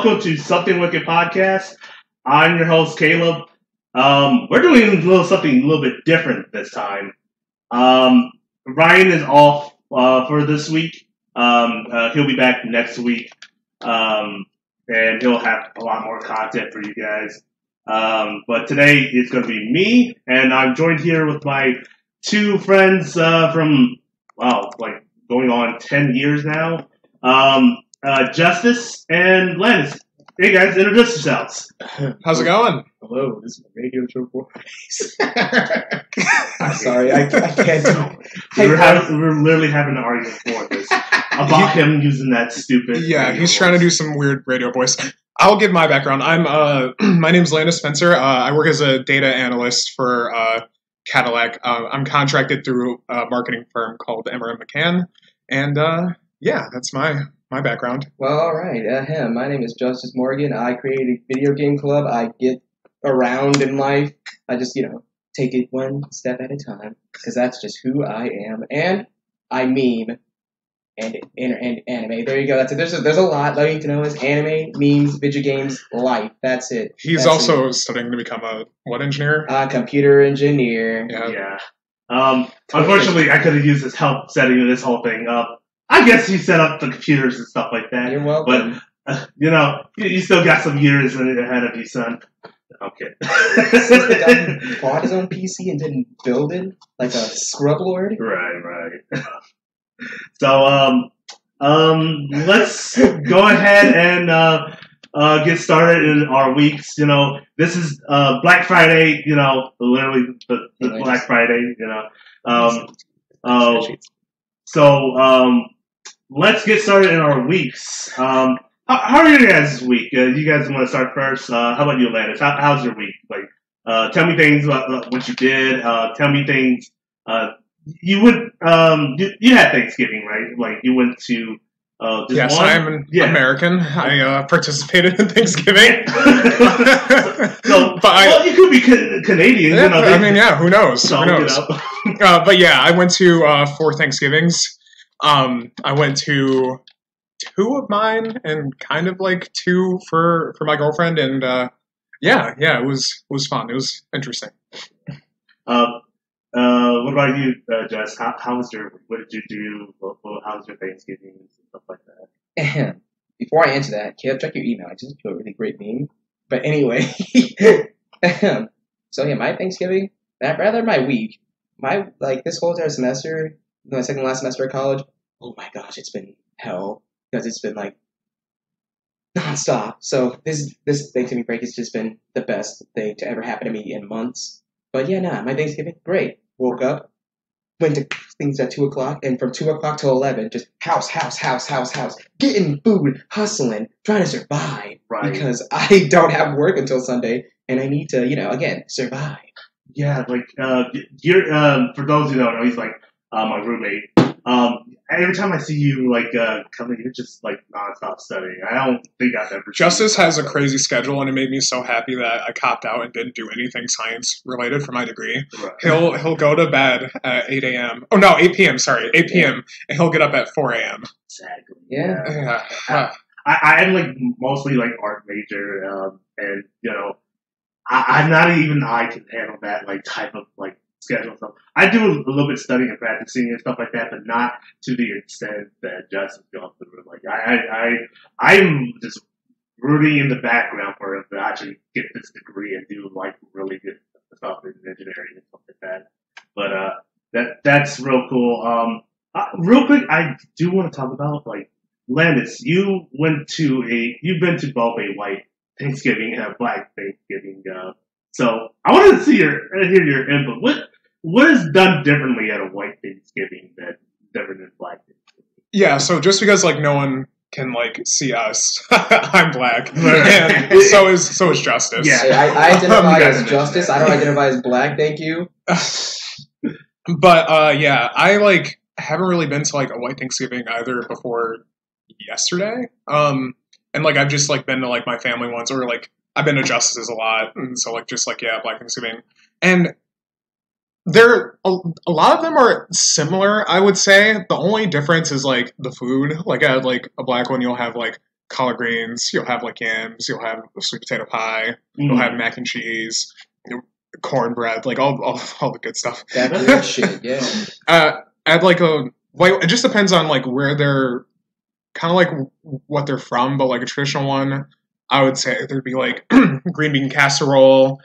welcome to Something Wicked Podcast. I'm your host, Caleb. We're doing something a little bit different this time. Ryan is off for this week. He'll be back next week, and he'll have a lot more content for you guys. But today it's going to be me, and I'm joined here with my two friends from, going on 10 years now. Justice and Landis. Hey guys, introduce yourselves. How's it going? Hello, this is a radio show for I'm sorry, I can't. We're literally having an argument for this about him using that stupid. Yeah, he's trying to do some weird radio voice. I'll give my background. My name's Landis Spencer. I work as a data analyst for Cadillac. I'm contracted through a marketing firm called Emmer & McCann, and that's my background. Well, all right. My name is Justice Morgan. I created a video game club. I get around in life. I just, take it one step at a time, because that's just who I am. And I meme and anime. There you go. That's it. There's a lot that you need to know is anime, memes, video games, life. That's it. He's also studying to become a what engineer? Computer engineer. Yeah. Unfortunately, I could have used his help setting this whole thing up. I guess he set up the computers and stuff like that. You're welcome. But, you still got some years ahead of you, son. Okay. Since the guy bought his own PC and didn't build it like a scrub lord. Right. So, let's go ahead and get started in our weeks. This is Black Friday. Literally the Black Friday. So, let's get started in our weeks. How are you guys this week? You guys want to start first? How about you, Landis? How's your week? Tell me things about what you did. Tell me things. You had Thanksgiving, right? You went to. Yes, I'm an American. I participated in Thanksgiving. You could be Canadian. Yeah, who knows? Who knows? But yeah, I went to 4 Thanksgivings. I went to 2 of mine and kind of 2 for my girlfriend, and it was fun. It was interesting. What about you, Jess? How was what did you do? How was your Thanksgiving and stuff like that? Before I answer that, Caleb, check your email. I just put a really great meme. But anyway, so yeah, my Thanksgiving, rather my week, this whole entire semester, my second last semester of college. Oh my gosh, it's been hell because it's been nonstop. So this Thanksgiving break has just been the best thing to ever happen to me in months. But yeah, my Thanksgiving, great. Woke up, went to things at 2 o'clock, and from 2 o'clock till 11, just house, getting food, hustling, trying to survive. Right. Because I don't have work until Sunday, and I need to, again, survive. Yeah, you're, for those who don't know, he's my roommate. Every time I see you, coming, you're just, nonstop studying. I don't think I've ever Justice has a crazy schedule, and it made me so happy that I copped out and didn't do anything science-related for my degree. Right. He'll go to bed at 8 a.m. Oh, no, 8 p.m., sorry, 8 p.m., and he'll get up at 4 a.m. Exactly. Yeah. I'm, mostly, art major, and, I'm not even I can handle that, type of, schedule stuff. I do a little bit of studying and practicing and stuff like that, but not to the extent that Justin's going through. I'm just rooting in the background for him to actually get this degree and do really good stuff in engineering and stuff like that. But that's real cool. Real quick, I do want to talk about Landis. You've been to both a white Thanksgiving and a black Thanksgiving. So I wanted to hear your input. What is done differently at a white Thanksgiving that's different than black Thanksgiving? Yeah, so just because no one can see us, I'm black, and so is Justice. Yeah, I identify as Justice. I don't identify as black. Thank you. But I haven't really been to a white Thanksgiving either before yesterday. And I've just been to my family ones, or I've been to Justice's a lot, and so Black Thanksgiving, and a lot of them are similar. I would say the only difference is the food. At a black one, you'll have collard greens. You'll have like yams. You'll have a sweet potato pie. You'll have mac and cheese, cornbread, like all the good stuff. That good shit, yeah. Add like a white. It just depends on like where they're kind of like what they're from, but like a traditional one, I would say there'd be like green bean casserole.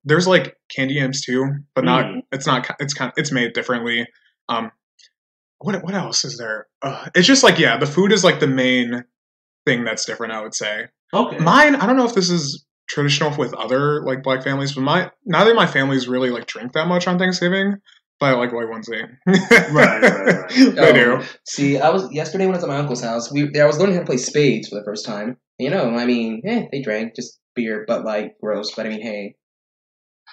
There's like candy yams too, but not. It's made differently. What else is there? It's just like the food is like the main thing that's different, I would say. Okay. Mine, I don't know if this is traditional with other like black families, but neither of my families really like drink that much on Thanksgiving. But I like white onesie. Right. They do. See, yesterday when I was at my uncle's house. I was learning how to play spades for the first time. You know, I mean, they drank just beer, but like gross. But I mean, hey,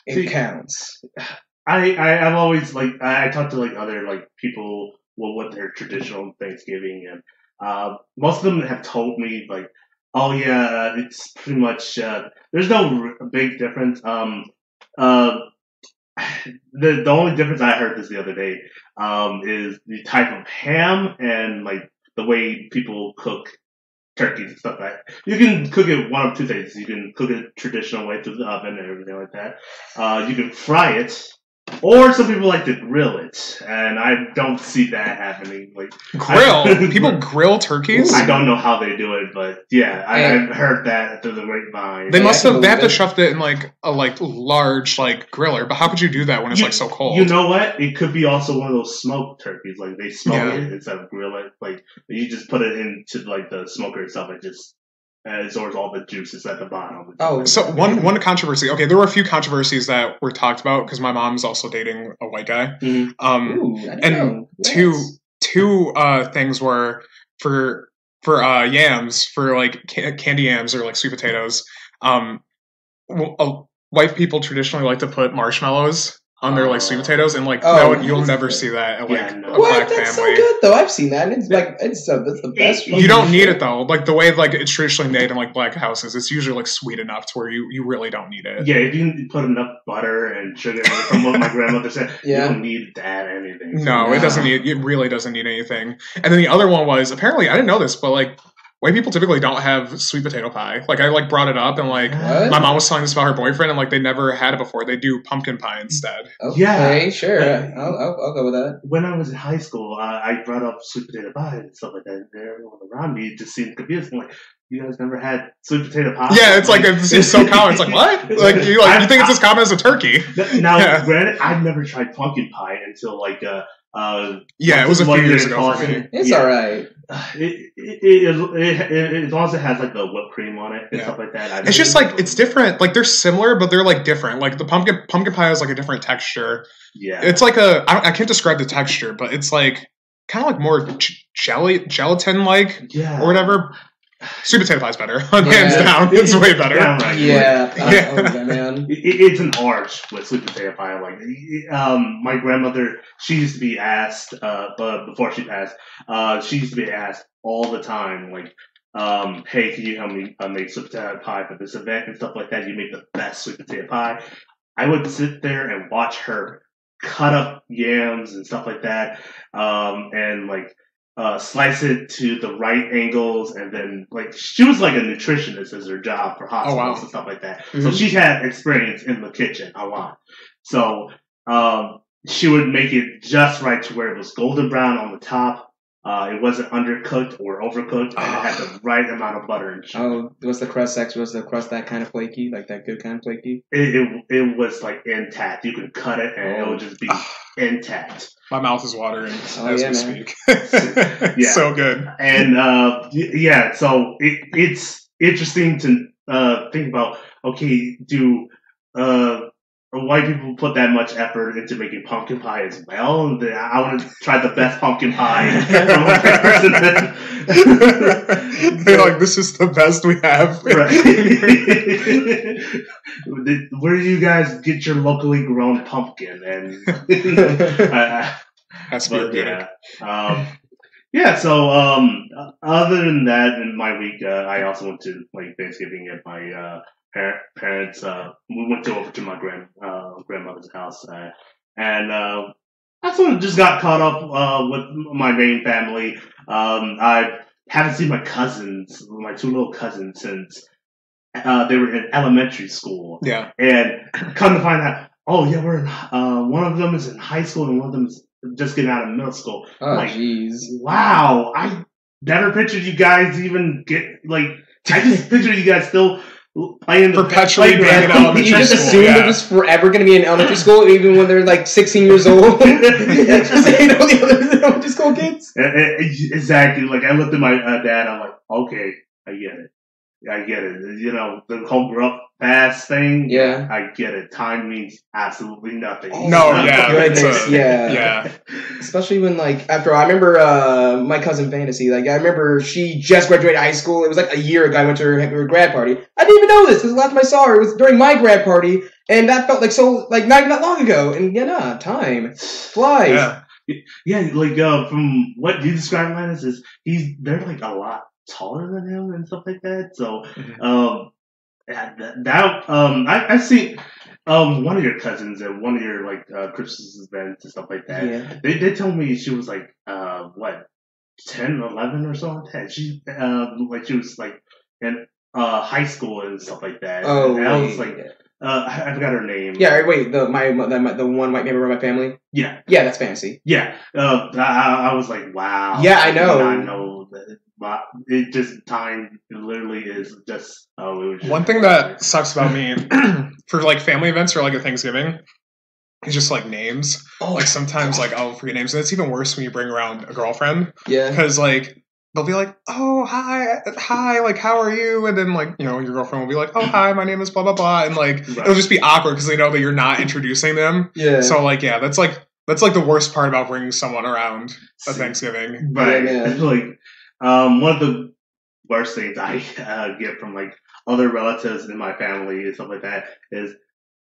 it counts. I've always like I talked to like other like people what their traditional Thanksgiving, and most of them have told me like, oh yeah, it's pretty much there's no big difference. The only difference I heard this the other day is the type of ham and like the way people cook turkeys and stuff like that. You can cook it one of two things. You can cook it traditional way through the oven and everything like that. You can fry it, or some people like to grill it, and I don't see that happening. Like people grill turkeys. I don't know how they do it, but yeah, I've heard that through the grapevine. They have to shove it in like a large like griller. But how could you do that when it's like so cold? You know what? It could be also one of those smoked turkeys. Like they smoke it instead of grill it. Like you just put it into like the smoker itself and just absorbs all the juices at the bottom. Oh, so one controversy. Okay, there were a few controversies that were talked about because my mom's also dating a white guy. And two things were for yams, for like candy yams or like sweet potatoes. White people traditionally like to put marshmallows on their like sweet potatoes, and like you'll never see that at like a black family. That's so good though. I've seen that. And it's like it's the best. You don't need it though. Like the way like it's traditionally made in like black houses, it's usually like sweet enough to where you really don't need it. Yeah, if you put enough butter and sugar, from what my grandmother said, you don't need to add anything. No, it doesn't need. It really doesn't need anything. And then the other one was apparently I didn't know this, but like white people typically don't have sweet potato pie. Like I like brought it up, and like my mom was telling this about her boyfriend, and like they never had it before. They do pumpkin pie instead. Okay, sure, I'll go with that. When I was in high school, I brought up sweet potato pie and stuff like that, and everyone around me just seemed confused. I'm like, you guys never had sweet potato pie? Yeah, it's like it seems so common. It's like what? Like you think it's as common as a turkey? Now, granted, I've never tried pumpkin pie until like it was a few years ago for me. It's all right. As long as it has like the whipped cream on it and stuff like that. It's just like it's different. Like they're similar, but they're like different. Like the pumpkin pie has like a different texture. Yeah, it's like I can't describe the texture, but it's like kind of like more gelatin like or whatever. Sweet potato pie's better, hands down. It's way better. Right. Man. It's an art with sweet potato pie. Like, my grandmother, she used to be asked, but before she passed, she used to be asked all the time, like, hey, can you help me make sweet potato pie for this event and stuff like that? You make the best sweet potato pie. I would sit there and watch her cut up yams and stuff like that, and like. Slice it to the right angles, and then like she was like a nutritionist as her job for hospitals and stuff like that. Mm-hmm. So she had experience in the kitchen a lot. So she would make it just right to where it was golden brown on the top. It wasn't undercooked or overcooked, and it had the right amount of butter and sugar. Was the crust that kind of flaky, like that good kind of flaky? It was like intact. You could cut it, and it would just be intact. My mouth is watering as we speak. So good. And so it's interesting to think about. Okay, do white people put that much effort into making pumpkin pie as well? And I want to try the best pumpkin pie. They're like, this is the best we have. Right. Where do you guys get your locally grown pumpkin? And that's very good. So other than that, in my week, I also went to like Thanksgiving at my parents. We went over to my grandmother's house, and I sort of just got caught up with my main family. I've haven't seen my cousins, my two little cousins, since they were in elementary school. Yeah. And come to find out, oh yeah, we're in, one of them is in high school and one of them is just getting out of middle school. Oh, jeez. Wow, I never pictured you guys even get I just pictured you guys still playing perpetually being in You elementary just school. assume they're just forever going to be in elementary school, even when they're like 16 years old. Just saying all the other elementary school kids. Exactly. Like I looked at my dad, I'm like, okay, I get it. You know, the whole grow up fast thing. Yeah. I get it. Time means absolutely nothing. No, yeah, Goodness, yeah. Yeah. Especially when, after I remember my cousin Fantasy, I remember she just graduated high school. It was a year ago. I went to her grad party. I didn't even know this because the last time I saw her was during my grad party, and that felt not even that long ago. And time flies. Yeah. Yeah, from what you described, Landis, is they're a lot taller than him and stuff like that. So, I've seen one of your cousins at one of your Christmas events and stuff like that. Yeah. They told me she was 10, 11 or something like that. She she was in high school and stuff like that. Oh, and I was I forgot her name. Yeah, wait, the one white member of my family? Yeah. Yeah, that's Fantasy. Yeah. I was like, wow. Yeah, I know. I know that. But it just time literally is just one thing that sucks about me for family events or a Thanksgiving is just names. Oh, sometimes I'll forget names, and it's even worse when you bring around a girlfriend. Yeah, because they'll be like, oh hi, how are you? And then your girlfriend will be like, oh hi, my name is blah blah blah, and right. It'll just be awkward because they know that you're not introducing them. Yeah. So that's the worst part about bringing someone around a Thanksgiving. Right. Yeah, one of the worst things I get from other relatives in my family and stuff like that is,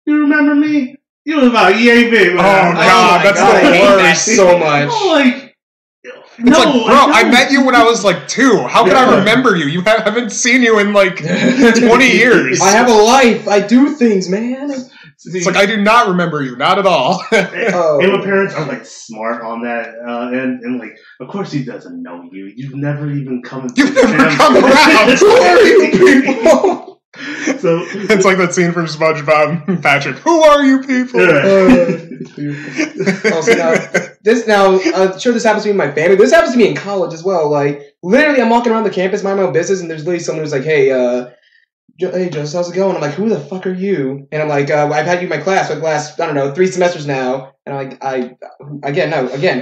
you remember me? You was about yay big. Oh god, that's God, the I hate worst. that so much. It's bro, I met you when I was 2. How could I remember you? You haven't seen you in 20 years. I have a life. I do things, man. It's I do not remember you, not at all. And my parents are smart on that, and of course he doesn't know you. You've never even come. You've never come around. Who are you people? So it's that scene from SpongeBob. Patrick, who are you people? I'm sure this happens to me in my family. But this happens to me in college as well. Literally, I'm walking around the campus, minding my own business, and there's literally someone who's hey, Joseph, how's it going? I'm who the fuck are you? And I'm I've had you in my class for the last, 3 semesters now. And I'm again,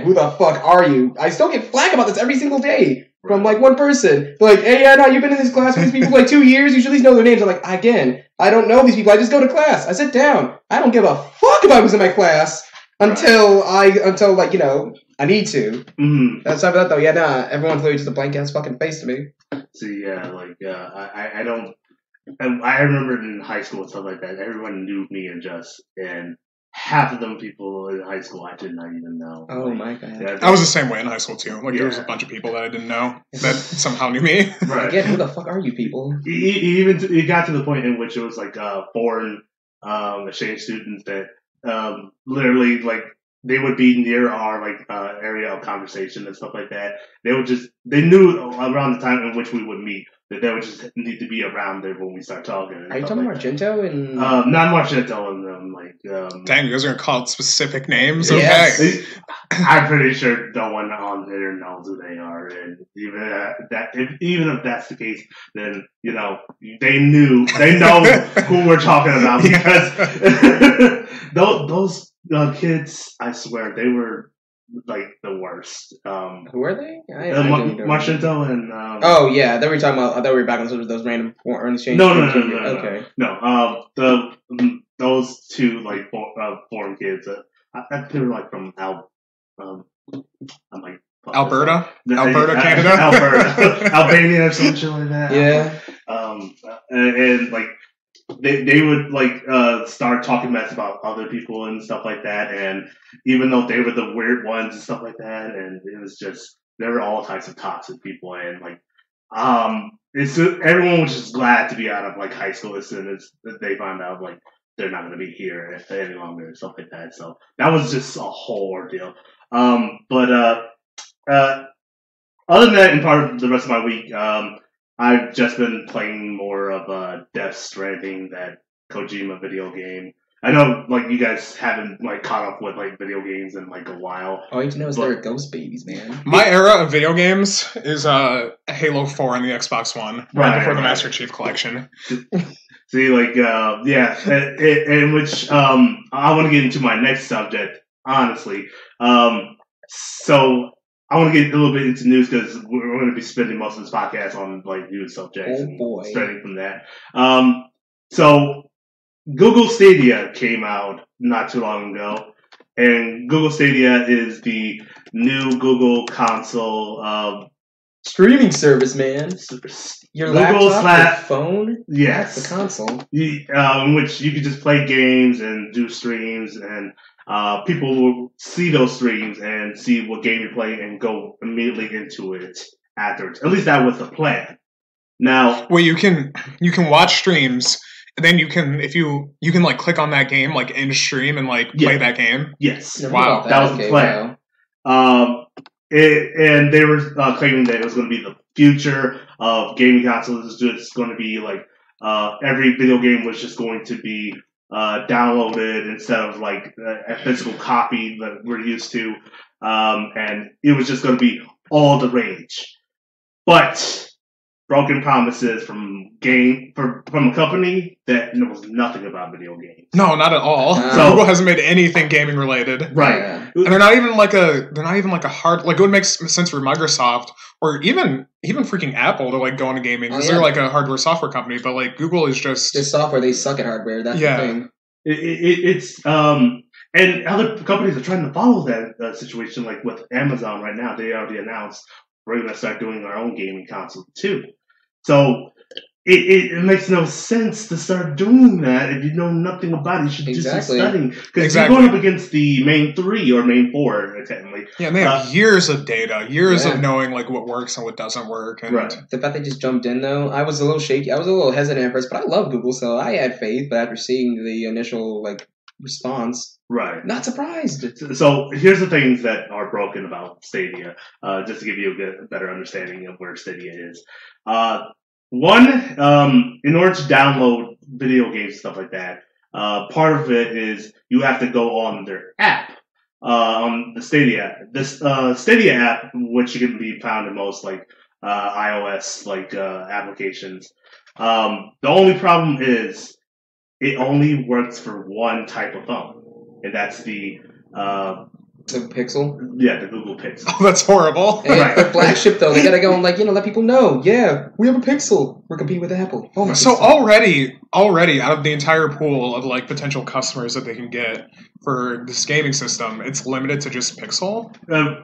who the fuck are you? I still get flack about this every single day from one person. They're hey, yeah, no, you've been in this class with these people for 2 years. You should at least know their names. I'm again, I don't know these people. I just go to class. I sit down. I don't give a fuck if I was in my class until I need to. Mm-hmm. Aside from that though, everyone's literally just a blank ass fucking face to me. So I don't. And I remember in high school and stuff like that, everyone knew me and and half of them people in high school I did not even know. Oh my god! I was the same way in high school too. There was a bunch of people that I didn't know that somehow knew me. Right? Again, who the fuck are you people? It got to the point in which it was foreign exchange students that literally they would be near our area of conversation and stuff like that. They knew around the time in which we would meet that they would just need to be around there when we start talking. Are you talking Margento and not Margento and them Dang, you guys are gonna call it specific names? Yes. Okay. I'm pretty sure no one on there knows who they are, and even if that's the case, then they know who we're talking about because those kids, I swear, they were the worst. Who are they? Marcento and oh yeah, they were talking about. I thought we were back on those random foreign exchange. No. Okay. No. Those two foreign kids. They were from Alberta, Canada, Albania, or some shit like that. Yeah. And they would start talking mess about other people and stuff like that, and even though they were the weird ones and stuff like that, and it was just there were all types of toxic people, and everyone was just glad to be out of high school as soon as they found out they're not going to be here any longer and stuff like that. So that was just a whole ordeal. But other than that, in part of the rest of my week, I've just been playing more of Death Stranding, that Kojima video game. I know, like, you guys haven't like caught up with like video games in like a while. All you need to know is they're ghost babies, man. My era of video games is Halo 4 on the Xbox One, right before the Master Chief Collection. See, like, yeah, in which I want to get into my next subject, honestly. So I want to get a little bit into news because we're going to be spending most of this podcast on like news subjects and starting from that. So Google Stadia came out not too long ago, and Google Stadia is the new Google console streaming service, man. Your Google laptop, your phone, yes, the console, in which you can just play games and do streams, and people will see those streams and see what game you play and go immediately into it afterwards. At least that was the plan. Now, well, you can watch streams. And then you can, if you can like click on that game like in stream and like play that game. Yes. Wow, that was the plan. Wow. And they were claiming that it was going to be the future of gaming consoles. It's just going to be like every video game was just going to be downloaded instead of like a physical copy that we're used to, and it was just going to be all the rage. But broken promises from a company that knows nothing about video games. No, not at all. So Google hasn't made anything gaming related. Right. And they're not even like a hard, like it would make sense for Microsoft or even freaking Apple to like go into gaming because they're like a hardware software company, but like Google is just software. They suck at hardware. That's the thing. It's and other companies are trying to follow that situation. Like with Amazon right now, they already announced we're going to start doing our own gaming console too. So it makes no sense to start doing that if you know nothing about it. You should do some studying. Because you're going up against the main 3 or main 4, technically. Yeah, and they have years of data, years of knowing like what works and what doesn't work. And the fact they just jumped in, though, I was a little shaky. I was a little hesitant at first, but I love Google, so I had faith. But after seeing the initial like response, not surprised. So here's the things that are broken about Stadia, just to give you a better understanding of where Stadia is. One, in order to download video games and stuff like that, part of it is you have to go on their app, on the Stadia. This Stadia app, which can be found in most like iOS like applications. The only problem is it only works for one type of phone, and that's the Pixel? Yeah, the Google Pixel. Oh, that's horrible. And the flagship, though, they gotta go and, like, let people know. Yeah, we have a Pixel. We're competing with Apple. Oh, my so already, out of the entire pool of, like, potential customers that they can get for this gaming system, it's limited to just Pixel?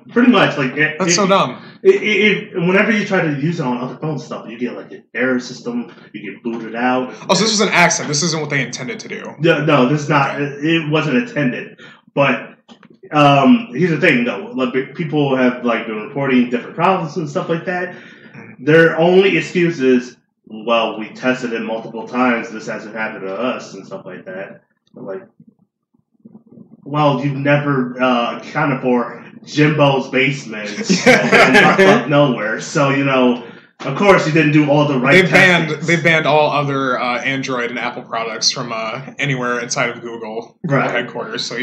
Pretty much. Like that's so dumb. Whenever you try to use it on other phone stuff, you get, like, an error system. You get booted out. Oh, so this was an accident. This isn't what they intended to do. No, this is not. It wasn't intended. But here's the thing, though. Like, people have like been reporting different problems and stuff like that. Their only excuse is, well, we tested it multiple times. This hasn't happened to us and stuff like that. I'm like, well, you've never accounted for Jimbo's basement and nowhere. So, of course, you didn't do all the right testings. They've banned all other Android and Apple products from anywhere inside of Google headquarters, so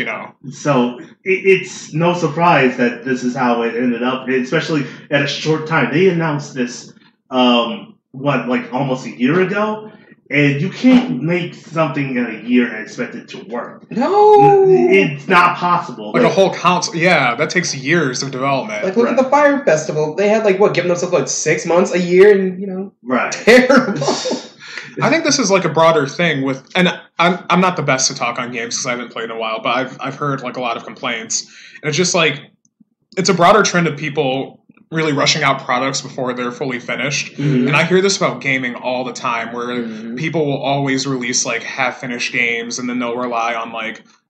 So it's no surprise that this is how it ended up, especially at a short time. They announced this, almost a year ago? And you can't make something in a year and expect it to work. No! It's not possible. Like a whole console. Yeah, that takes years of development. Like, look at the Fire Festival. They had, giving themselves, 6 months, a year, and, terrible. I think this is, a broader thing with... And I'm not the best to talk on games because I haven't played in a while, but I've heard, a lot of complaints. And it's just, it's a broader trend of people really rushing out products before they're fully finished. Mm-hmm. And I hear this about gaming all the time, where people will always release half-finished games, and then they'll rely on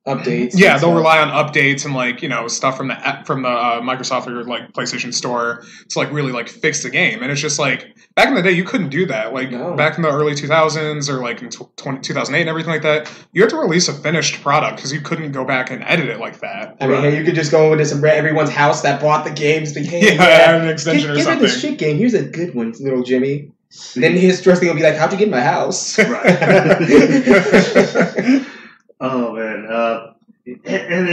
updates. Yeah, they'll rely on updates and like stuff from the Microsoft or like PlayStation Store to like really like fix the game. And it's just like back in the day you couldn't do that. Like back in the early 2000s or like in 2008 and everything like that, you had to release a finished product because you couldn't go back and edit it like that. I mean, hey, you could just go into everyone's house that bought the games. Add an extension or something. Give it this shit game. Here's a good one, little Jimmy. Then his first thing will be like, "How'd you get in my house?" Right. Oh man, and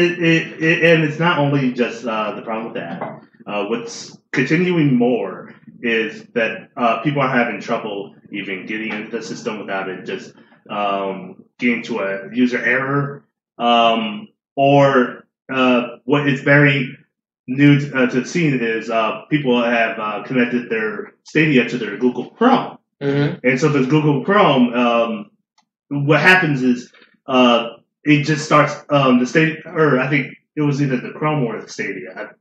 it's not only just the problem with that. What's continuing more is that people are having trouble even getting into the system without it just getting to a user error, or what is very new to the scene is people have connected their Stadia to their Google Chrome, and so the Google Chrome, what happens is it just starts the Stadia, or I think it was either the Chrome or the Stadia.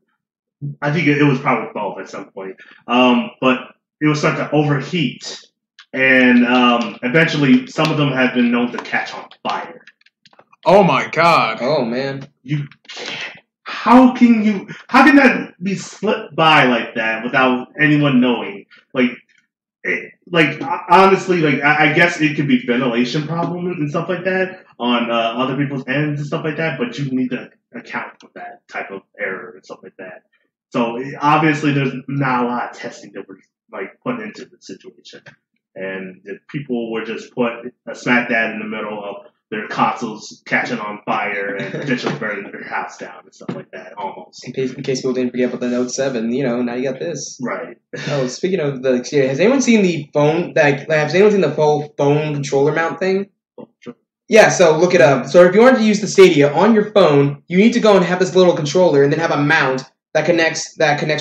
I think it was probably both at some point, but it will start to overheat, and eventually some of them have been known to catch on fire. Oh my god! Oh man! How can that be slipped by like that without anyone knowing? Honestly, I guess it could be ventilation problems and stuff like that on other people's ends and stuff like that, but you need to account for that type of error and stuff like that. So obviously, there's not a lot of testing that was put into the situation, and people were just smack dab in the middle of their consoles catching on fire and potentially burning their house down and stuff like that, almost. In case people didn't forget about the Note 7, now you got this. Right. Oh, speaking of has anyone seen the phone, has anyone seen the full phone controller mount thing? Oh, sure. Yeah, so look it up. So if you want to use the Stadia on your phone, you need to go and have this little controller and then have a mount that connects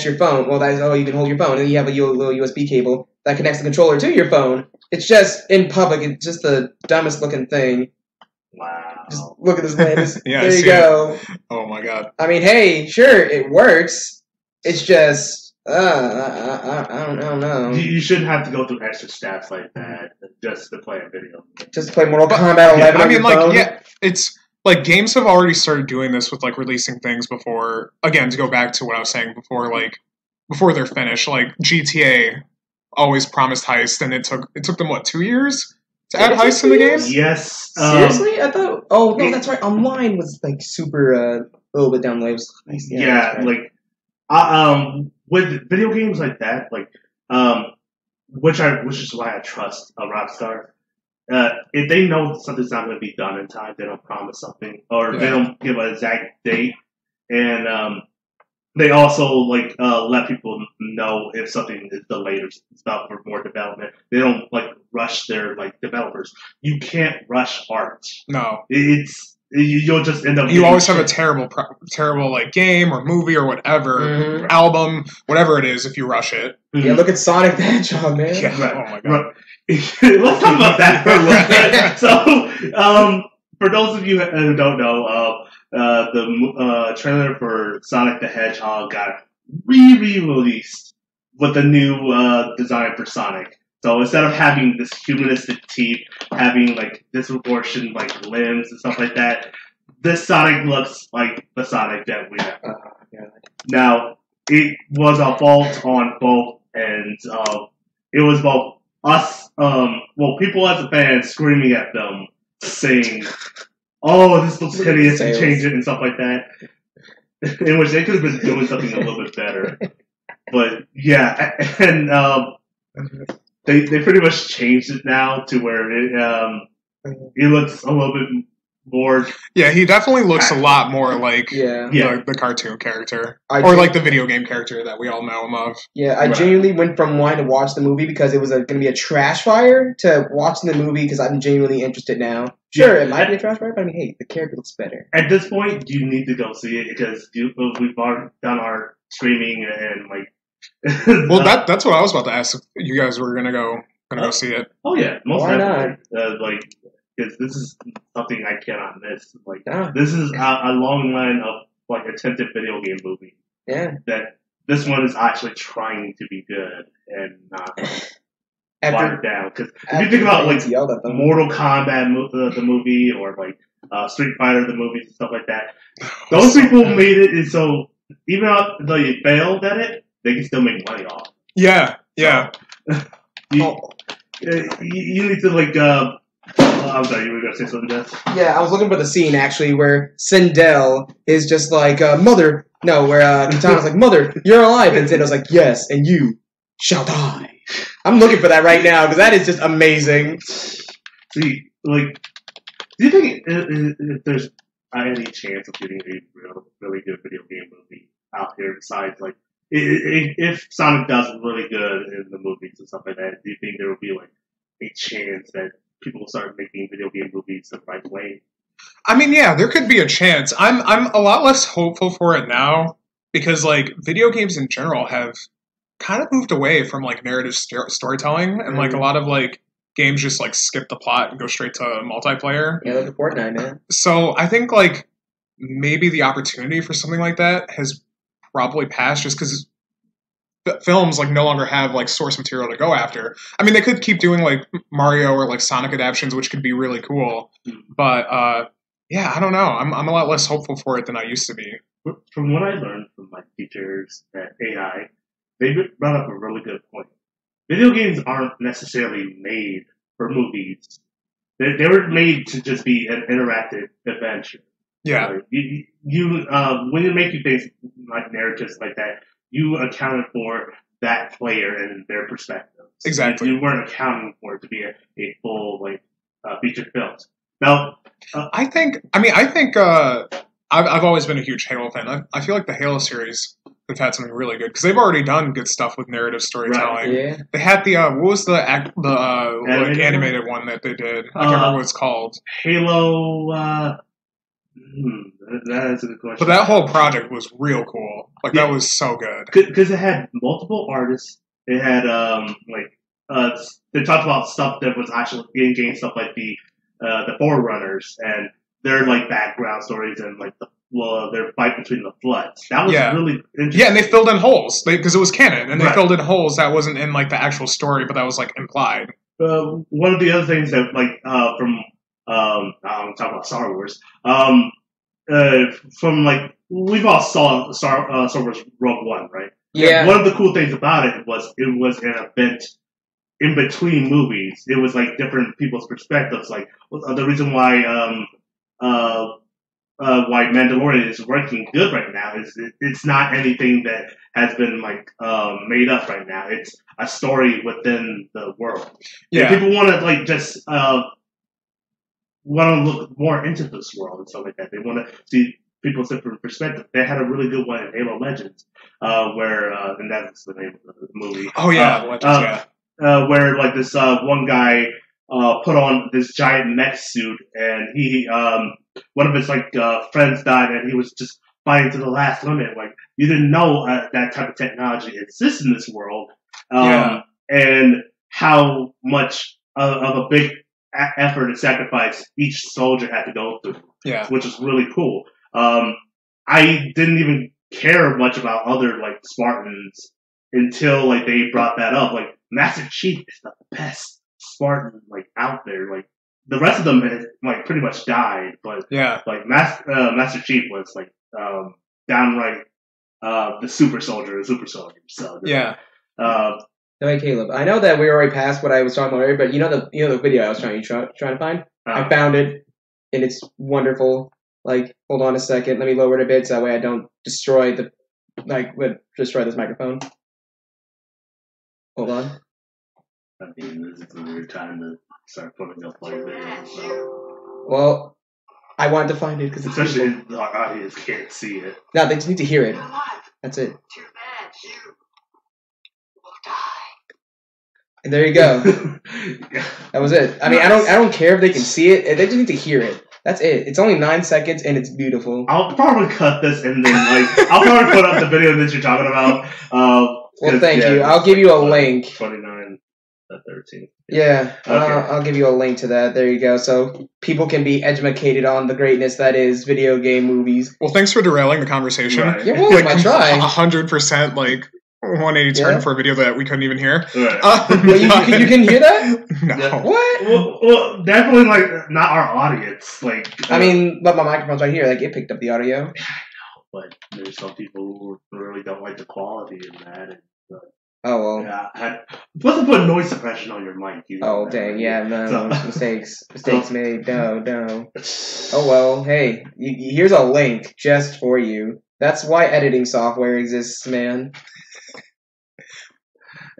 your phone. Well, you can hold your phone, and then you have a little USB cable that connects the controller to your phone. It's just, in public, it's just the dumbest looking thing. Wow. Just look at this Landis. Yeah, there you go. Oh my god. I mean, hey, sure, it works. It's just, I don't know. You shouldn't have to go through extra steps like that just to play a video. Just to play Mortal Kombat 11 on your phone? It's like games have already started doing this with releasing things before. Again, to go back to what I was saying before they're finished. Like GTA always promised heist, and it took them 2 years to add heist in the game. Yes. Seriously, I thought. Oh no, that's right. Online was super a little bit down the way. Yeah, with video games like that, which is why I trust a Rockstar. If they know something's not going to be done in time, they don't promise something, or they don't give an exact date, and they also let people know if something is delayed or stuff for more development. They don't rush their developers. You can't rush art. No, you'll just end up. You always have a terrible game or movie or whatever album, whatever it is. If you rush it, yeah. Look at Sonic the Hedgehog, man. Yeah. Right. Oh my god. Let's talk about that for a little bit. So, for those of you who don't know, the trailer for Sonic the Hedgehog got re-released with a new design for Sonic. So instead of having this humanistic teeth, having disproportioned limbs and stuff like that, this Sonic looks like the Sonic that we have. Now, it was a fault on both ends. It was both us, people as a fan screaming at them, saying, "Oh, this looks hideous," and change it and stuff like that. In which they could have been doing something a little bit better. But yeah, and they pretty much changed it now to where it looks a little bit more. Yeah, he definitely looks a lot more like the cartoon character, or the video game character that we all know him of. Yeah, I genuinely went from wanting to watch the movie because it was going to be a trash fire to watching the movie because I'm genuinely interested now. Sure, it might be a trash fire, but I mean, hey, the character looks better. At this point, you need to go see it because we've already done our streaming and Well, that's what I was about to ask. If you guys were gonna go see it. Oh yeah, most Why definitely. Because this is something I cannot miss. This is a long line of attempted video game movie. Yeah. That this one is actually trying to be good and not. watered down. Because if you think about like Mortal Kombat the movie or like Street Fighter the movies and stuff like that, those people made it, and so even though they failed at it, they can still make money off. Yeah. You need to like. I'm sorry, you were gonna say something else? Yeah, I was looking for the scene actually where Sindel is just like, "Mother." No, where Katana's like, "Mother, you're alive," and Sindel's like, "Yes, and you shall die." I'm looking for that right now because that is just amazing. See, like, do you think if there's any chance of getting a really good video game movie out here besides like, if Sonic does really good in the movies and stuff like that, do you think there will be like a chance that people will start making video game movies the right way? I mean, yeah, there could be a chance. I'm a lot less hopeful for it now because like video games in general have kind of moved away from like narrative storytelling, and like a lot of like games just like skip the plot and go straight to multiplayer. Yeah, look at Fortnite, man. So I think like maybe the opportunity for something like that has probably passed just because films like no longer have like source material to go after. I mean, they could keep doing like Mario or like Sonic adaptations, which could be really cool. But yeah, I don't know. I'm a lot less hopeful for it than I used to be. From what I learned from my teachers at AI, they brought up a really good point. Video games aren't necessarily made for movies. They were made to just be an interactive adventure. Yeah. You when you make things like narratives like that, you accounted for that player and their perspective. Exactly. You weren't accounting for it to be a full like feature film. Now, I think I've always been a huge Halo fan. I feel like the Halo series have had something really good because they've already done good stuff with narrative storytelling. Right, yeah. They had the what was the like animated one that they did? I can't remember what it's called. Halo. That is a good question. But that whole project was real cool. Like that was so good because it had multiple artists. It had they talked about stuff that was actually in-game stuff like the Forerunners and their like background stories and like their fight between the Floods. That was really interesting. Yeah, and they filled in holes because it was canon, and they filled in holes that wasn't in like the actual story, but that was like implied. One of the other things that like from I'm talking about Star Wars. From like we've all saw Star Wars Rogue One, right? Yeah. One of the cool things about it was an event in between movies. It was like different people's perspectives. Like the reason why Mandalorian is working good right now is it's not anything that has been like made up right now. It's a story within the world. Yeah. And people want to like just want to look more into this world and stuff like that. They want to see people's different perspectives. They had a really good one in Halo Legends, where and that's the name of the movie. Oh yeah, Legends, where like this one guy put on this giant mech suit, and he one of his like friends died, and he was just fighting to the last limit. Like you didn't know that type of technology exists in this world, and how much of a big effort and sacrifice each soldier had to go through, which is really cool. I didn't even care much about other like Spartans until like they brought that up. Like Master Chief is the best Spartan like out there. Like the rest of them had like pretty much died, but like Master Chief was like downright the super soldier. So Hey Caleb, I know that we already passed what I was talking about earlier, but you know the video I was trying to find? I found it, and it's wonderful. Like, hold on a second, let me lower it a bit so that way I don't destroy this microphone. Hold on. I mean, this is a weird time to start putting up like videos. So. Well, I wanted to find it because it's especially our audience can't see it. No, they just need to hear it. That's it. Too bad you will die. And there you go. That was it. I mean, I don't care if they can see it. They just need to hear it. That's it. It's only 9 seconds and it's beautiful. I'll probably cut this and then I'll probably put up the video that you're talking about. Well, thank you. I'll give you a link. 29, 13. Yeah, Okay. I'll give you a link to that. There you go. So people can be educated on the greatness that is video game movies. Well, thanks for derailing the conversation. Right. Yeah, well, I try. 100%, like, 180 turn Yeah. for a video that we couldn't even hear. Right. Wait, you can hear that? No. Yeah. What? Well, definitely like not our audience. Like, I mean, but my microphone's right here. Like, it picked up the audio. but there's some people who really don't like the quality of that. And, Oh, well. yeah, let's put noise suppression on your mic. You know Oh, that, dang. right? Yeah, no. So- Mistakes made. No. Oh, well. Hey, here's a link just for you. That's why editing software exists, man.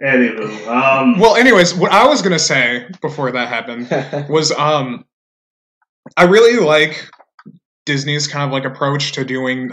Anywho, Well, anyways, what I was gonna say before that happened was I really like Disney's kind of like approach to doing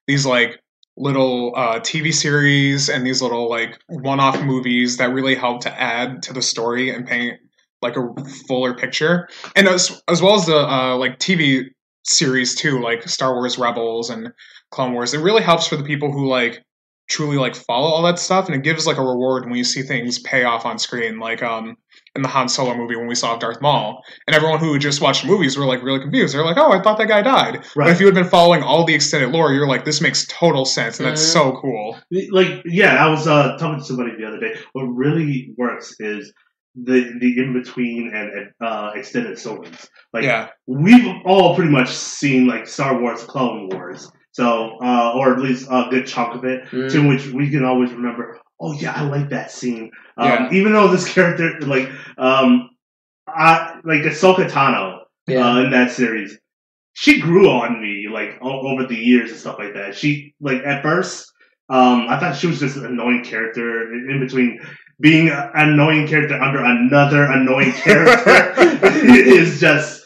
these like little TV series and these little like one-off movies that really help to add to the story and paint like a fuller picture, and as well as the like TV series too, like Star Wars Rebels and Clone Wars. It really helps for the people who like truly like follow all that stuff, and it gives like a reward when you see things pay off on screen, like in the Han Solo movie when we saw Darth Maul, and everyone who just watched the movies were like really confused. They're like, "Oh, I thought that guy died." Right. But if you had been following all the extended lore, you're like, "This makes total sense," and that's so cool. like, yeah, I was talking to somebody the other day. What really works is the in between and extended stories. Like, Yeah. we've all pretty much seen like Star Wars, Clone Wars, so or at least a good chunk of it, to which we can always remember. Oh yeah, I like that scene. Yeah. Even though this character, like Ahsoka Tano, in that series, she grew on me like over the years and stuff like that. She like at first, I thought she was just an annoying character in between. Being an annoying character under another annoying character is just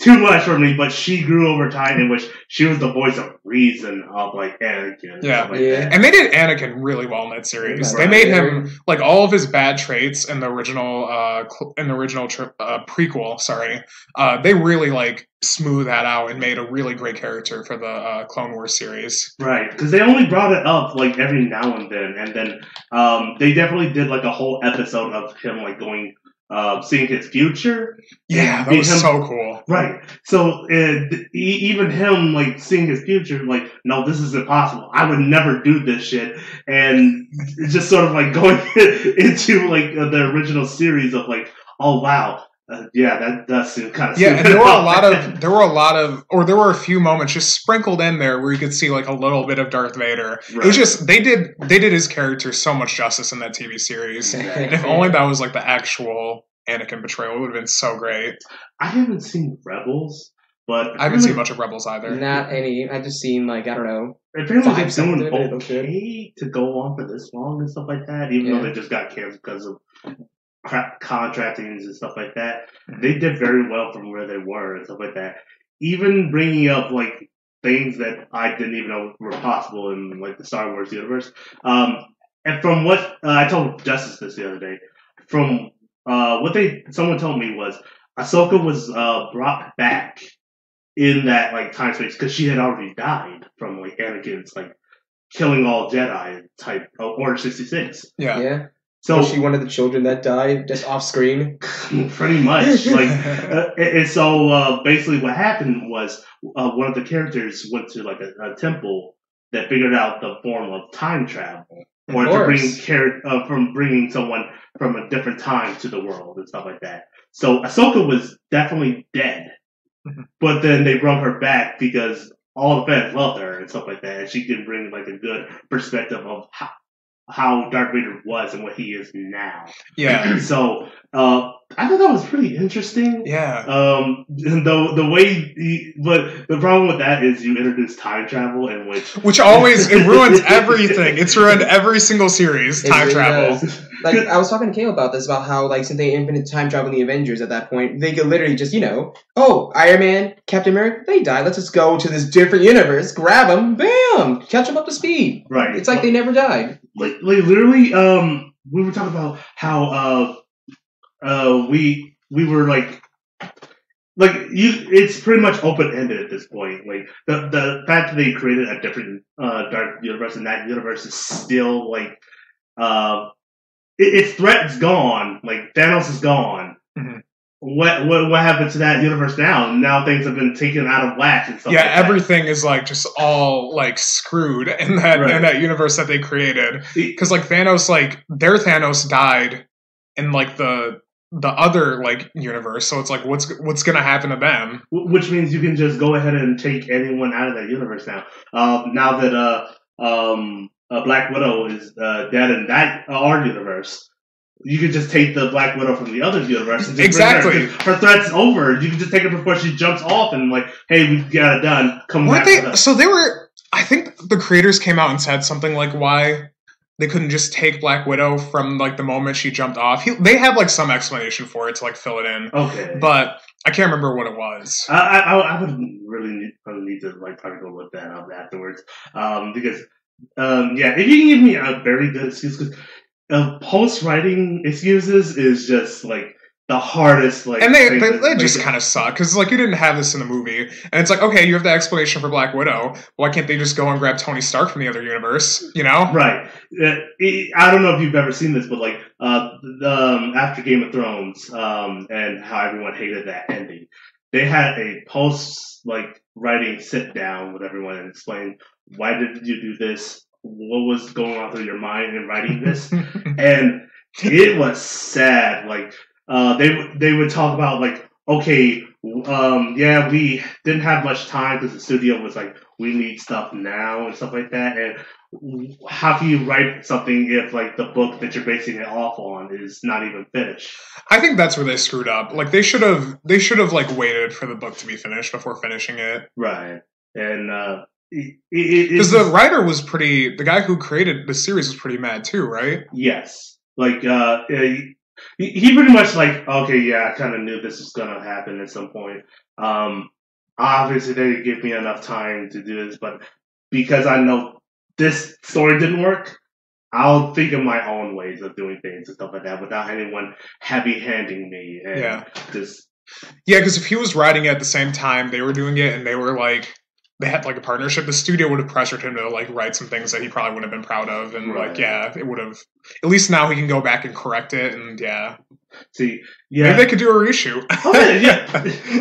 too much for me. But she grew over time, in which she was the voice of reason of like Anakin. And Yeah. stuff like Yeah. that. And they did Anakin really well in that series. Right. They made him like all of his bad traits in the original prequel. Sorry, they really like smoothed that out and made a really great character for the Clone Wars series. Right, because they only brought it up like every now and then they definitely did like a whole episode of him like going, seeing his future. Yeah, that was so cool. Right, so even him like seeing his future, like, no, this is impossible. I would never do this shit, and just sort of like going into like the original series of like, oh wow. Yeah, that does seem kind of yeah, and there were a few moments just sprinkled in there where you could see like a little bit of Darth Vader. Right. It was just they did his character so much justice in that TV series. And if only that was like the actual Anakin betrayal, it would have been so great. I haven't seen Rebels, but I haven't seen much of Rebels either. Not any. I just seen, like, I don't know. apparently they're 5 something doing of it, okay. okay to go on for this long and stuff like that, even though they just got canceled because of contractings and stuff like that. They did very well from where they were and stuff like that. Even bringing up like things that I didn't even know were possible in like the Star Wars universe. And from what I told Justice this the other day, from what someone told me was Ahsoka was brought back in that like time space because she had already died from like Anakin's like killing all Jedi type Order 66. Yeah. So Was she one of the children that died just off screen? pretty much like, and so basically what happened was one of the characters went to like a temple that figured out the form of time travel, or to bring from bringing someone from a different time to the world and stuff like that. So Ahsoka was definitely dead, but then they brought her back because all the fans loved her and stuff like that, and she can bring like a good perspective of how Darth Vader was and what he is now. Yeah. So I thought that was pretty interesting. Yeah. The way, but the problem with that is you introduce time travel, in which always it ruins everything. It's ruined every single series. Time really travel. does. Like, I was talking to Kale about this, about how, like, since they invented time travel in the Avengers at that point, they could literally just, oh, Iron Man, Captain America, they died. Let's just go to this different universe, grab them, bam, catch them up to speed. Right. It's like they never died. Like literally, we were talking about how we were like it's pretty much open ended at this point. Like the fact that they created a different dark universe, and that universe is still like its threat is gone. Like Thanos is gone, what happened to that universe now? Now things have been taken out of whack and stuff. Yeah, like that. everything is like just all like screwed in that universe that they created. Because like Thanos, like their Thanos died in like the other like universe, so it's like what's gonna happen to them? Which means you can just go ahead and take anyone out of that universe now. Now that Black Widow is dead in that our universe. You could just take the Black Widow from the other universe and just exactly. Her threat's over. You can just take her before she jumps off and like, hey, we got it done. Come back. So they were. I think the creators came out and said something like why they couldn't just take Black Widow from like the moment she jumped off. They have like some explanation for it to like fill it in. Okay, but I can't remember what it was. I would really need to like probably go look that up afterwards. Because if you can give me a very good excuse because. Post-writing excuses is just, like, the hardest, like... And they just kind of suck, because, like, you didn't have this in the movie. And it's like, okay, you have the explanation for Black Widow. Why can't they just go and grab Tony Stark from the other universe, you know? Right. I don't know if you've ever seen this, but, like, after Game of Thrones, and how everyone hated that ending, they had a post-writing sit-down with everyone and explain, why did you do this? What was going on through your mind in writing this? And it was sad. Like, they would talk about, like, okay, we didn't have much time because the studio was like, we need stuff now and stuff like that. And how can you write something if, like, the book that you're basing it off on is not even finished? I think that's where they screwed up. Like, they should have, like, waited for the book to be finished before finishing it. Right. And, because the writer was the guy who created the series was pretty mad too, right? Yes. Like, he pretty much like, okay, yeah, I kind of knew this was going to happen at some point. Obviously they didn't give me enough time to do this, but because I know this story didn't work, I'll think of my own ways of doing things and stuff like that without anyone heavy-handing me. And just... Yeah, because if he was writing it at the same time they were doing it and they were like, they had like a partnership, the studio would have pressured him to like write some things that he probably wouldn't have been proud of. And it would have, at least now he can go back and correct it. And see, maybe they could do a reshoot.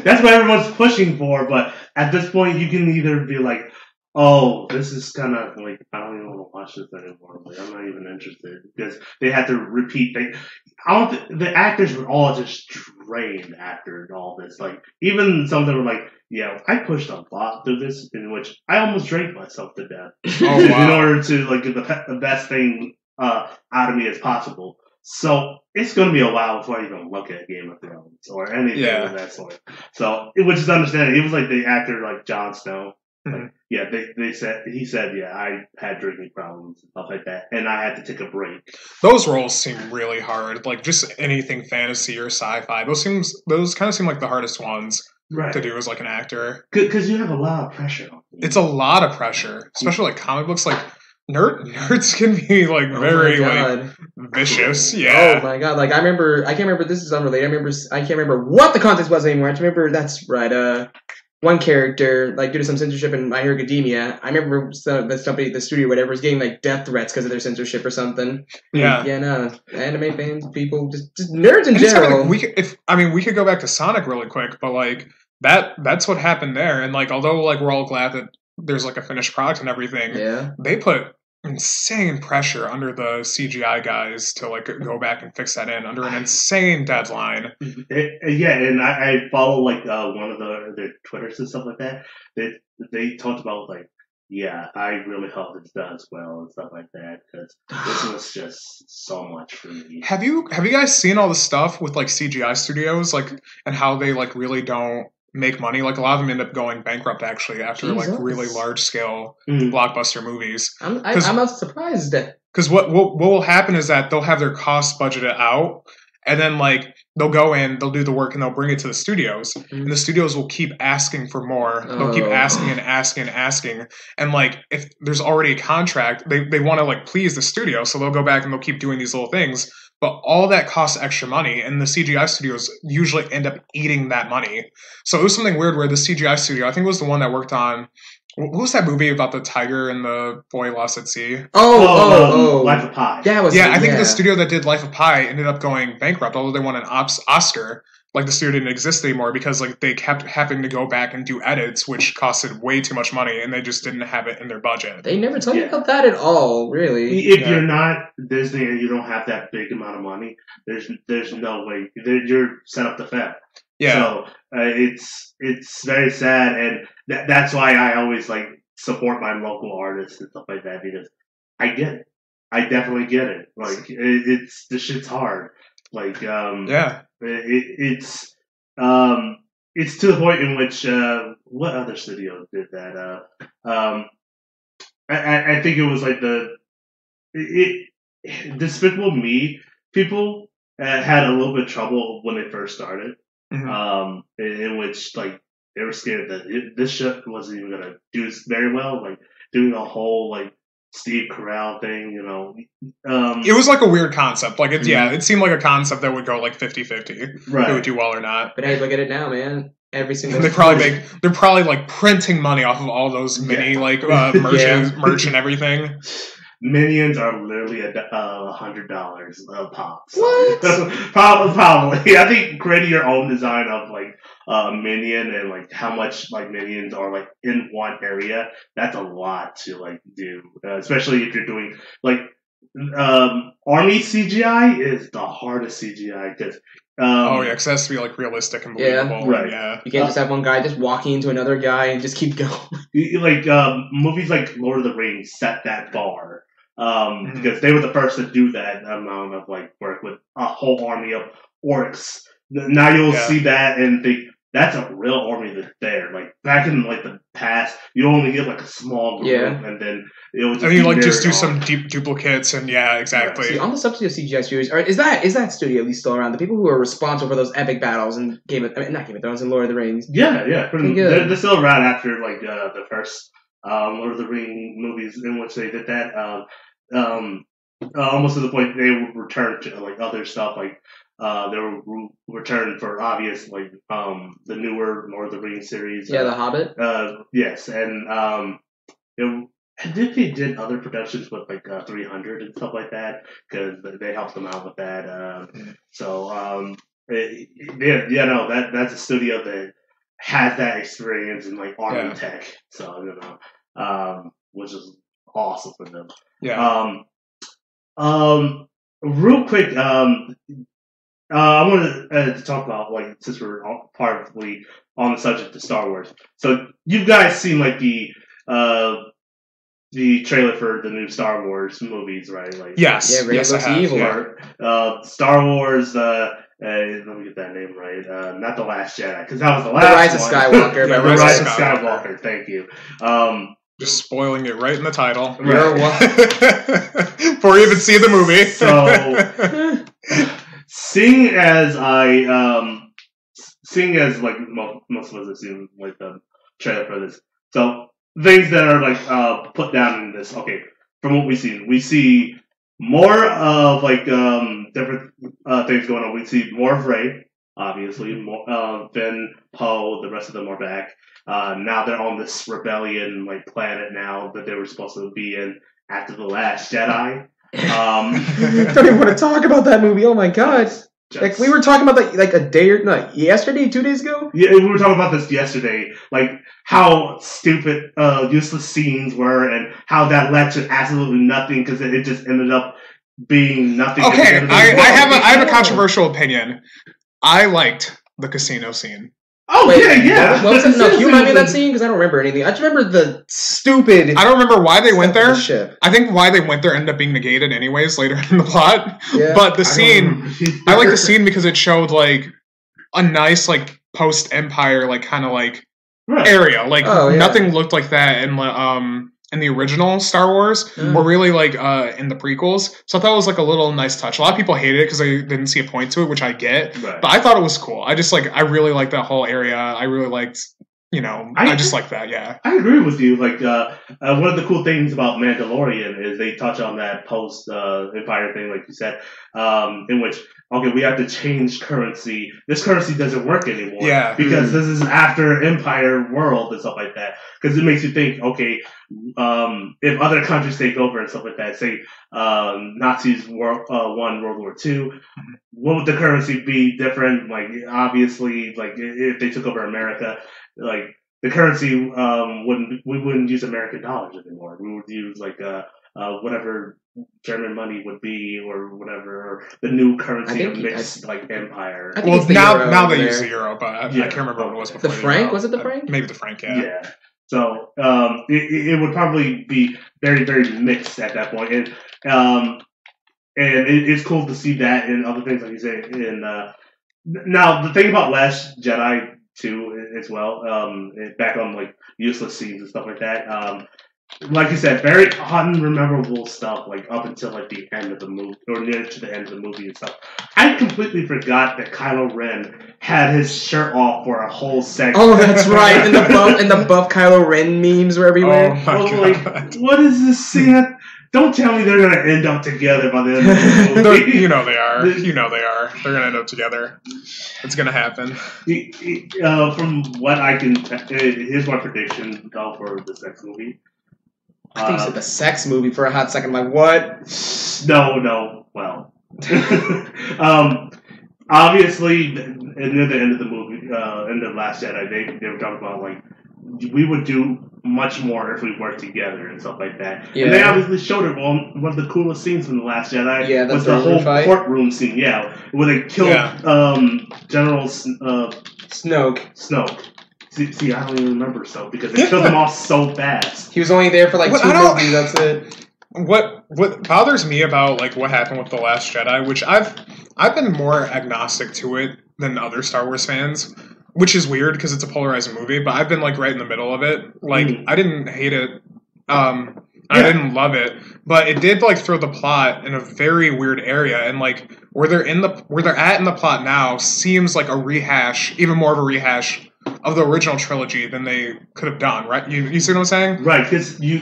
That's what everyone's pushing for. But at this point, you can either be like, oh, this is kind of like, I don't even want to watch this anymore. Like, I'm not even interested because they had to repeat. The actors were all just drained after all this. Like, even some of them were like, yeah, I pushed a lot through this, in which I almost drank myself to death in order to like get the best thing out of me as possible. So it's going to be a while before I even look at Game of Thrones or anything of that sort. So, which is understandable. He was like the actor like Jon Snow. Like, he said, I had drinking problems and stuff like that, and I had to take a break. Those roles seem really hard. Like just anything fantasy or sci-fi. Those kind of seem like the hardest ones. Right. To do as like an actor. Because you have a lot of pressure on you. It's a lot of pressure. Especially like comic books, like nerds can be like very like vicious. Yeah. Oh my god. Like I can't remember, this is unrelated. I can't remember what the context was anymore. I just remember that's right, one character, like due to some censorship in My Hero Academia, I remember the studio, whatever, was getting like death threats because of their censorship or something. Yeah. Yeah, no. Anime fans, people, just nerds in general. Like, we could go back to Sonic really quick, but like that's what happened there. And like, although like we're all glad that there's like a finished product and everything, they put insane pressure under the CGI guys to like go back and fix that in under an insane deadline. And I follow like one of their Twitters and stuff like that. They talked about like, I really hope this does well and stuff like that because this was just so much for me. Have you guys seen all the stuff with like CGI studios like and how they like really don't make money? Like a lot of them end up going bankrupt actually after like really large scale blockbuster movies. I'm not surprised. Because what will happen is that they'll have their costs budgeted out, and then like they'll go in, they'll do the work, and they'll bring it to the studios, and the studios will keep asking for more. They'll keep asking and asking and asking, and like if there's already a contract, they want to like please the studio, so they'll go back and they'll keep doing these little things. But all that costs extra money, and the CGI studios usually end up eating that money. So it was something weird where the CGI studio, I think it was the one that worked on, what was that movie about the tiger and the boy lost at sea? Life of Pi. I think the studio that did Life of Pi ended up going bankrupt, although they won an Oscar like the studio didn't exist anymore because like they kept having to go back and do edits, which costed way too much money, and they just didn't have it in their budget. They never tell you about that at all, really. If you're not Disney and you don't have that big amount of money, there's no way you're set up to fail. Yeah. So it's very sad, and that's why I always like support my local artists and stuff like that, because I get it. I definitely get it. Like it's the shit's hard. Like Yeah. it's to the point in which what other studio did that? I think it was like Despicable Me people had a little bit of trouble when they first started. Mhm. In which like they were scared that this shit wasn't even gonna do very well. Like doing a whole like Steve Carell thing, you know. It was like a weird concept. Like Mhm. it seemed like a concept that would go like 50-50. Right. It would do well or not. But hey, look at it now, man. Every single They're probably like printing money off of all those mini like merch and everything. Minions are literally $100 a pop. So. What? Probably. I think creating your own design of like minion and like how much like minions are like in one area, that's a lot to like do. Especially if you're doing like army CGI is the hardest CGI because because it has to be like realistic and believable. right. Yeah. You can't just have one guy just walking into another guy and just keep going. like movies like Lord of the Rings set that bar. Because they were the first to do that amount of like work with a whole army of orcs. Now you'll see that and think that's a real army that's there. Like back in like the past, you only get like a small group, and then it would. And you like just do some deep duplicates, and exactly. See, on the subject of CGI studios, is that studio at least still around? The people who are responsible for those epic battles in not Game of Thrones and Lord of the Rings. Yeah. Good. They're still around after like the first Lord of the Rings movies in which they did that. Almost to the point they would return to like other stuff, like they were returned for obvious like the newer Lord of the Rings series. Yeah, The Hobbit. Yes, and I think they did other productions with like 300 and stuff like that because they helped them out with that. That's a studio that has that experience in like army tech. So which is awesome for them. Yeah. Real quick, I wanted to talk about like since we're partly on the subject of Star Wars. So you guys seen like the trailer for the new Star Wars movies, right? Like yes, yeah, yes, I have. evil. Yeah. Star Wars. Let me get that name right. Not The Last Jedi, because that was the last The Rise of one. Skywalker. Yeah, The Rise of Skywalker. Thank you. Just spoiling it right in the title. Right. Before you even see the movie. So, seeing as like most of us have seen like the trailer for this, so things that are like put down in this. Okay, from what we see more of like different things going on. We see more of Rey, obviously, more Finn, Poe, the rest of them are back. Now they're on this rebellion like planet now that they were supposed to be in after The Last Jedi. Don't even want to talk about that movie. Oh my god! Like we were talking about that like a day or no, yesterday, 2 days ago. Yeah, we were talking about this yesterday. Like how stupid, useless scenes were, and how that led to absolutely nothing because it just ended up being nothing. Okay, I have a controversial opinion. I liked the casino scene. Oh, wait, yeah. What was it? No, can you remind me of that scene? Because I don't remember anything. I just remember the stupid... I don't remember why they went there. The ship. I think why they went there ended up being negated anyways later in the plot. Yeah, but the scene... I like the scene because it showed, like, a nice, like, post-Empire, like, kind of, like, area. Like, nothing looked like that in the original Star Wars, or really like in the prequels. So I thought it was like a little nice touch. A lot of people hated it because they didn't see a point to it, which I get. Right. But I thought it was cool. I really liked that whole area. I really liked I just like that. Yeah. I agree with you. Like, one of the cool things about Mandalorian is they touch on that post Empire thing, like you said, in which we have to change currency. This currency doesn't work anymore, because this is after Empire world and stuff like that. Because it makes you think, okay, if other countries take over and stuff like that, say Nazis won World War II, what would the currency be different? Like, obviously, like if they took over America, like the currency we wouldn't use American dollars anymore. We would use like whatever German money would be, or whatever, or the new currency of mixed like empire. Well, now they use the euro, but I can't remember what it was before. The franc? Was it the franc? Maybe the franc. Yeah. Yeah. So it would probably be very, very mixed at that point, and it's cool to see that in other things, like you say. Now the thing about Last Jedi too, as well, back on like useless scenes and stuff like that. Like you said, very unmemorable stuff, like up until like the end of the movie, or near to the end of the movie and stuff. I completely forgot that Kylo Ren had his shirt off for a whole segment. Oh, that's right. And the buff Kylo Ren memes were everywhere. Oh my God. Like, what is this scene? Don't tell me they're gonna end up together by the end of the movie. You know they are. They're gonna end up together. It's gonna happen. From what I can, here's my prediction for this next movie. I think you said the sex movie for a hot second. I'm like, what? No. Well, obviously, near the end of the movie, end of Last Jedi, they were talking about like we would do much more if we worked together and stuff like that. Yeah. And they obviously showed it. One of the coolest scenes from The Last Jedi was the whole courtroom scene. Yeah, where they killed General Snoke. See, I don't even remember so because they killed him off so fast. He was only there for like 2 movies. That's it. What bothers me about like what happened with The Last Jedi, which I've been more agnostic to it than other Star Wars fans, which is weird because it's a polarizing movie, but I've been like right in the middle of it. Like I didn't hate it. I didn't love it, but it did like throw the plot in a very weird area, and like where they're at in the plot now seems like a rehash, even more of a rehash of the original trilogy than they could have done, right? You see what I'm saying? Right, because you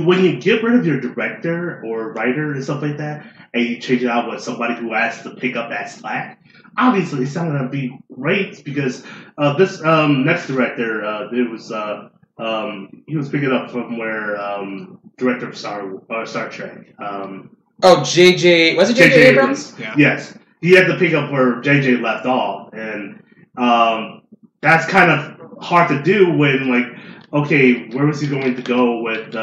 when you get rid of your director or writer and stuff like that, and you change it out with somebody who has to pick up that slack, obviously it's not going to be great because this next director, he was picking up from where director of Star Trek. JJ, was it JJ Abrams? Yeah. Yes, he had to pick up where JJ left off, and that's kind of hard to do when, like, okay, where was he going to go with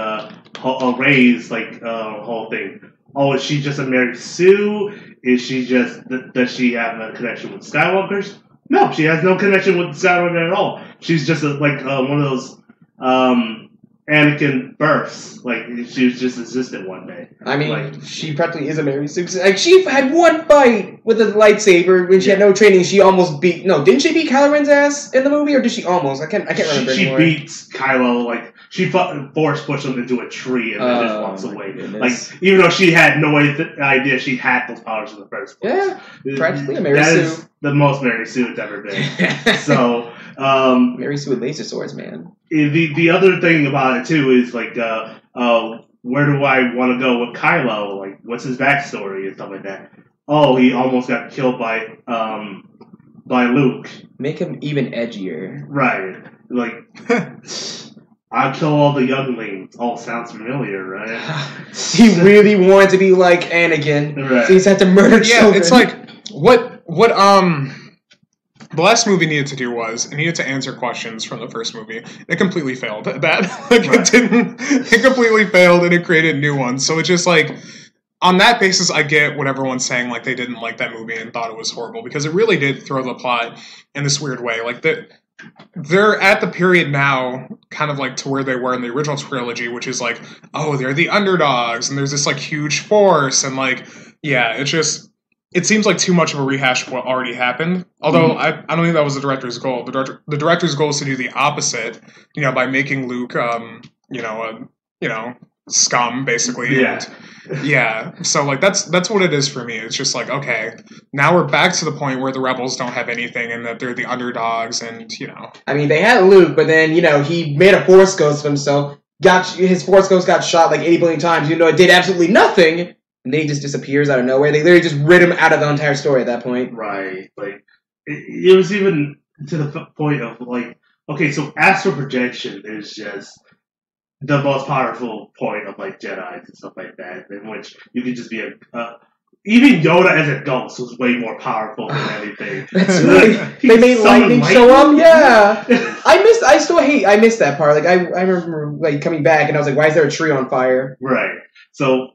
Rey's, like, whole thing? Oh, is she just a Mary Sue? Is she just, does she have a connection with Skywalkers? No, she has no connection with Skywalker at all. She's just one of those Anakin births. Like, she was just existed one day. I mean, like, she practically is a Mary Sue. Like, she had one fight with a lightsaber when she had no training. She almost beat... No, didn't she beat Kylo Ren's ass in the movie? Or did she almost? I can't remember anymore. She beats Kylo, like... She force pushed him into a tree and then just walks away. Goodness. Like, even though she had no idea she had those powers in the first place. Yeah, practically a Mary Sue. That is the most Mary Sue it's ever been. So, Mary Sue with laser swords, man. The other thing about it, too, is, like, where do I want to go with Kylo? Like, what's his backstory and stuff like that? Oh, he almost got killed by Luke. Make him even edgier. Right. Like... I kill all the younglings. All sounds familiar, right? He really wanted to be like Anakin. Right. So he's had to murder children. It's like what the last movie needed to do was it needed to answer questions from the first movie. It completely failed at that. It completely failed and it created new ones. So it's just like on that basis I get what everyone's saying, like they didn't like that movie and thought it was horrible because it really did throw the plot in this weird way. Like they're at the period now, kind of like to where they were in the original trilogy, which is like, oh, they're the underdogs, and there's this like huge force, and like, yeah, it seems like too much of a rehash of what already happened. Although I don't think that was the director's goal. The director's goal is to do the opposite, by making Luke, scum, basically. Yeah. And yeah, so like that's what it is for me. It's just like, okay, now we're back to the point where the rebels don't have anything and that they're the underdogs, and I mean, they had Luke, but then he made a Force Ghost of himself. His Force Ghost got shot like 80 billion times, even though it did absolutely nothing, and then he just disappears out of nowhere. They literally just rid him out of the entire story at that point. Right. Like it was even to the point of like, okay, so astral projection is just the most powerful point of like Jedi and stuff like that, in which you can just be even Yoda as a ghost was way more powerful than anything. That's right. They made lightning show up. Yeah, I missed that part. Like I remember like coming back and I was like, why is there a tree on fire? Right. So,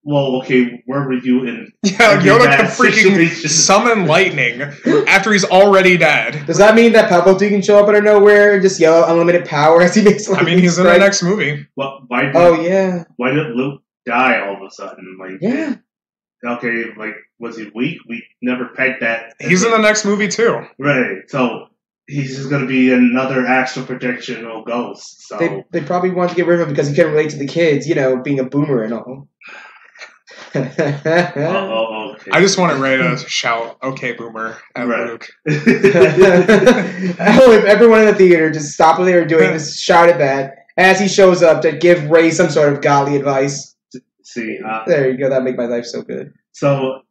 well, okay, we're reviewing. Yeah, Yoda can freaking summon lightning after he's already dead. Does that mean that Palpatine can show up out of nowhere and just yell unlimited power as he makes lightning? I mean, he's in the next movie. Well, why did Luke die all of a sudden? Like, yeah. Okay, like, was he weak? We never pegged that. He's in the next movie too. Right. So he's just going to be another astral projectional ghost. So they probably wanted to get rid of him because he couldn't relate to the kids, being a boomer and all. Okay. I just wanted Ray to shout, "Okay, boomer," at Luke. I hope everyone in the theater just stop what they were doing, just shout at that as he shows up to give Ray some sort of godly advice. See, there you go. That make my life so good. So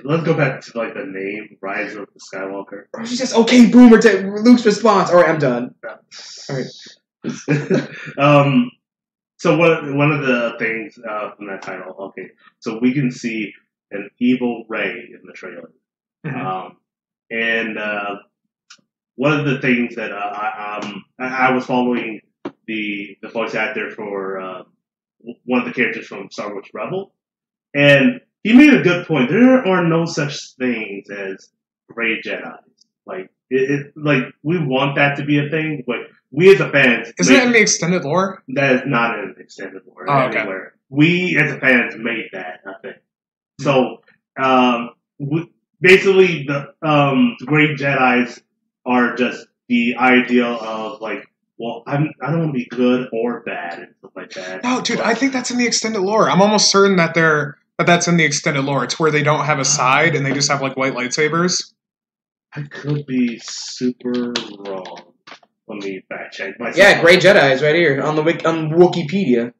let's go back to like the name Rise of the Skywalker. She says, "Okay, boomer," to Luke's response. All right, I'm done. All right. So one of the things from that title, okay, so we can see an evil Rey in the trailer, and one of the things that I was following the voice actor for one of the characters from Star Wars Rebel, and he made a good point. There are no such things as Rey Jedi. Like like we want that to be a thing, but we as a fans... Isn't it in the extended lore? That is not in the extended lore anywhere. Okay. We as a fans made that, I think. So, basically, the great Jedis are just the ideal of, like, well, I don't want to be good or bad and stuff like that. No, dude, I think that's in the extended lore. I'm almost certain that that's in the extended lore. It's where they don't have a side and they just have, like, white lightsabers. I could be super wrong. Let me fact check myself. Yeah, Grey Jedi is right here on Wikipedia.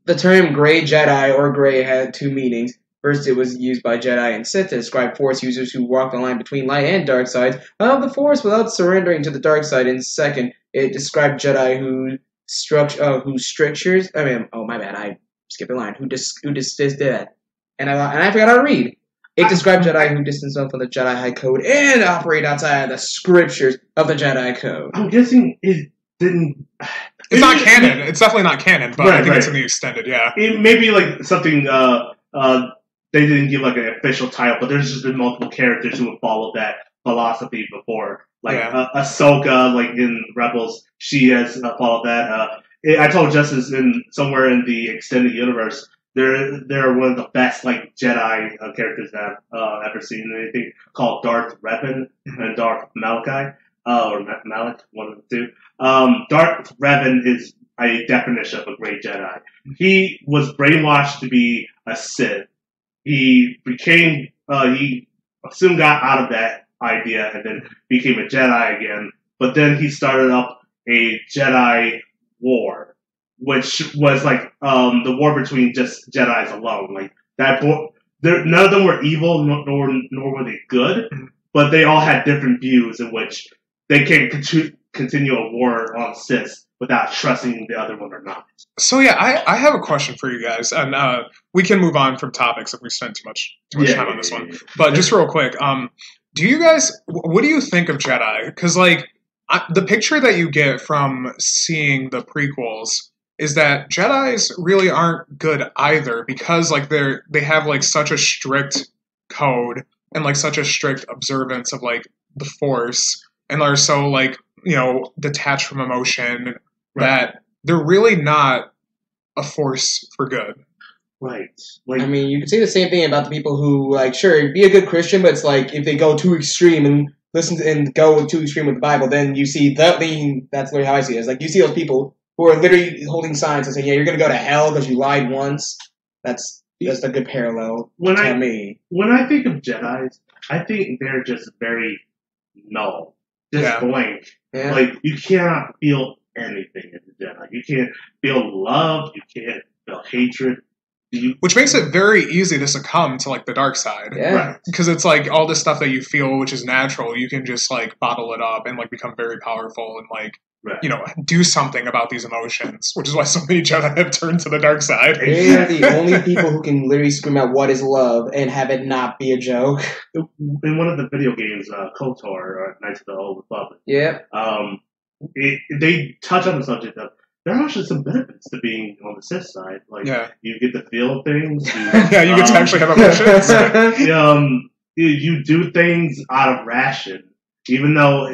The term Grey Jedi or Grey had two meanings. First, it was used by Jedi and Sith to describe Force users who walk the line between light and dark sides of the Force without surrendering to the dark side. And second, it described Jedi who strictures. I mean, oh my bad, I skipped a line. Who that? And I forgot how to read. It described Jedi who distance themselves from the Jedi High Code and operate outside the scriptures of the Jedi Code. I'm guessing it didn't... It's not canon. It's definitely not canon, but I think it's in the extended, yeah. It may be like something... they didn't give like an official title, but there's just been multiple characters who have followed that philosophy before. Like Ahsoka, like in Rebels, she has followed that. I told Justice somewhere in the extended universe... They're one of the best like Jedi characters that I've ever seen in anything, called Darth Revan and Darth Malachi, or Malik, one of the two. Darth Revan is a definition of a great Jedi. He was brainwashed to be a Sith. He soon got out of that idea and then became a Jedi again. But then he started up a Jedi war, which was like the war between just Jedis alone. Like that, none of them were evil, nor were they good, but they all had different views in which they can continue a war on Sith without trusting the other one or not. So yeah, I have a question for you guys, and we can move on from topics if we spend too much time on this one. But just real quick, do you guys, what do you think of Jedi? Because like the picture that you get from seeing the prequels is that Jedis really aren't good either, because like they have like such a strict code and like such a strict observance of like the Force, and are so like, you know, detached from emotion that they're really not a force for good. Right. Like, I mean, you can say the same thing about the people who like, sure, be a good Christian, but it's like if they go too extreme and go too extreme with the Bible, then you see that. That's literally how I see it. It's like you see those people who are literally holding signs and saying, "Yeah, you're gonna go to hell because you lied once." That's a good parallel to me. When I think of Jedis, I think they're just very null, just blank. Yeah. Like you cannot feel anything in the Jedi. You can't feel love. You can't feel hatred. Which makes it very easy to succumb to like the dark side. Yeah. Right. Because it's like all the stuff that you feel, which is natural, you can just like bottle it up and like become very powerful and like, you know, do something about these emotions, which is why so many Jedi have turned to the dark side. They are the only people who can literally scream out what is love and have it not be a joke. In one of the video games, KOTOR, or Knights of the Old Republic, they touch on the subject of there are actually some benefits to being on the Sith side. Like, you get to feel things. You get to actually have emotions. You do things out of ration, even though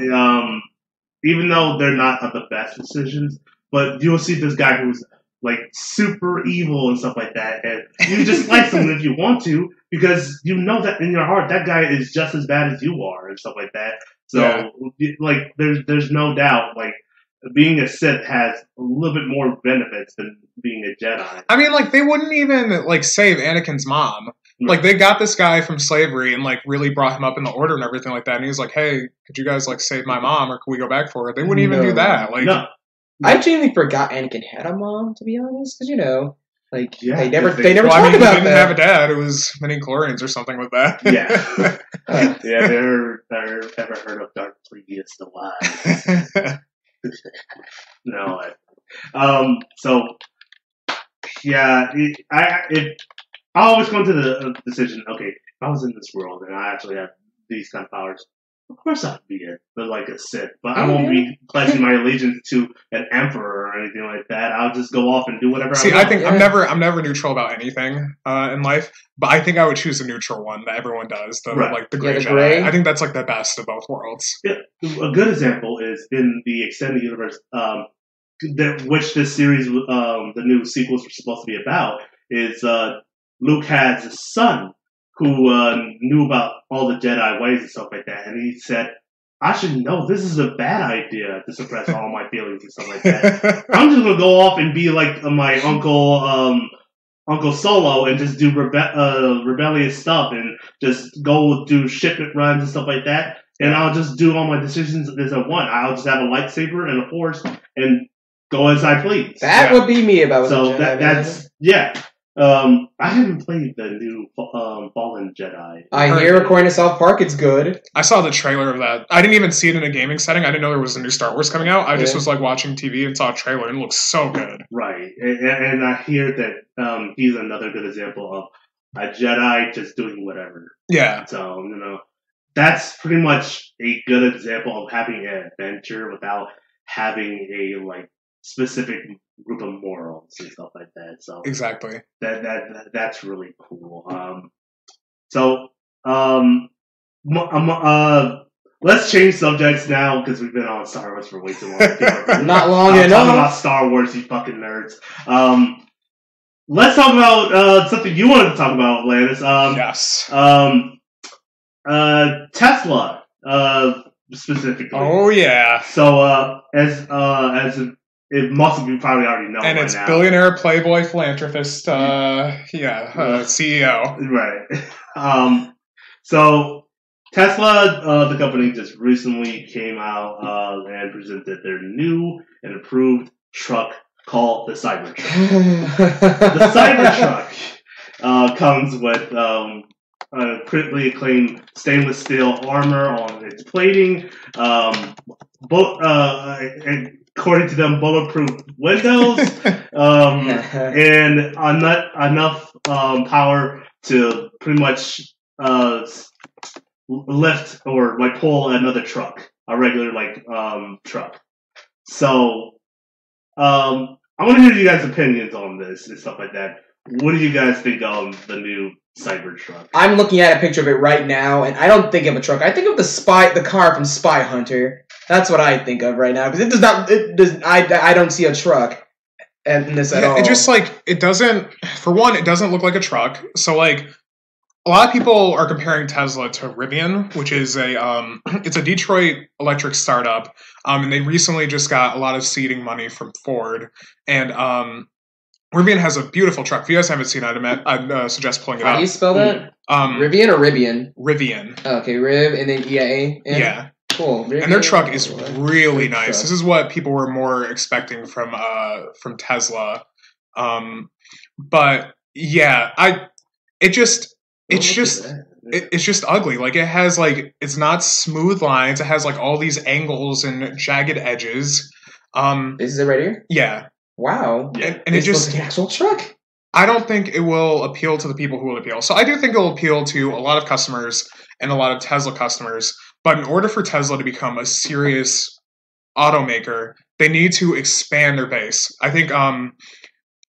they're not the best decisions. But you'll see this guy who's like super evil and stuff like that, and you just like him if you want to, because you know that in your heart that guy is just as bad as you are and stuff like that. So, like, there's no doubt, like, being a Sith has a little bit more benefits than being a Jedi. I mean, like, they wouldn't even, like, save Anakin's mom. Like, they got this guy from slavery and, like, really brought him up in the order and everything like that. And he was like, hey, could you guys, like, save my mom or could we go back for her? They wouldn't even do that. Like, I genuinely forgot Anakin had a mom, to be honest. Because, you know, like, they never talk about that. He didn't have a dad. It was midi-chlorians or something with that. Yeah. They're ever heard of Darth Plagueis the Wise? No. So, yeah, I always come to the decision, okay, if I was in this world and I actually have these kind of powers, of course I'd be like a Sith, but I won't be pledging my allegiance to an emperor or anything like that. I'll just go off and do whatever I want. I think I'm never neutral about anything in life, but I think I would choose the neutral one that everyone does, like the gray Jedi. I think that's like the best of both worlds. Yeah, a good example is in the extended universe, which this series, the new sequels are supposed to be about, is Luke has a son who knew about all the Jedi ways and stuff like that, and he said, I should know this is a bad idea to suppress all my feelings and stuff like that. I'm just gonna go off and be like my Uncle Solo and just do rebellious stuff and just go do shipment runs and stuff like that, and I'll just do all my decisions as I want. I'll just have a lightsaber and a force and go as I please. That would be me if I was a Jedi. That's I haven't played the new Fallen Jedi. I hear, according to South Park, it's good. I saw the trailer of that. I didn't even see it in a gaming setting. I didn't know there was a new Star Wars coming out. I just was like watching TV and saw a trailer and it looks so good. Right. And I hear that he's another good example of a Jedi just doing whatever. Yeah. So, you know, that's pretty much a good example of having an adventure without having a, like, specific group of morals and stuff like that. So exactly. That's really cool. Let's change subjects now because we've been on Star Wars for way too long. Not long enough. Talking about Star Wars, you fucking nerds. Let's talk about something you wanted to talk about, Landis. Yes. Tesla, specifically. Oh yeah. So as it must have been probably already known. And it's now. Billionaire, playboy, philanthropist, CEO. Right. So Tesla, the company, just recently came out and presented their new and improved truck called the Cybertruck. The Cybertruck comes with critically acclaimed stainless steel armor on its plating, according to them, bulletproof windows, and enough power to pretty much lift or like pull another truck, a regular truck. So, I want to hear you guys' opinions on this and stuff like that. What do you guys think of the new Cybertruck? I'm looking at a picture of it right now, and I don't think of a truck. I think of the car from Spy Hunter. That's what I think of right now, because I don't see a truck in this at all. It just, it doesn't, for one, it doesn't look like a truck, so, a lot of people are comparing Tesla to Rivian, which is it's a Detroit electric startup, and they recently just got a lot of seeding money from Ford, and Rivian has a beautiful truck. If you guys haven't seen it, I'd suggest pulling it up. How do you spell that? Rivian or Rivian? Rivian. Oh, okay, Riv and then EIA. Yeah. Cool. Rivian. And their truck is really nice. Truck. This is what people were more expecting from Tesla. But yeah, it's just ugly. Like it has it's not smooth lines. It has like all these angles and jagged edges. This is it right here? Yeah. Wow. And it This just looks like an actual truck. I don't think it will appeal to the people who will appeal. So I do think it will appeal to a lot of customers and a lot of Tesla customers. But in order for Tesla to become a serious automaker, they need to expand their base. I think I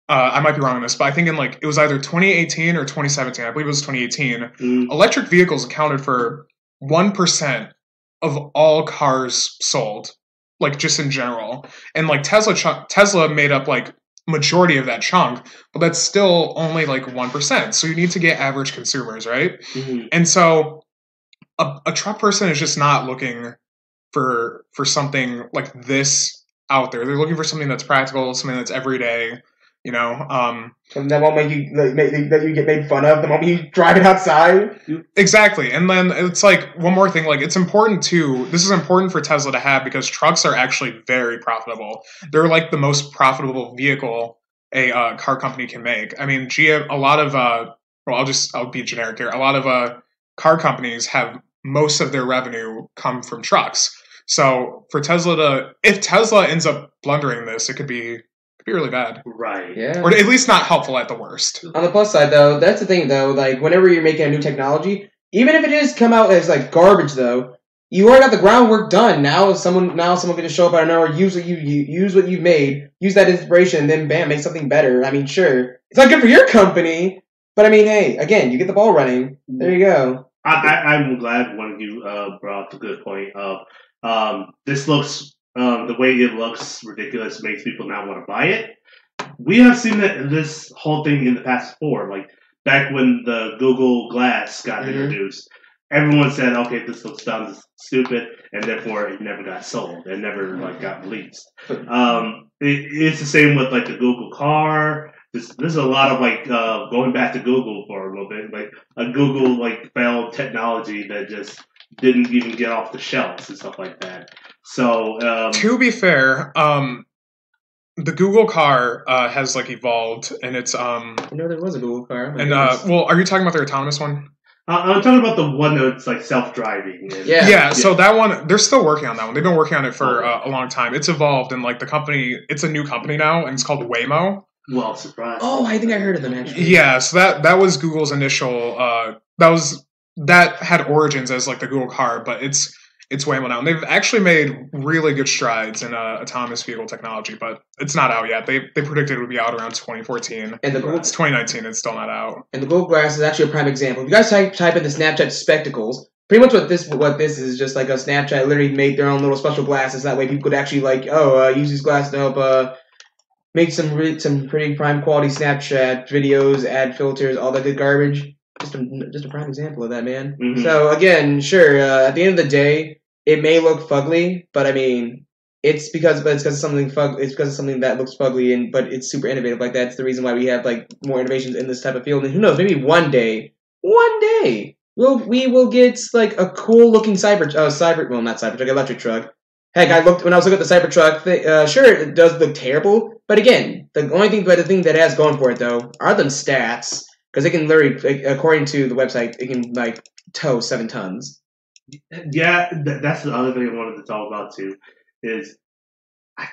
might be wrong on this, but I think it was either 2018 or 2017. I believe it was 2018. Electric vehicles accounted for 1% of all cars sold, like just in general. And like Tesla made up like majority of that chunk, but that's still only like 1%. So you need to get average consumers, right? Mm-hmm. And so a truck person is just not looking for something like this out there. They're looking for something that's practical, something that's everyday. Something that won't make you that you get made fun of the moment you drive it outside. Exactly. And then it's like one more thing, like it's important too. This is important for Tesla to have because trucks are actually very profitable. They're like the most profitable vehicle a car company can make. I mean, a lot of I'll be generic here. A lot of car companies have most of their revenue come from trucks. So for Tesla if Tesla ends up blundering this, it could be really bad. Right. Yeah. Or at least not helpful at the worst. On the plus side, though, that's the thing, though. Like, whenever you're making a new technology, even if it is come out as like garbage, though, you already got the groundwork done. Now someone can just show up out of nowhere, use what you made, use that inspiration, and then bam, make something better. I mean, sure, it's not good for your company, but I mean, hey, again, you get the ball running. There you go. I'm glad one of you brought up a good point of this looks. The way it looks ridiculous makes people not want to buy it. We have seen this whole thing in the past before. Like back when the Google Glass got introduced, everyone said, "Okay, this looks dumb, this is stupid," and therefore it never got sold. It never got released. It's the same with like the Google car. There's a lot of going back to Google for a little bit, like a Google failed technology that just didn't even get off the shelves and stuff like that. So to be fair, the Google car has evolved, and it's there was a Google car. And are you talking about their autonomous one? I'm talking about the one that's self-driving. Yeah. So that one, they're still working on that one. They've been working on it for a long time. It's evolved, and the company, it's a new company now, and it's called Waymo. Well, surprise. Oh, I think I heard of them actually. Yeah. So that was Google's initial. That had origins as the Google car, but it's Waymo now. And they've actually made really good strides in autonomous vehicle technology, but it's not out yet. They predicted it would be out around 2014. And it's 2019. It's still not out. And the Google Glass is actually a prime example. If you guys type in the Snapchat spectacles, pretty much what this is just like a Snapchat literally made their own little special glasses. That way people could actually use these glasses to help make some pretty prime quality Snapchat videos, add filters, all that good garbage. Just a prime example of that, man. Mm-hmm. So again, sure. At the end of the day, it may look fugly, but I mean, it's because of something It's because of something that looks fugly, but it's super innovative. That's the reason why we have more innovations in this type of field. And who knows? Maybe one day, we will get a cool looking electric truck. Heck, when I was looking at the Cybertruck, sure, it does look terrible, but again, the thing that it has going for it though are the stats. Because it can literally, according to the website, it can tow 7 tons. Yeah, that's the other thing I wanted to talk about too. Is I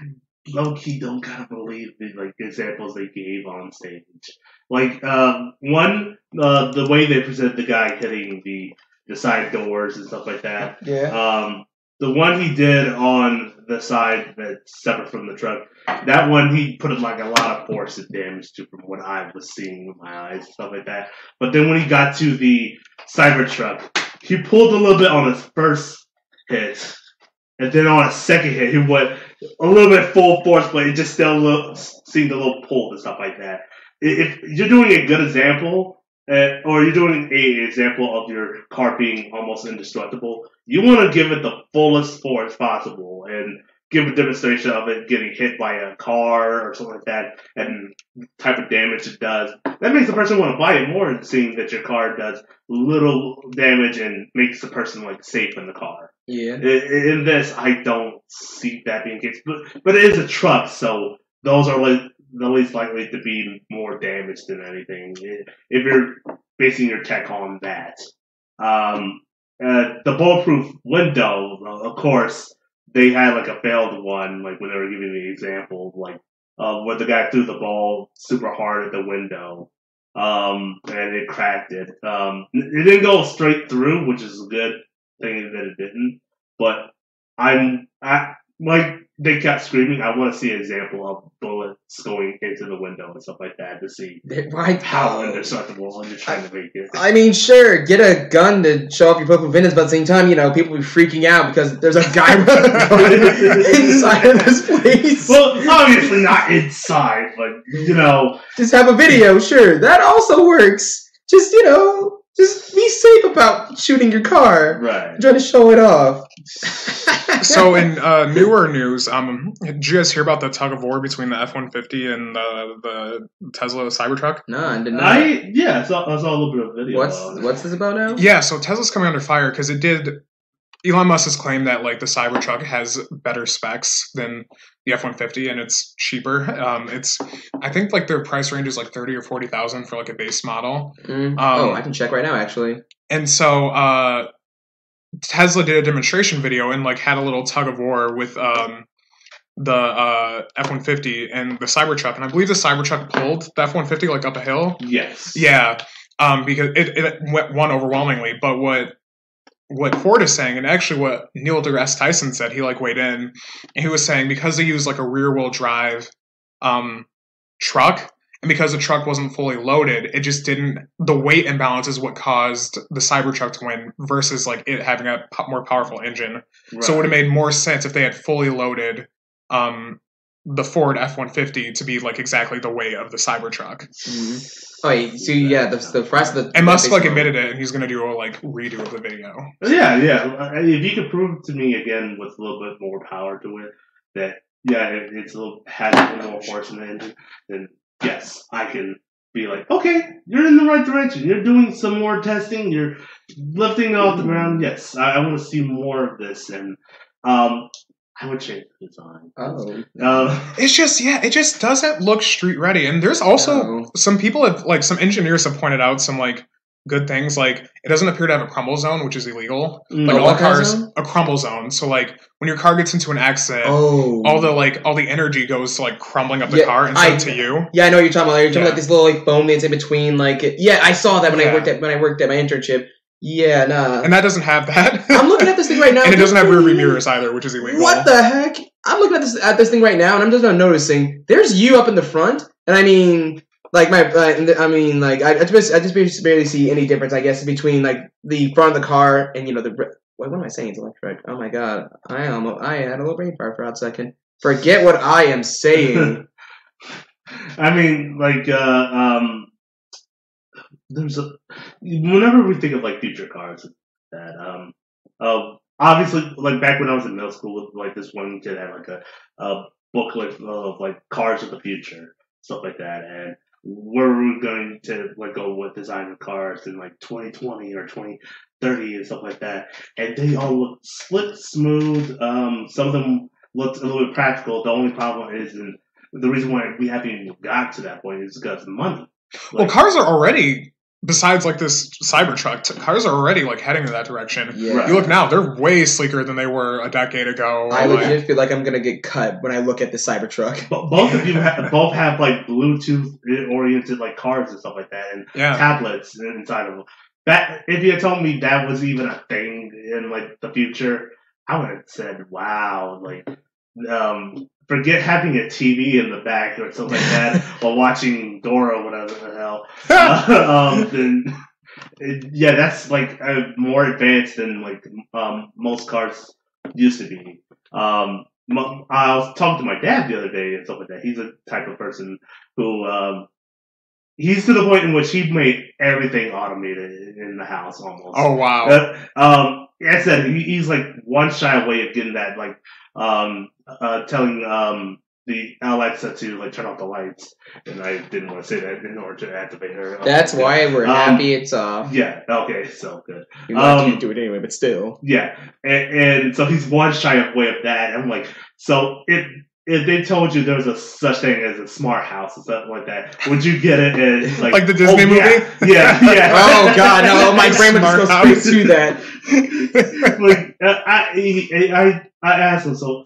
low-key don't kind of believe the examples they gave on stage. One, the way they presented the guy hitting the side doors and stuff like that. Yeah. The one he did on the side that's separate from the truck, that one he put a lot of force and damage to from what I was seeing with my eyes and stuff like that. But then when he got to the Cybertruck, he pulled a little bit on his first hit, and then on a second hit, he went a little bit full force, but it just still seemed a little pulled and stuff like that. If you're doing a good example, or you're doing a example of your car being almost indestructible, you want to give it the fullest force possible and give a demonstration of it getting hit by a car or something like that and the type of damage it does. That makes the person want to buy it more, seeing that your car does little damage and makes the person like safe in the car. Yeah. In this, I don't see that being the case, but it is a truck, so those are like the least likely to be more damaged than anything. If you're basing your tech on that, the bulletproof window, of course, they had like a failed one, like when they were giving the example, like where the guy threw the ball super hard at the window, and it cracked it. It didn't go straight through, which is a good thing that it didn't. But I like they kept screaming. I want to see an example of bullets going into the window and stuff like that to see how indestructible you're trying to make it. I mean, sure, get a gun to show off your political vendors, but at the same time, people be freaking out because there's a guy inside of this place. Well, obviously not inside, but just have a video. Sure, that also works. Just be safe about shooting your car. Right. Trying to show it off. So in newer news, did you guys hear about the tug of war between the F-150 and the Tesla Cybertruck? No, I did not. I saw a little bit of video. What's this about now? Yeah, so Tesla's coming under fire because Elon Musk has claimed that like the Cybertruck has better specs than the F-150 and it's cheaper. I think like their price range is like $30,000 or $40,000 for like a base model. I can check right now actually. And so Tesla did a demonstration video and like had a little tug of war with the F-150 and the Cybertruck, and I believe the Cybertruck pulled the F-150 like up a hill. Yes. Yeah. Because it won overwhelmingly, but what Ford is saying, and actually what Neil deGrasse Tyson said, he like weighed in, and he was saying because they used like a rear-wheel drive truck, and because the truck wasn't fully loaded, it just didn't. The weight imbalance is what caused the Cybertruck to win versus like it having a more powerful engine. Right. So it would have made more sense if they had fully loaded the Ford F-150 to be like exactly the weight of the Cybertruck. Mm-hmm. Oh, so yeah, the price of the. And Musk like admitted it, and he's gonna do a like redo of the video. Yeah. If you could prove to me again with a little bit more power to it that has a little more force in the engine, then yes, I can be like, okay, you're in the right direction. You're doing some more testing. You're lifting it off the ground. Yes, I want to see more of this, and I would change the design. It just doesn't look street ready. And there's also some people have like some engineers have pointed out some like good things. Like it doesn't appear to have a crumble zone, which is illegal. Like all cars, a crumble zone. So like when your car gets into an accident, all the energy goes to like crumbling up the car instead of to you. Yeah, I know what you're talking about. You're talking about this little like foam that's in between. Like I saw that when I worked at my internship. Yeah, nah. And that doesn't have that. I'm looking at this thing right now. And it doesn't have rear view mirrors either, which is illegal. What the heck? I'm looking at this thing right now, and I'm just not noticing. There's you up in the front, and I mean, like I just barely see any difference, I guess, between like the front of the car and what am I saying? It's electric. Oh my god, I had a little brain fart for a second. Forget what I am saying. I mean, whenever we think of like future cars, that obviously like back when I was in middle school, like this one kid had like a booklet of like cars of the future, stuff like that, and we're going to like go with designer cars in like 2020 or 2030 and stuff like that, and they all look slick, smooth. Some of them looked a little bit practical. The only problem is, and the reason why we haven't even got to that point is because of money. Well, cars are already, besides like this Cybertruck, cars are already like heading in that direction. Yeah. Right. You look now; they're way sleeker than they were a decade ago. I legit feel like I'm gonna get cut when I look at the Cybertruck. Both of you have like Bluetooth oriented like cars and stuff like that, and tablets inside of them. That if you had told me that was even a thing in like the future, I would have said, "Wow!" Like, forget having a TV in the back or something like that while watching Dora, whatever the hell. That's like more advanced than like most cars used to be. I was talking to my dad the other day and stuff like that. He's a type of person who he's to the point in which he made everything automated in the house almost. Oh wow. Like I said, he's like one shy away of getting that, like telling the Alexa to like turn off the lights, and I didn't want to say that in order to activate her. That's why we're happy it's off. Yeah. Okay. So good. You can't do it anyway, but still. Yeah, and so he's one shy away of that. I'm like, so if they told you there was a such thing as a smart house or something like that, would you get it? And like the Disney movie? Yeah. Oh God, no! My brain would just go straight to that. Like I asked him, so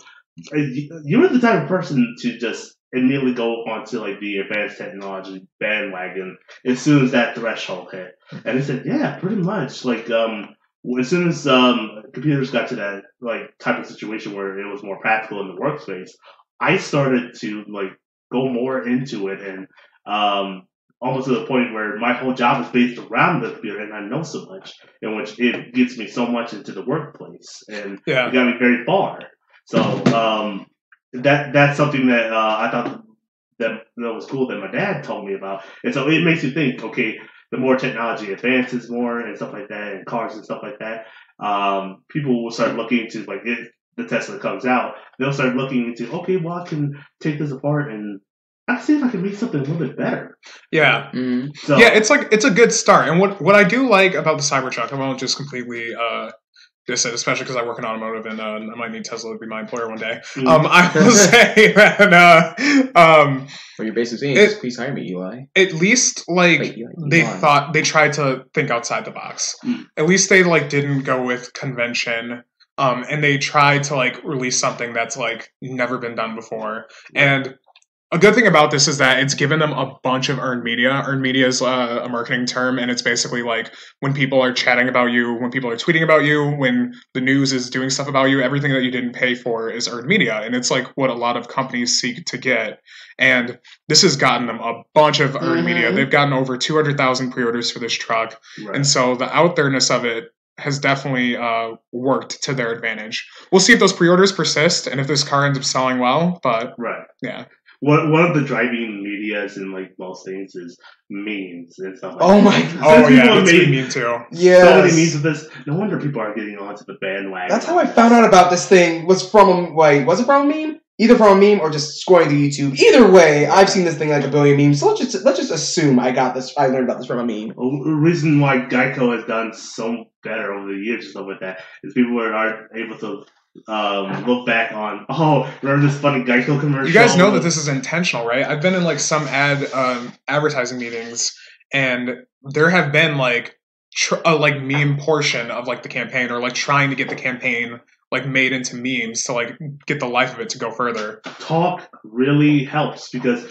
you were the type of person to just immediately go onto like the advanced technology bandwagon as soon as that threshold hit, and he said, yeah, pretty much. Like as soon as computers got to that like type of situation where it was more practical in the workspace, I started to like go more into it, and almost to the point where my whole job is based around the computer, and I know so much, in which it gets me so much into the workplace, and it got me very far. So that's something that I thought that was cool that my dad told me about, and so it makes you think, okay, the more technology advances more and stuff like that, and cars and stuff like that, people will start looking into, like, if the Tesla comes out, they'll start looking into, okay, well, I can take this apart and I can see if I can make something a little bit better. Yeah. Mm-hmm. So, yeah, it's a good start. And what I do like about the Cybertruck, I won't just completely diss it, especially because I work in automotive and I might need Tesla to be my employer one day. Mm-hmm. I will say that what you're basically saying is please hire me, Eli. At least like Eli. they tried to think outside the box. Mm. At least they like didn't go with convention. And they tried to like release something that's like never been done before. And a good thing about this is that it's given them a bunch of earned media. Earned media is a marketing term, and it's basically like when people are chatting about you, when people are tweeting about you, when the news is doing stuff about you, everything that you didn't pay for is earned media. And it's like what a lot of companies seek to get. And this has gotten them a bunch of earned media. They've gotten over 200,000 pre-orders for this truck. Right. And so the out there-ness of it has definitely worked to their advantage. We'll see if those pre-orders persist and if this car ends up selling well, but yeah. One of the driving medias in like most things is memes and stuff like that. My God. Oh yeah, that's a meme too. Yeah. So many memes of this. No wonder people are getting onto the bandwagon. That's how I found out about this thing. Was it from a meme? Either from a meme or just scrolling through YouTube. Either way, I've seen this thing like a billion memes. So let's just assume I learned about this from a meme. Well, the reason why Geico has done so better over the years and stuff like that is people are able to look back on, remember this funny Geico commercial? You guys know that this is intentional, right? I've been in like some advertising meetings, and there have been like a like meme portion of like the campaign, or like trying to get the campaign like made into memes to like get the life of it to go further. Talk really helps because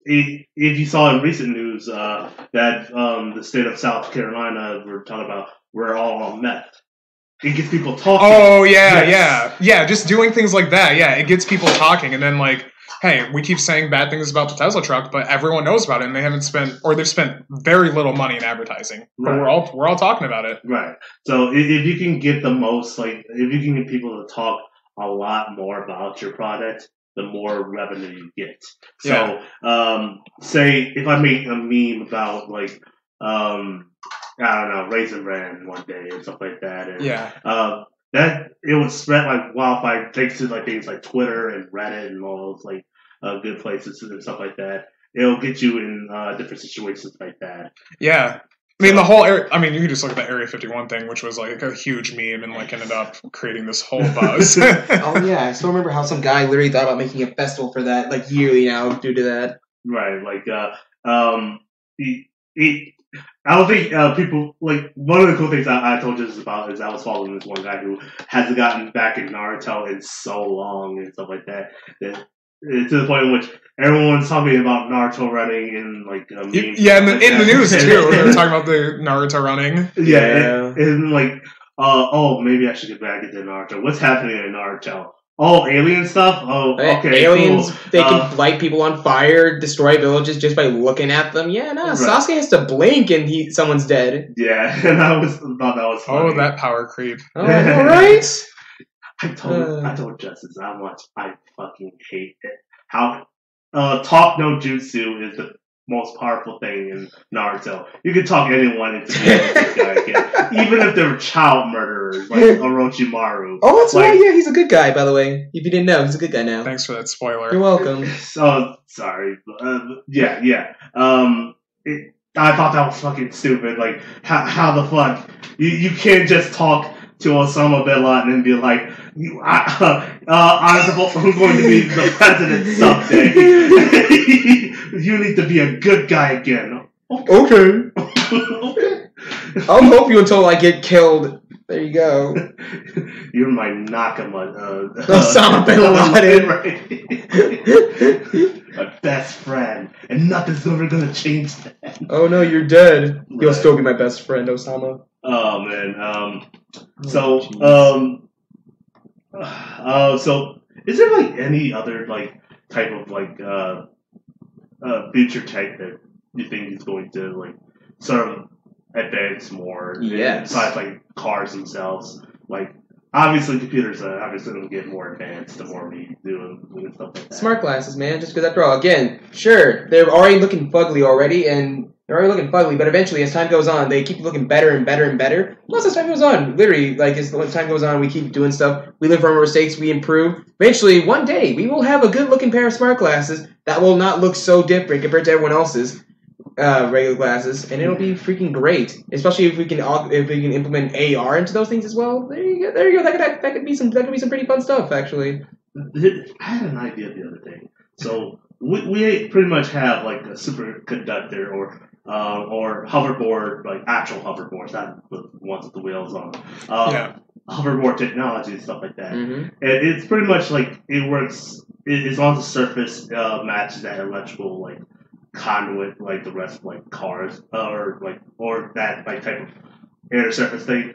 if you saw in recent news that the state of South Carolina were talking about we're all on meth. It gets people talking. Oh, yeah. Just doing things like that. Yeah, it gets people talking. And then, like, hey, we keep saying bad things about the Tesla truck, but everyone knows about it, and they've spent very little money in advertising. Right. But we're all talking about it. Right. So if you can get the most, like, if you can get people to talk a lot more about your product, the more revenue you get. So, say if I make a meme about, like, I don't know, Raisin Bran one day or stuff like that. And, that it would spread like wildfire thanks to like things like Twitter and Reddit and all those like good places and stuff like that. It'll get you in different situations like that. Yeah. I mean, the whole area, you can just look at the Area 51 thing, which was like a huge meme and like ended up creating this whole buzz. Oh yeah, I still remember how some guy literally thought about making a festival for that, like yearly now due to that. Right, like I don't think people, like, one of the cool things I told you about is I was following this one guy who hasn't gotten back in Naruto in so long and stuff like that to the point in which everyone's talking about Naruto running in, like, memes. Yeah, in the news, too. They were talking about the Naruto running. Yeah. And like, maybe I should get back into Naruto. What's happening in Naruto? Oh, alien stuff? Oh, okay, aliens, cool. They can light people on fire, destroy villages just by looking at them. Yeah, no, right. Sasuke has to blink and someone's dead. Yeah, and I thought that was funny. Oh, that power creep. Oh, all right. I told Justice how much I fucking hate it. How Talk No Jutsu is the most powerful thing in Naruto. You can talk anyone into being a good guy again, even if they're child murderers like Orochimaru. Oh, that's right. Yeah, he's a good guy, by the way. If you didn't know, he's a good guy now. Thanks for that spoiler. You're welcome. So sorry. Yeah. I thought that was fucking stupid. Like, how the fuck you can't just talk to Osama bin Laden and be like, I'm going to be the president someday. You need to be a good guy again. Okay. I'll help you until I get killed. There you go. You're my Nakama. Osama bin Laden. My best friend. And nothing's ever going to change that. Oh no, you're dead. You'll Right. still be my best friend, Osama. Oh, man. So is there like any other like type of like feature type that you think is going to like sort of advance more? Yes. Besides like cars themselves, like obviously computers are obviously going to get more advanced the more we do and stuff like that. Smart glasses, man. Just because after all, again, sure, they're already looking fugly already, but eventually, as time goes on, they keep looking better and better and better. Plus, as time goes on, literally, like, as time goes on, we keep doing stuff. We learn from our mistakes, we improve. Eventually, one day, we will have a good-looking pair of smart glasses that will not look so different compared to everyone else's regular glasses, and it'll be freaking great. Especially if we can implement AR into those things as well. There you go. That could be some pretty fun stuff, actually. I had an idea the other day. So we pretty much have like a superconductor or hoverboard, like actual hoverboards, not the ones with the wheels on. Hoverboard technology and stuff like that. Mm-hmm. And it's pretty much like it works. It's on the surface, matches that electrical like conduit like the rest of like cars or that like type of air surface thing.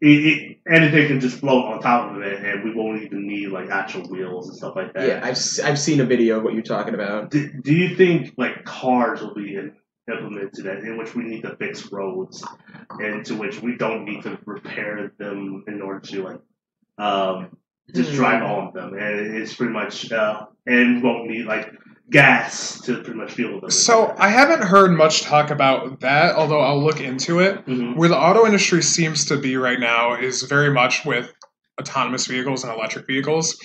Anything can just float on top of it, and we won't even need like actual wheels and stuff like that. Yeah, I've seen a video of what you're talking about. Do you think like cars will be implemented in which we need to fix roads, and to which we don't need to repair them in order to like just drive on them, and it's pretty much and we won't need like gas to pretty much fuel them. So I haven't heard much talk about that, although I'll look into it. Mm-hmm. Where the auto industry seems to be right now is very much with autonomous vehicles and electric vehicles,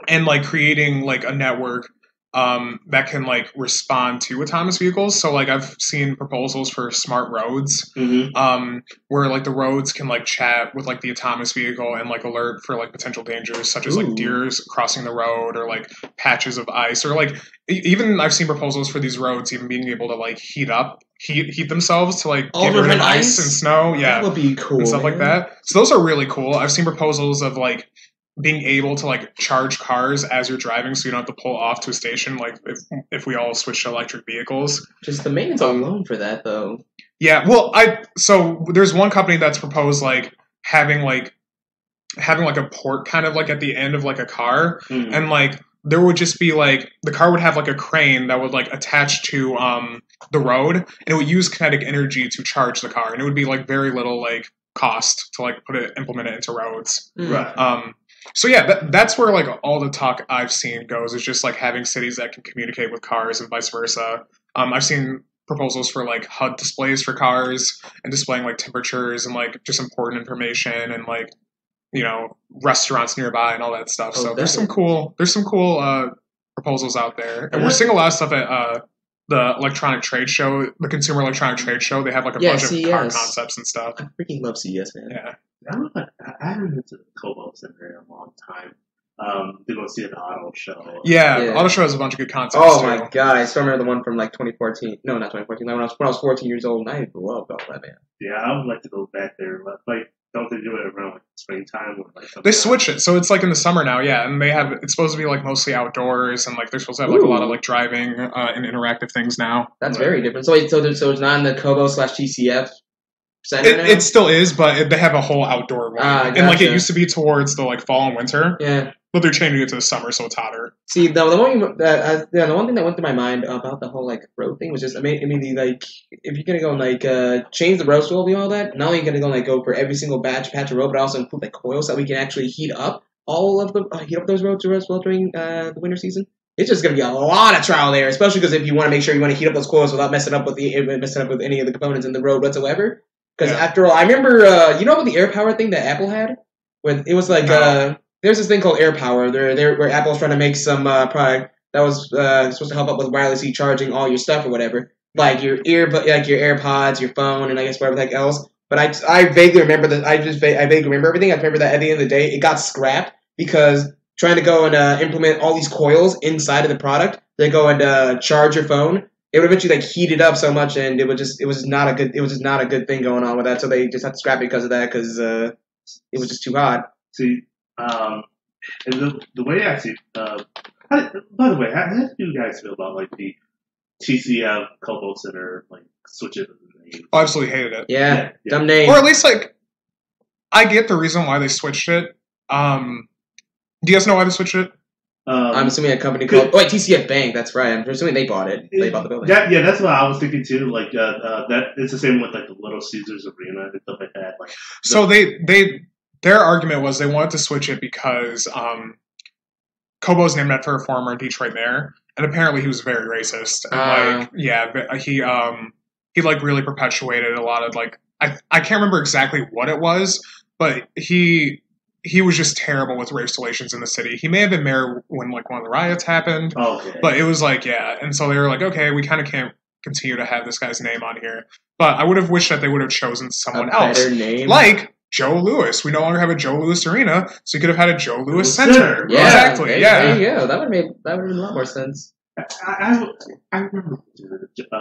and like creating like a network that can like respond to autonomous vehicles. So like I've seen proposals for smart roads, where like the roads can like chat with like the autonomous vehicle and like alert for like potential dangers such as like deers crossing the road or like patches of ice, or like even I've seen proposals for these roads even being able to like heat themselves to like get rid of ice and snow. Yeah, that would be cool, and stuff like that. So those are really cool. I've seen proposals of like being able to like charge cars as you're driving, so you don't have to pull off to a station. Like if we all switch to electric vehicles, just the maintenance alone for that, though. Yeah, well, so there's one company that's proposed like having like a port kind of like at the end of like a car, and like there would just be like the car would have like a crane that would like attach to the road, and it would use kinetic energy to charge the car, and it would be like very little like cost to like implement it into roads. Right. So yeah, that's where like all the talk I've seen goes, is just like having cities that can communicate with cars and vice versa. I've seen proposals for like HUD displays for cars and displaying like temperatures and like just important information and like, you know, restaurants nearby and all that stuff. So there's some cool proposals out there, and we're seeing a lot of stuff at the electronic trade show, the Consumer Electronic Trade Show. They have like a bunch of car concepts and stuff. I freaking love CES, man. Yeah. I haven't been to the Kobo Center in a long time. To go see an auto show. Yeah, the auto show has a bunch of good concepts. Oh my god, I still remember the one from like 2014. No, not 2014. When I was 14 years old, and I loved all that, man. Yeah, I would like to go back there. Like, don't they do it around like springtime or like something? They switch it, so it's like in the summer now. Yeah, and it's supposed to be like mostly outdoors, and like they're supposed to have like a lot of like driving and interactive things now. That's very different. So wait, so it's not in the Kobo /TCF center now? It still is, but they have a whole outdoor one, and like it used to be towards the like fall and winter. Yeah. But they're changing it to the summer, so it's hotter. See, the one thing that went through my mind about the whole like road thing was just, I mean, like if you're gonna go and like change the road slowly and all that, not only are you gonna go and like go for every single patch of road, but also include like coils so that we can actually heat up those roads as well during the winter season. it's just going to be a lot of trial there, especially because if you want to make sure you want to heat up those coils without messing up with any of the components in the road whatsoever. Because after all, I remember, you know about the air power thing that Apple had? Where it was like, there's this thing called air power. Where Apple's trying to make some product that was supposed to help out with wirelessly charging all your stuff or whatever, like your your AirPods, your phone, and I guess whatever the heck else. But I vaguely remember that. I vaguely remember everything. I remember that at the end of the day, it got scrapped because trying to go and implement all these coils inside of the product that go and charge your phone, it would eventually like heat it up so much, and it was just not a good thing going on with that. So they just had to scrap it because of that, because it was just too hot. See, and the way I see, by the way, how do you guys feel about like the TCF Kobo Center like switching the name? I absolutely hated it. Yeah, dumb name. Or at least like, I get the reason why they switched it. Do you guys know why they switched it? I'm assuming a company called TCF Bank. That's right. I'm assuming they bought it. They bought the building. That's what I was thinking too. Like that, it's the same with like the Little Caesars Arena and stuff like that. Like, so their argument was they wanted to switch it because Kobo's named after a former Detroit mayor, and apparently he was very racist. And he like really perpetuated a lot of like I can't remember exactly what it was, but he was just terrible with race relations in the city. He may have been mayor when like one of the riots happened, but it was like and so they were like, okay, we kind of can't continue to have this guy's name on here. But I would have wished that they would have chosen someone else, like Joe Louis. We no longer have a Joe Louis Arena, so you could have had a Joe Louis Center. Yeah, exactly. There you go. That would have made a lot more sense. I remember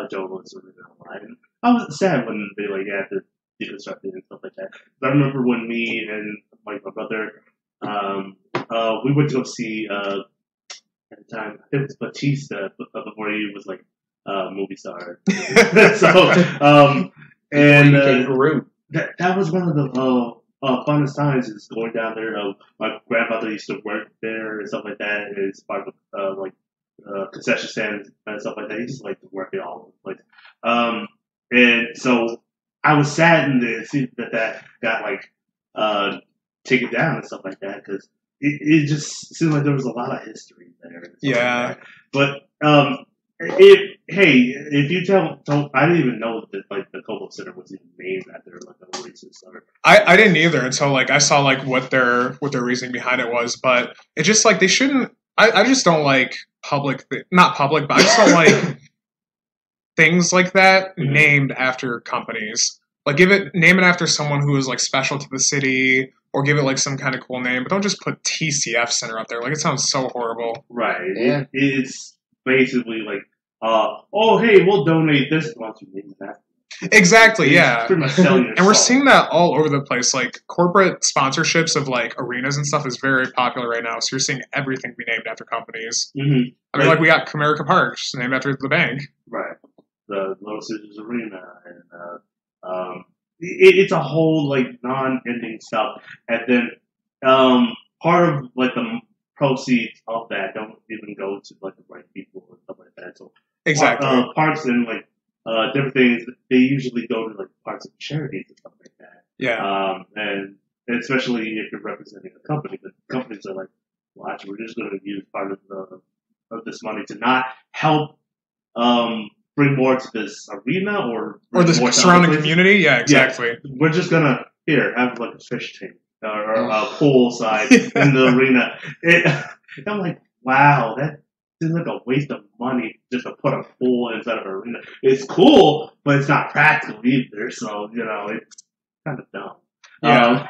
Joe Louis Arena online. I was sad when they like had to deconstruct it and stuff like that. I remember when me and like my brother, we went to go see at the time it was Batista before he was like a movie star. So that was one of the funnest times is going down there. My grandfather used to work there and stuff like that. It's part of concession stands and stuff like that. He just liked to work it all over the place. And so I was saddened to see that got like taken down and stuff like that, because it just seemed like there was a lot of history there. Yeah. Like but if you tell, I didn't even know that like the Kobo Center was even named after like a racist center. I didn't either until like I saw like what their reasoning behind it was, but it just like they shouldn't. I just don't like not public, but I just don't like things like that named after companies. Like name it after someone who is like special to the city, or give it like some kind of cool name, but don't just put TCF Center up there. Like it sounds so horrible. Right. Yeah. It's basically like, hey, we'll donate this once you name that. Exactly, yeah. Pretty much selling yourself. And we're seeing that all over the place. Like corporate sponsorships of like arenas and stuff is very popular right now. So you're seeing everything be named after companies. Mm-hmm. I mean, like we got Comerica Park, just named after the bank. Right. The Little Caesars Arena, and it's a whole like non-ending stuff. And then part of like the proceeds of that don't even go to like the right people and stuff like that. So exactly, parks and like different things, they usually go to like parts of charities and stuff like that. Yeah. And especially if you're representing a company, the companies are like, well, actually, we're just going to use part of this money to not help bring more to this arena or the surrounding community. Yeah, exactly. Yeah, we're just gonna have like a fish tank or a pool side in the arena. I'm like, wow, that seems like a waste of money just to put a pool inside of an arena. It's cool, but it's not practical either. So it's kind of dumb. Yeah.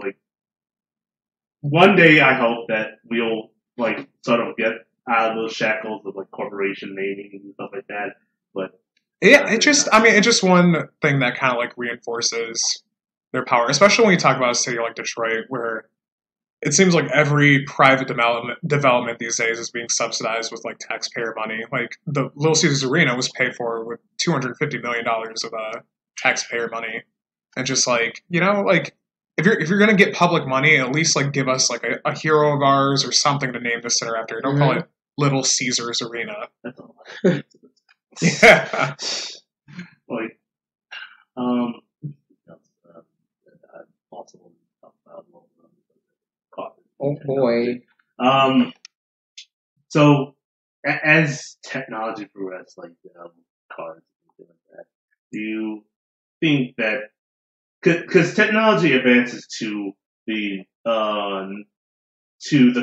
Like one day I hope that we'll like sort of get out of those shackles of like corporation naming and stuff like that. But it's just one thing that kind of like reinforces their power, especially when you talk about a city like Detroit, where it seems like every private development these days is being subsidized with like taxpayer money. Like the Little Caesars Arena was paid for with $250 million of taxpayer money, and just like like if you're gonna get public money, at least like give us like a hero of ours or something to name the center after. Don't call it Little Caesars Arena. That's all. Yeah. Like, oh boy. So as technology progresses, like cars and things like that, do you think that because technology advances to the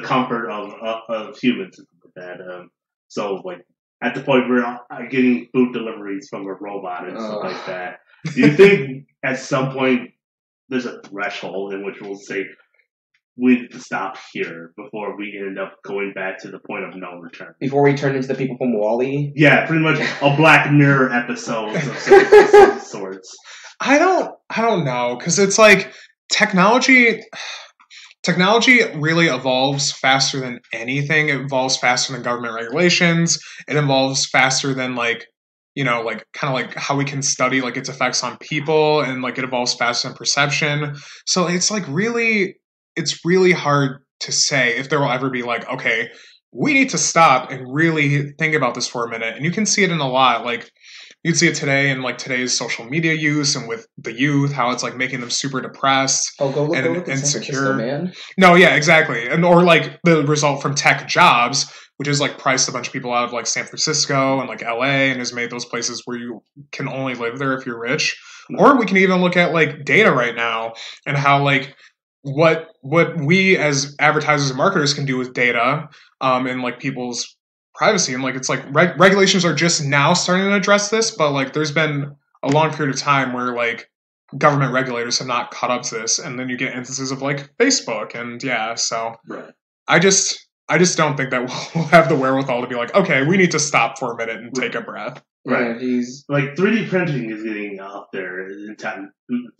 comfort of humans and stuff like that, so like at the point where I'm getting food deliveries from a robot and stuff like that, do you think at some point there's a threshold in which we'll say we need to stop here before we end up going back to the point of no return? Before we turn into the people from Wall-E? Yeah, pretty much a Black Mirror episode of some sorts. I don't know, because it's like technology really evolves faster than anything. It evolves faster than government regulations. It evolves faster than like kind of like how we can study like its effects on people, and like it evolves faster than perception. So it's like it's really hard to say if there will ever be like, okay, we need to stop and really think about this for a minute. And you can see it in a lot. Like you'd see it today in like today's social media use and with the youth, how it's like making them super depressed go look and in San insecure. Francisco, man. No, yeah, exactly. And or like the result from tech jobs, which is like priced a bunch of people out of like San Francisco and like LA and has made those places where you can only live there if you're rich. Or we can even look at like data right now and how like what we as advertisers and marketers can do with data and like people's privacy. And like it's like regulations are just now starting to address this, but like there's been a long period of time where like government regulators have not caught up to this, and then you get instances of like Facebook and so Right. I just don't think that we'll have the wherewithal to be like, okay, we need to stop for a minute and take a breath. Right. Yeah, like 3D printing is getting out there in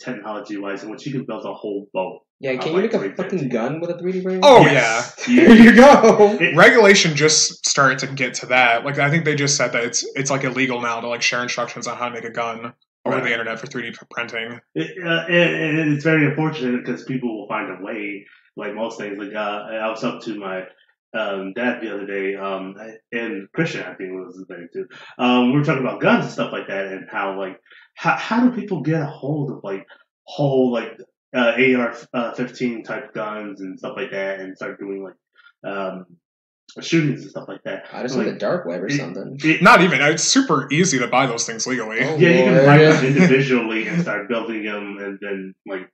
technology wise, in which you can build a whole boat. Yeah, can you make a fucking gun with a 3D printer? Oh, Yes. There you go. Regulation just started to get to that. Like, I think they just said that it's like illegal now to like share instructions on how to make a gun over the internet for 3D printing. And it's very unfortunate because people will find a way, like most things. Like I was up to my dad the other day, and Christian, I think was his name too. We were talking about guns and stuff like that, and how like how do people get a hold of like whole like AR-15 type guns and stuff like that, and start doing like shootings and stuff like that. I just went the dark web or something. Not even. It's super easy to buy those things legally. Oh, yeah, you can Lord. buy them individually and start building them, and then like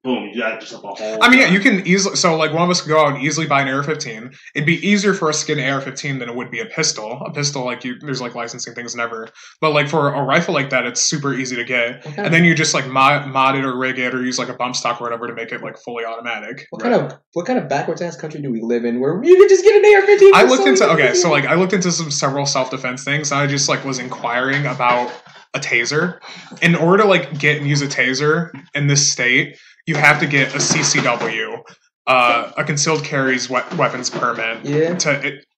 boom, you got just up a whole. I mean, yeah, you can easily. So, like, one of us could go out and easily buy an AR-15. It'd be easier for us to get an AR-15 than it would be a pistol. A pistol, like, there's like licensing things never. But like for a rifle like that, it's super easy to get. Okay. And then you just like mod it or rig it or use like a bump stock or whatever to make it like fully automatic. What kind of backwards ass country do we live in where you can just get an AR-15? I looked into I looked into several self-defense things, and I just like was inquiring about a taser. In order to like get and use a taser in this state, you have to get a CCW, a concealed carries weapons permit,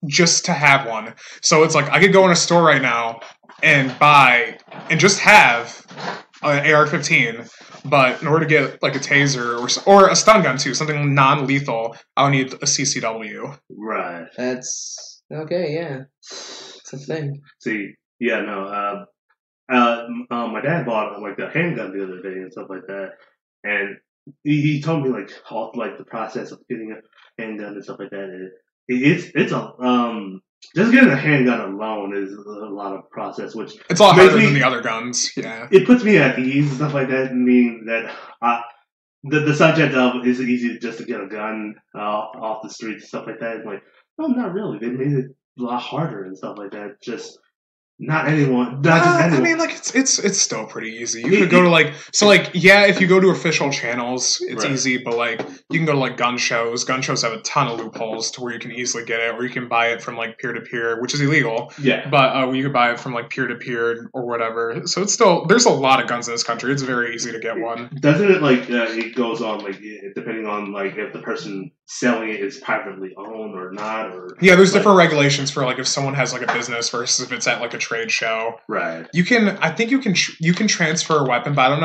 just to have one. So it's like I could go in a store right now and buy and just have an AR-15, but in order to get like a taser or a stun gun too, something non-lethal, I'll need a CCW. Right. That's okay. Yeah, it's a thing. See, yeah, no. My dad bought like a handgun the other day and stuff like that, and he told me like all like the process of getting a handgun and stuff like that. It's just getting a handgun alone is a lot of process, which it's a lot harder than the other guns. Yeah, it puts me at ease and stuff like that. Meaning that the subject of is it easy just to get a gun off the streets and stuff like that. It's like, no, not really. They made it a lot harder and stuff like that. Just not anyone. Not just anyone. I mean, like it's still pretty easy. You could go to like if you go to official channels, it's easy. But like you can go to like gun shows. Gun shows have a ton of loopholes to where you can easily get it, or you can buy it from like peer to peer, which is illegal. Yeah. But you could buy it from like peer to peer or whatever. So it's still there's a lot of guns in this country. It's very easy to get one. Doesn't it like it goes on like depending on like if the person selling it is privately owned or not, or there's different regulations for like if someone has like a business versus if it's at like a trade show. Right. I think you can transfer a weapon, but I don't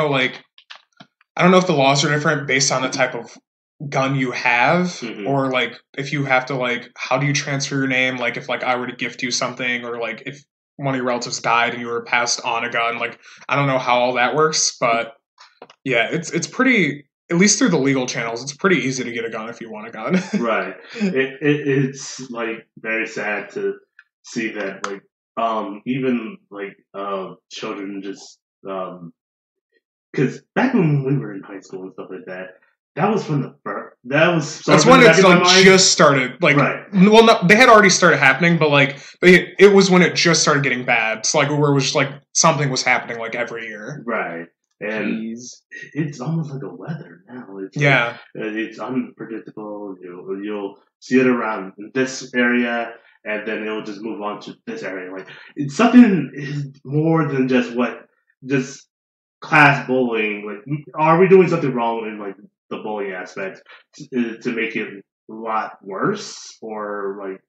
know if the laws are different based on the type of gun you have, or like if you have to like how do you transfer your name, like if like I were to gift you something, or like if one of your relatives died and you were passed on a gun, like I don't know how all that works, but yeah, it's pretty at least through the legal channels, it's pretty easy to get a gun if you want a gun. Right. It's like very sad to see that like even like children just because back when we were in high school and stuff like that, that was from the first. That was That's when it's like just started. Like, right. Well, no, they had already started happening, but like it was when it just started getting bad. It's like where it was like something was happening like every year. Right. And Jeez. it's almost like a weather now. It's Yeah. like, it's unpredictable. You'll see it around this area, and then it'll just move on to this area. Like it's something is more than just class bullying. Like, are we doing something wrong in like the bullying aspect to make it a lot worse, or like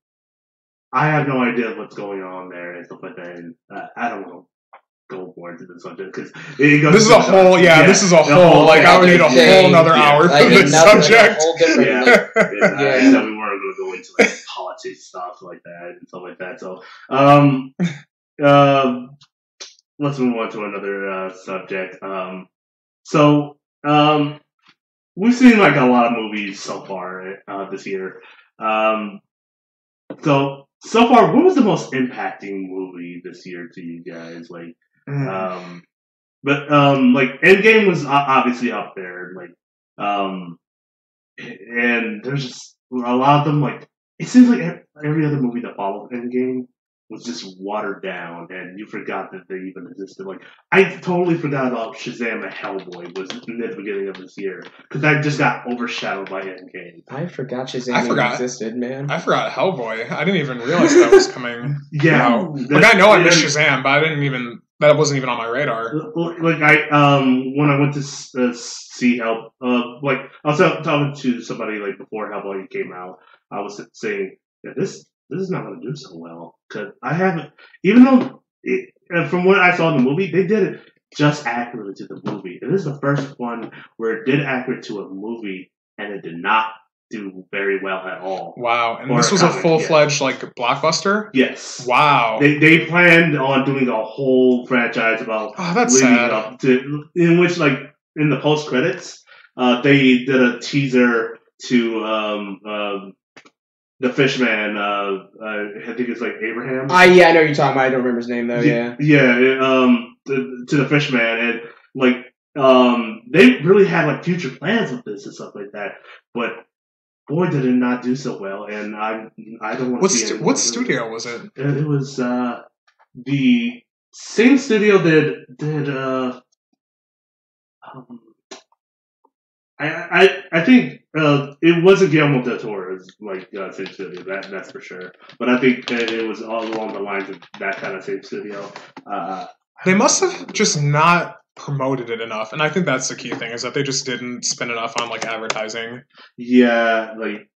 I have no idea what's going on there and stuff like that. And I don't know. Go more into the subject because this is a whole this is a whole like I would need a whole another hour for this subject. Yeah, we weren't going to go into like politics stuff like that and stuff like that. So let's move on to another subject. We've seen like a lot of movies so far this year. So far, what was the most impacting movie this year to you guys? Like. Like Endgame was obviously up there, like, and there's just a lot of them. Like, it seems like every other movie that followed Endgame was just watered down, and you forgot that they even existed. Like, I totally forgot about Shazam and Hellboy was in the beginning of this year because that just got overshadowed by Endgame. I forgot Shazam existed, man. I forgot Hellboy. I didn't even realize that was coming. Yeah, like I know I missed Shazam, but I didn't even. That wasn't even on my radar. Like when I went to see Hell, like I was talking to somebody like before Hellboy came out, I was saying that this is not going to do so well because I haven't, even though from what I saw in the movie, they did it just accurately to the movie, and this is the first one where it did accurate to a movie and it did not do very well at all. Wow. And this was a full-fledged like blockbuster? Yes. Wow. They planned on doing a whole franchise about that's sad. Up to, in which like in the post credits they did a teaser to the Fishman, I think it's like Abraham. Yeah, I know what you're talking about. I don't remember his name though. Yeah. To the Fishman, and like they really had like future plans with this and stuff like that, but boy, did it not do so well, and I don't want to see it. What studio was it? It was the same studio that did. I think it wasn't Guillermo del Toro's like same studio. That's for sure. But I think that it was all along the lines of that kind of same studio. They must have just not promoted it enough, and I think that's the key thing is that they just didn't spend enough on like advertising. Yeah, like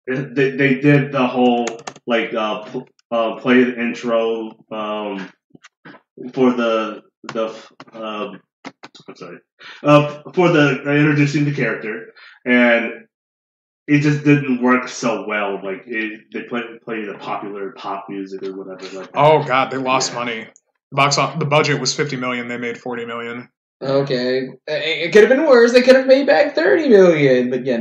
they did the whole like play the intro for the I'm sorry for the introducing the character, and it just didn't work so well. Like they play the popular pop music or whatever. Like that. Oh god, they lost money. The budget was $50 million. They made $40 million. Okay, it could have been worse. They could have made back $30 million. But yeah,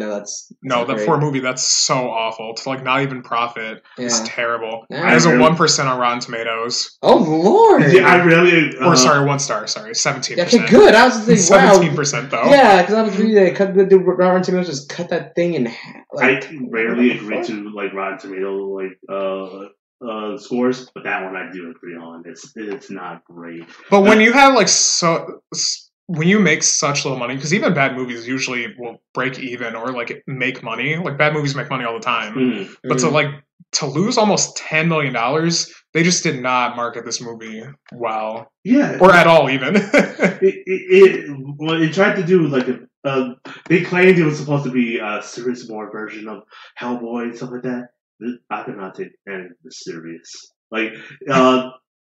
for a movie that's so awful to like not even profit. Yeah. It's terrible. Yeah. It has a 1% on Rotten Tomatoes. Oh Lord! Yeah, I really. 1 star. Sorry, 17%. Okay, good. I was thinking, wow. 17% though. Yeah, because I was reading that cut the Rotten Tomatoes just cut that thing in half. Like, I rarely agree to like Rotten Tomato scores, but that one I do agree on. It's not great. But when you have like when you make such little money, because even bad movies usually will break even or like make money. Like bad movies make money all the time. Mm-hmm. But to lose almost $10 million, they just did not market this movie well. Yeah, or at all even. It tried to do like they claimed it was supposed to be a serious more version of Hellboy and stuff like that. I could not take any of this serious. Like,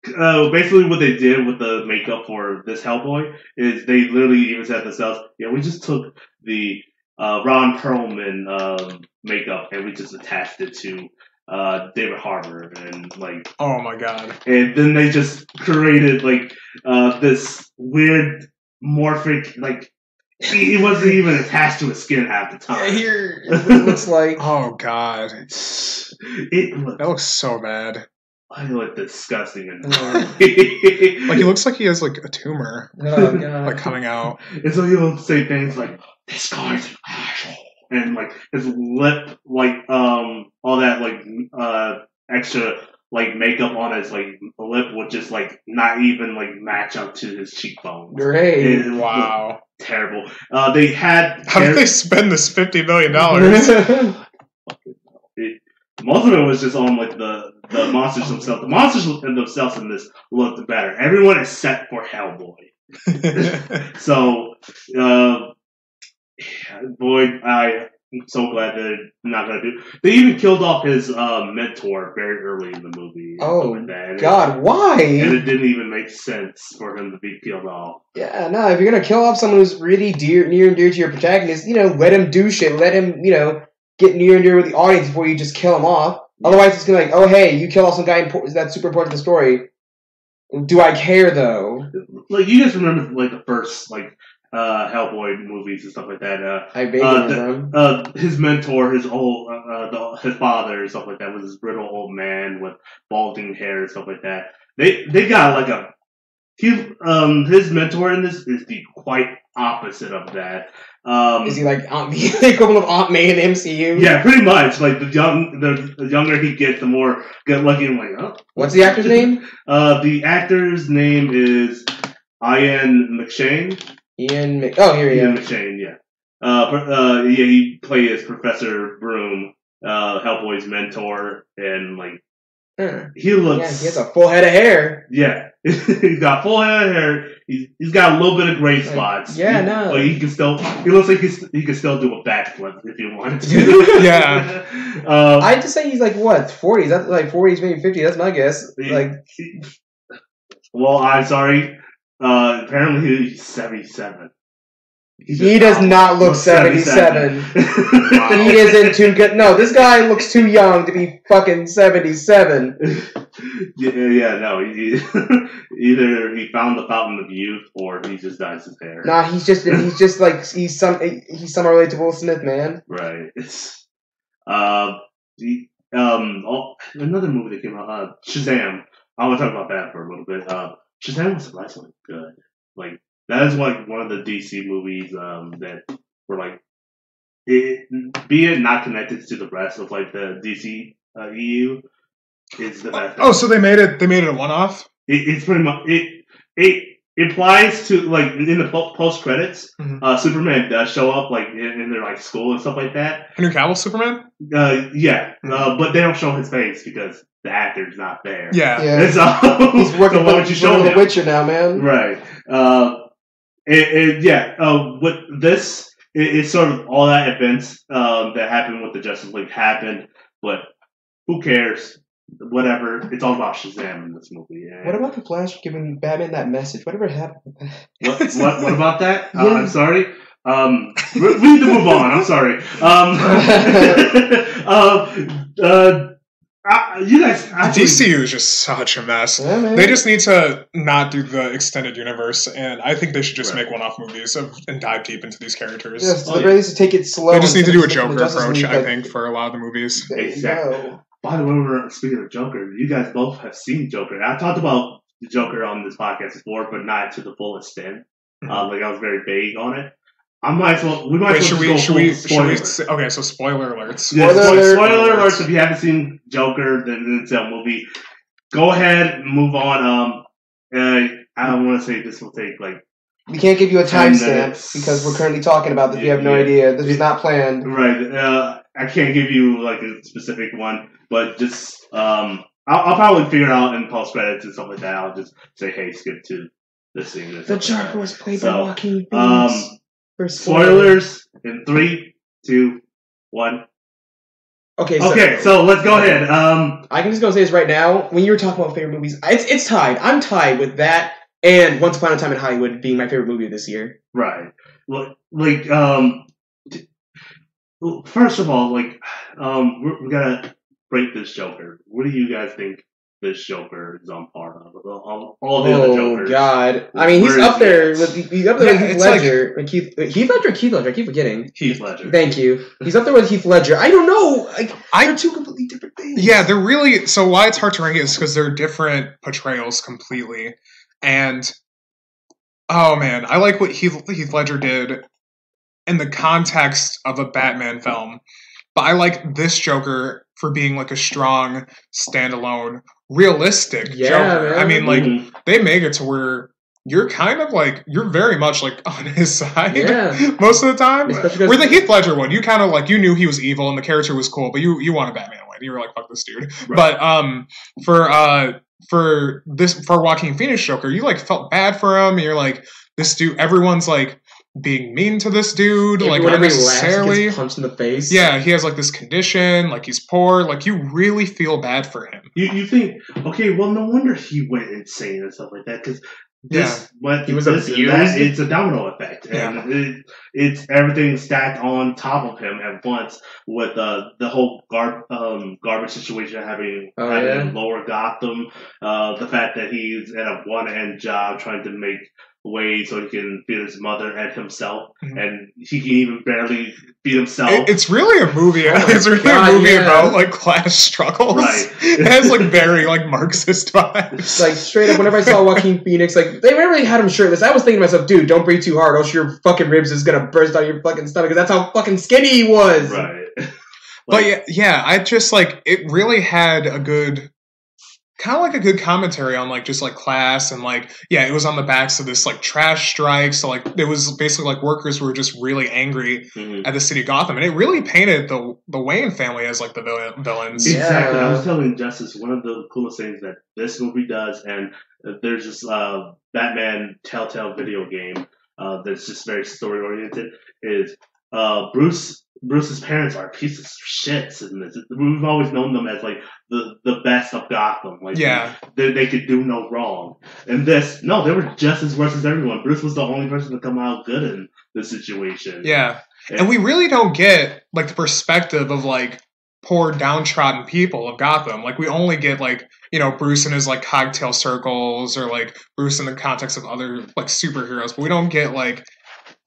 basically what they did with the makeup for this Hellboy is they literally even said themselves, yeah, we just took the Ron Perlman makeup and we just attached it to David Harbour and like... Oh my god. And then they just created like this weird morphic, like, He wasn't even attached to his skin half the time. Here, it looks like. Oh god, That looks so bad. I look disgusting. And Oh. Like he looks like he has like a tumor, Oh god. like coming out. And so he'll say things like, "This guy's an asshole," and like his lip, like all that like extra like makeup on his like lip would just like not even like match up to his cheekbones. Great. It looked Wow. terrible. They had How did they spend this $50 million? Most of it was just on like the monsters themselves. The monsters themselves in this looked better. Everyone except for Hellboy. So, boy, I'm so glad they're not gonna do. They even killed off his mentor very early in the movie. Oh, like that. And God, why? and it didn't even make sense for him to be killed off. Yeah, no, if you're gonna kill off someone who's really near and dear to your protagonist, let him do shit. Let him, get near and dear with the audience before you just kill him off. Otherwise, it's gonna be like, oh, hey, you kill off some guy that's super important to the story. Do I care, though? Like, you guys remember, like, the first, like, Hellboy movies and stuff like that. I vaguely remember him. His mentor, his father and stuff like that was this brittle old man with balding hair and stuff like that. They got like his mentor in this is the quite opposite of that. Is he like the equivalent of Aunt May in the MCU? Yeah, pretty much. Like the younger he gets, the more good looking. I'm like, oh. What's the actor's name? The actor's name is Ian McShane. Here he Ian is. McShane, yeah. He plays Professor Broom, Hellboy's mentor, and like he looks. Yeah, he has a full head of hair. Yeah, he's got full head of hair. He's got a little bit of gray spots. No. But he can still. He looks like he can still do a backflip if he wanted to. Yeah. I'd just say he's like what 40s. That's like 40s, maybe 50. That's my guess. Well, I'm sorry. Apparently he's 77. He does not look 77. He isn't too good. No, this guy looks too young to be fucking 77. No. Either he found the fountain of youth, or he just dyes his hair. Nah, he's somehow related to Will Smith, man. Right. It's another movie that came out, Shazam. I want to talk about that for a little bit. Shazam was surprisingly good. Like, that is like one of the DC movies that were like, be it not connected to the rest of like the DC EU, is the best. Oh, so they made it a one-off? It's pretty much it applies to like in the post credits. Mm-hmm. Superman does show up like in their like school and stuff like that. Henry Cavill Superman? Yeah, but they don't show his face because the actor's not there. Yeah. And so, He's working so for The Witcher now, man. Right. With this, it's sort of all that events that happened with the Justice League happened, but who cares? Whatever. It's all about Shazam in this movie. And what about the Flash giving Batman that message? Whatever happened with that? What about that? Yeah. I'm sorry. We need to move on. I'm sorry. You guys actually, DCU is just such a mess. Yeah, man. They just need to not do the extended universe, and I think they should just make one-off movies and dive deep into these characters. Yes, at the very least, take it slow. They just need to do a Joker Justice approach, League, I think, for a lot of the movies. There you Exactly. go. By the way, we're speaking of Joker. You guys both have seen Joker. I talked about the Joker on this podcast before, but not to the full extent. Like I was very vague on it. We might as well okay, so spoiler alerts. Yeah, Spoiler spoiler alerts. alerts. If you haven't seen Joker, then it's a movie. Go ahead and move on. I don't want to say this will take like. We can't give you a 10 timestamp minutes. because we're currently talking about this. We have no idea. This was not planned. Right. I can't give you like a specific one, but just I'll probably figure it out in post credits and stuff like that. I'll just say, hey, skip to this scene. The Joker was played by So, Joaquin Phoenix. Spoilers in 3, 2, 1. Okay, So let's go ahead. I can just go say this right now. When you were talking about favorite movies, it's tied. I'm tied with that and Once Upon a Time in Hollywood being my favorite movie of this year. Right. First of all, we gotta break this Joker. What do you guys think this Joker is on par of. All the other Oh Jokers. God! I mean, he's Where is up he there at? with Heath Ledger. Keith Ledger. Keith Ledger. I keep forgetting. Heath Ledger. Thank you. He's up there with Heath Ledger. I don't know. They're two completely different things. Yeah, they're really. So why it's hard to rank it is because they're different portrayals completely. And oh man, I like what Heath Ledger did in the context of a Batman film, but I like this Joker for being like a strong, standalone, realistic Joker. Man. I mean, like Mhm. they make it to where you're kind of like you're very much like on his side Yeah. most of the time. Especially 'cause- Where the Heath Ledger one, you kind of like you knew he was evil and the character was cool, but you wanted Batman to win. You were like, fuck this dude. Right. But for Joaquin Phoenix Joker, you like felt bad for him. And you're like, this dude, everyone's like being mean to this dude, like whenever he laughs, he unnecessarily. gets punched in the face. Yeah, he has like this condition, like he's poor, like you really feel bad for him. You think, okay, well, no wonder he went insane and stuff like that, because He was this and abused. that, it's a domino effect, and it's everything stacked on top of him at once with the whole garbage situation having lower Gotham, the fact that he's at a one-end job trying to make way so he can feed his mother and himself, and he can even barely feed himself. It's really a movie. It's really God, a movie yeah. about like class struggles. Right. It has like very like Marxist vibes. Like straight up, whenever I saw Joaquin Phoenix, like they really had him shirtless. I was thinking to myself, dude, don't breathe too hard, else your fucking ribs is gonna burst out of your fucking stomach. Because that's how fucking skinny he was. Right. But yeah, I just like it really had a good. Kind of like a good commentary on like just like class and like it was on the backs of this like trash strike, so like it was basically like workers were just really angry at the city of Gotham, and it really painted the Wayne family as like the villains. Exactly. Yeah. I was telling Justice, one of the coolest things that this movie does, and there's this Batman Telltale video game that's just very story oriented, is Bruce's parents are pieces of shits, and we've always known them as like the best of Gotham. Like they could do no wrong. And they were just as worse as everyone. Bruce was the only person to come out good in this situation. Yeah, and we really don't get like the perspective of like poor downtrodden people of Gotham. Like we only get like Bruce in his like cocktail circles, or like Bruce in the context of other like superheroes, but we don't get like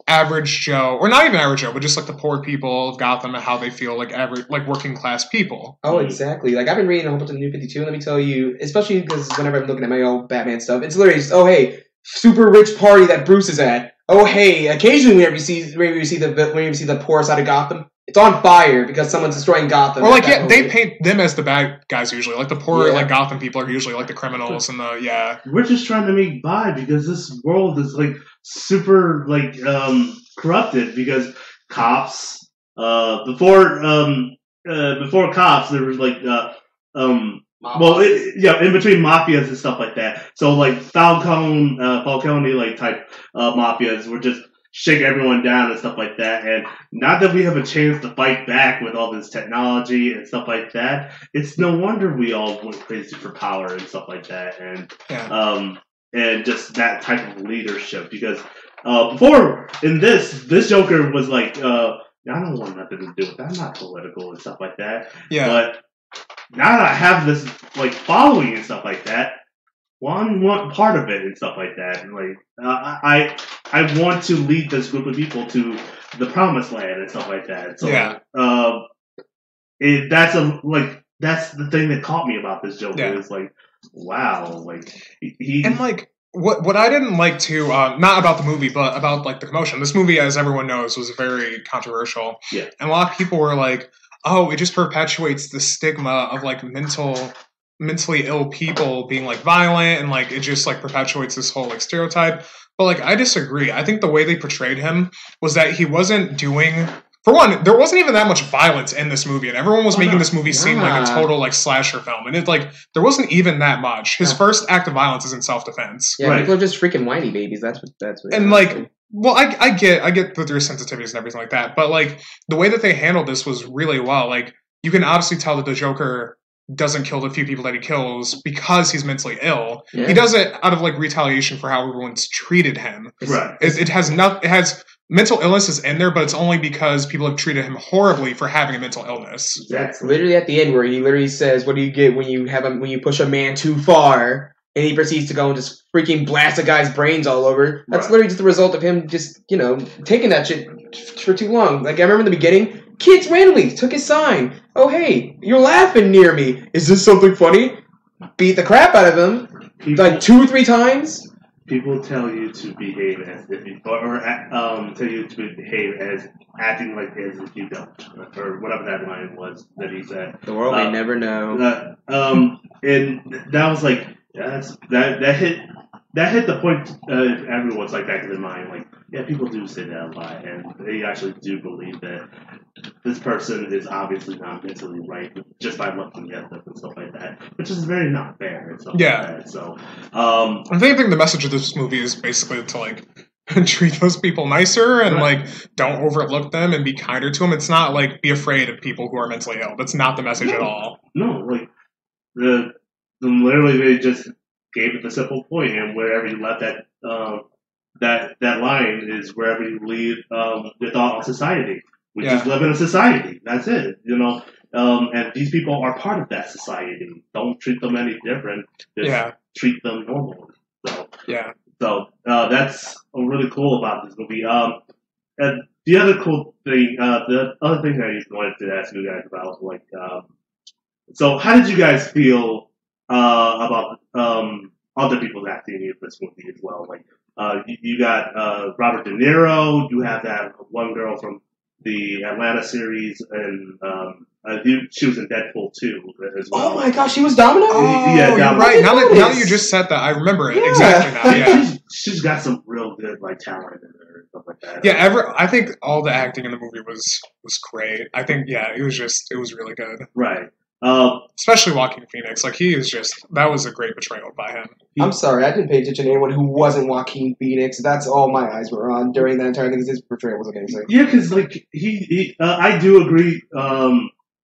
average Joe, or not even average Joe, but just like the poor people of Gotham and how they feel like average, like working class people. Oh, exactly. Like I've been reading a whole bunch of the New 52, and let me tell you, especially because whenever I'm looking at my old Batman stuff, it's literally just, oh hey, super rich party that Bruce is at. Oh hey, occasionally whenever you see the poor side of Gotham, it's on fire because someone's destroying Gotham. Or like they paint them as the bad guys usually. Like the poor like Gotham people are usually like the criminals and We're just trying to make by because this world is like super like corrupted, because cops before cops there was like in between mafias and stuff like that. So like Falcone like type mafias were just shake everyone down and stuff like that. And not that we have a chance to fight back with all this technology and stuff like that, it's no wonder we all went crazy for power and stuff like that. And just that type of leadership, because before in this Joker was like I don't want nothing to do with that. I'm not political and stuff like that. Yeah. But now that I have this like following and stuff like that, well, I want part of it and stuff like that. And like I want to lead this group of people to the promised land and stuff like that. So that's the thing that caught me about this Joker. Is like, wow, like he and like what I didn't like too, not about the movie, but about like the commotion. This movie, as everyone knows, was very controversial. Yeah. And a lot of people were like, oh, it just perpetuates the stigma of like mentally ill people being like violent, and like it just like perpetuates this whole like stereotype. But like I disagree. I think the way they portrayed him was that he wasn't doing, for one, there wasn't even that much violence in this movie, and everyone was making this movie seem like a total like slasher film, and it like there wasn't even that much. His first act of violence is in self-defense. Yeah, people are just freaking whiny babies. That's what. And like, well, I get that there's sensitivities and everything like that, but like the way that they handled this was really well. Like you can obviously tell that the Joker doesn't kill the few people that he kills because he's mentally ill. Yeah. He does it out of like retaliation for how everyone's treated him. Right. It has mental illness is in there, but it's only because people have treated him horribly for having a mental illness. That's literally at the end where he literally says, "What do you get when you push a man too far?" And he proceeds to go and just freaking blast a guy's brains all over. That's literally just the result of him just, taking that shit for too long. Like, I remember in the beginning, kids randomly took his sign. "Oh, hey, you're laughing near me. Is this something funny?" Beat the crap out of him, like 2 or 3 times. People tell you to behave as if you, or tell you to behave as acting like as if you don't, or whatever that line was that he said. The world may never know. And that was like, that hit the point. Everyone's like back in their mind, like, yeah, people do say that a lot, and they actually do believe that this person is obviously not mentally right just by looking at them and stuff like that, which is very not fair and stuff like that. So, I think the message of this movie is basically to like treat those people nicer and like don't overlook them and be kinder to them. It's not like be afraid of people who are mentally ill. That's not the message at all. No, like literally they just gave it the simple point, and wherever you left that line is wherever you leave your thought on society. We just live in a society. That's it, and these people are part of that society. Don't treat them any different. Just treat them normally. So that's really cool about this movie. And the other cool thing, the other thing I just wanted to ask you guys about, like, so how did you guys feel about other people's acting in this movie as well? Like, you got Robert De Niro. You have that one girl from the Atlanta series, and she was in Deadpool 2 as well. Oh my gosh, she was Domino? Oh, yeah, you're right. Now that you just said that, I remember it exactly now. Yeah. She's got some real good talent in her and stuff like that. Yeah, I think all the acting in the movie was great. I think it was really good. Right. Especially Joaquin Phoenix, like that was a great portrayal by him. I'm sorry, I didn't pay attention to anyone who wasn't Joaquin Phoenix. That's all my eyes were on during that entire thing. His portrayal was amazing. Yeah, because like I do agree.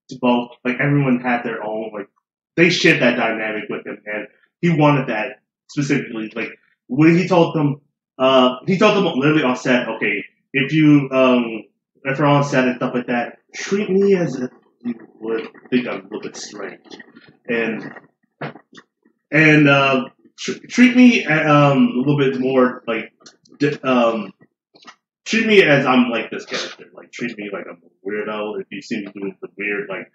To both, like everyone had their own, like they shared that dynamic with him, and he wanted that specifically. Like when he told them literally on set, okay, if we're on set and stuff like that, treat me as if you would think I'm a little bit strange, and treat me a little bit more like treat me as I'm like this character. Like treat me like I'm a weirdo. If you see me doing the weird like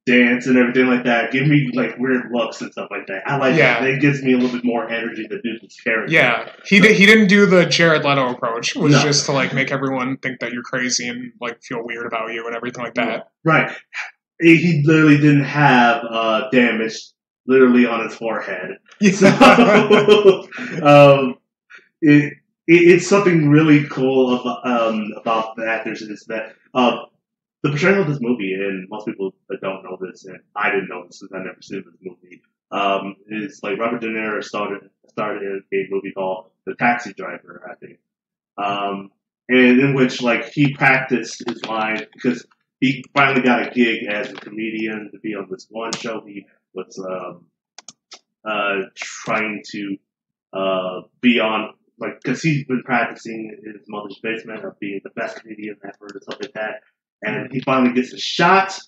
dance and everything like that, give me like weird looks and stuff like that. I like that. It gives me a little bit more energy to do this character. Yeah, he didn't do the Jared Leto approach, which is just to like make everyone think that you're crazy and like feel weird about you and everything like that. Right. He literally didn't have damage literally on his forehead. So, it's something really cool about the actors is that the portrayal of this movie, and most people don't know this, and I didn't know this since I never seen this movie, is like Robert De Niro started in a movie called The Taxi Driver, I think, and in which like he practiced his lines because he finally got a gig as a comedian to be on this one show. He was trying to be on, like, because he's been practicing in his mother's basement of being the best comedian ever and stuff like that. And he finally gets a shot,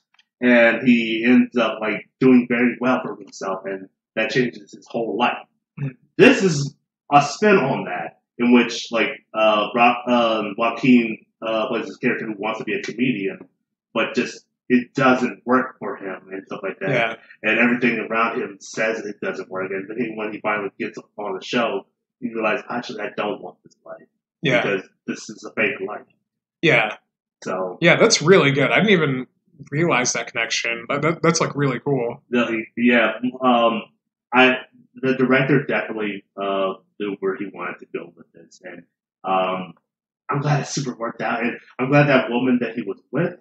and he ends up like doing very well for himself, and that changes his whole life. This is a spin on that, in which like Joaquin plays this character who wants to be a comedian, but just it doesn't work for him and stuff like that. Yeah. And everything around him says it doesn't work. And then when he finally gets on the show, he realizes, actually, I don't want this life. Yeah. Because this is a fake life. Yeah. So. Yeah, that's really good. I didn't even realize that connection. That's like really cool. Yeah. The director definitely knew where he wanted to go with this. And I'm glad it super worked out. And I'm glad that woman that he was with,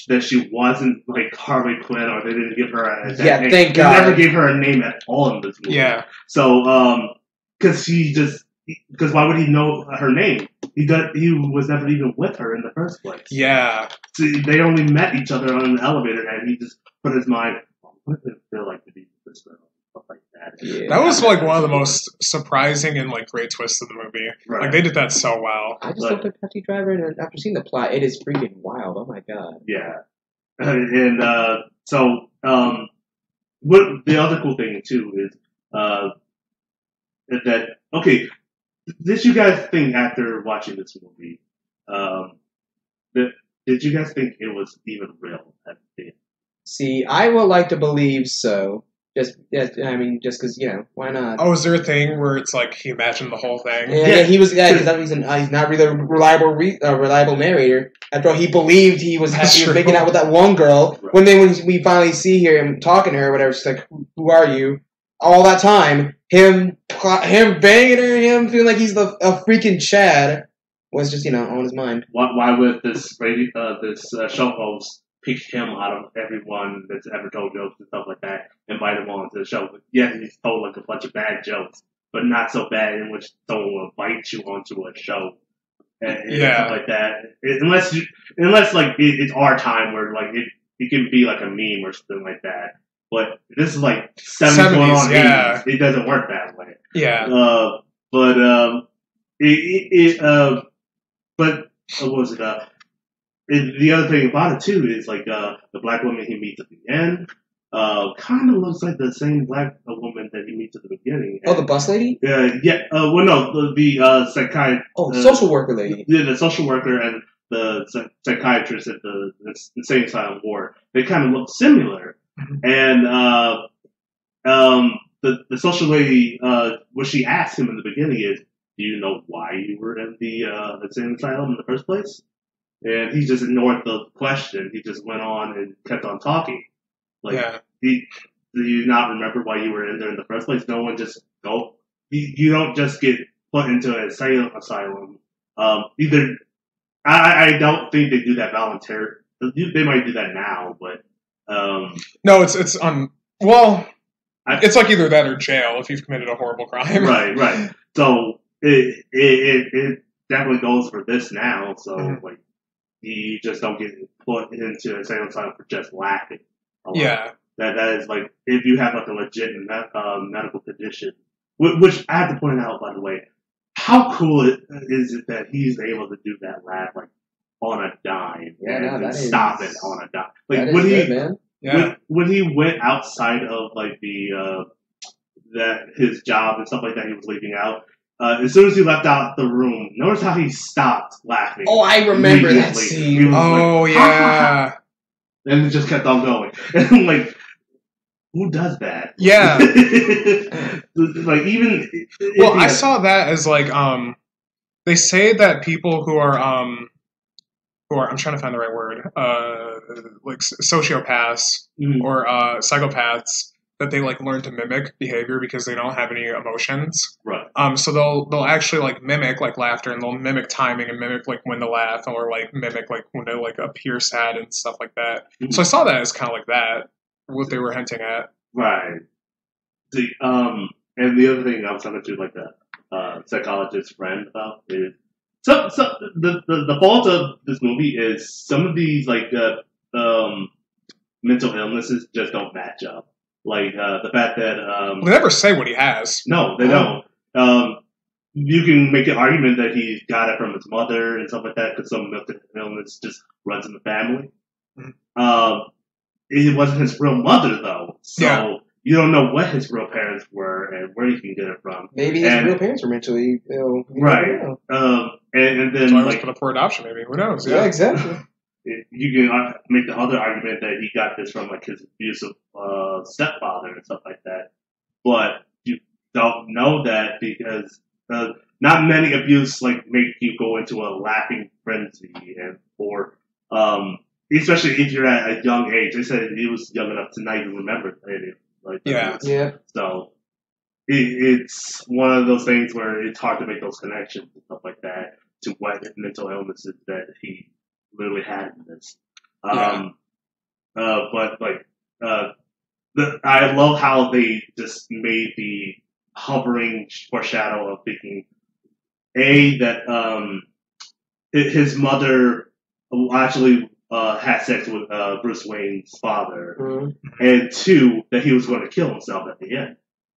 that she wasn't like Harley Quinn, or they didn't give her a name. Thank God. They never gave her a name at all in this movie. Yeah. So, because why would he know her name? He was never even with her in the first place. Yeah. See, they only met each other on an elevator, and he just put his mind, what does it feel like to be with this girl? Stuff like that. Yeah. That was like one of the most surprising and like great twists of the movie. Right. Like they did that so well. I just looked at Taxi Driver, and after seeing the plot, it is freaking wild. Oh my god. Yeah. And so what the other cool thing too is that okay, did you guys think after watching this movie, did you guys think it was even real at the end? See, I would like to believe so. Just because why not? Oh, is there a thing where it's like he imagined the whole thing? Yeah, he was. Yeah, because he's not really a reliable narrator. After all, he believed he was making out with that one girl. Right. When we finally see him talking to her, or whatever, she's like, "Who are you?" All that time, him banging her, him feeling like he's a freaking Chad was just on his mind. Why would this show host pick him out of everyone that's ever told jokes and stuff like that, invite him on to the show? Yeah, he's told like a bunch of bad jokes, but not so bad in which someone will invite you onto a show and stuff like that. Unless like it's our time where like it can be like a meme or something like that. But this is like 70s going on 80s. It doesn't work that way. Yeah. But what was it? The other thing about it too is like the black woman he meets at the end kind of looks like the same black woman that he meets at the beginning. Oh, the bus lady? Yeah. Well, no, the psychiatrist. Oh, social worker lady. Yeah, the social worker and the psychiatrist at the insane asylum ward. They kind of look similar. And the social lady, what she asked him in the beginning is, "Do you know why you were in the insane asylum in the first place?" And he just ignored the question. He just went on and kept on talking. Like, do you not remember why you were in there in the first place? No one just go. You don't just get put into an asylum. Either I don't think they do that voluntarily. They might do that now, but no, it's on. Well, it's like either that or jail if you've committed a horrible crime. Right. So it definitely goes for this now. So like. You just don't get put into a same time for just laughing. Yeah. That is like, if you have like a legit medical condition, which I have to point out, by the way, how cool is it that he's able to do that laugh like on a dime and stop it on a dime. Like when he went outside of like his job and stuff like that, he was leaving out. As soon as he left out the room, notice how he stopped laughing. Oh, I remember that scene. Oh, like, yeah. And it just kept on going. And I'm like, who does that? Yeah. Like, even... Well, I saw that as, like, they say that people who are, I'm trying to find the right word, like sociopaths or psychopaths, that they like learn to mimic behavior because they don't have any emotions. Right. So they'll actually like mimic like laughter, and they'll mimic timing and mimic like when to laugh, or like mimic like when to like appear sad and stuff like that. Mm-hmm. So I saw that as kind of like that, what they were hinting at. Right. And the other thing I was talking to like a psychologist friend about is so the fault of this movie is some of these like mental illnesses just don't match up. Like the fact that they never say what he has. No, they don't. You can make an argument that he got it from his mother and stuff like that because some mental illness just runs in the family. Mm-hmm. It wasn't his real mother though, so you don't know what his real parents were and where you can get it from. Maybe his real parents were mentally ill. Right. And then so I was put up for adoption. Maybe who knows? Yeah, exactly. You can make the other argument that he got this from like his abusive stepfather and stuff like that, but you don't know that because not many abuse like make you go into a laughing frenzy or especially if you're at a young age. They said he was young enough to not even remember it. Like so it's one of those things where it's hard to make those connections and stuff like that to what mental illnesses that he literally had in this. But like, I love how they just made the hovering foreshadow of thinking, that his mother actually had sex with Bruce Wayne's father, and 2, that he was going to kill himself at the end.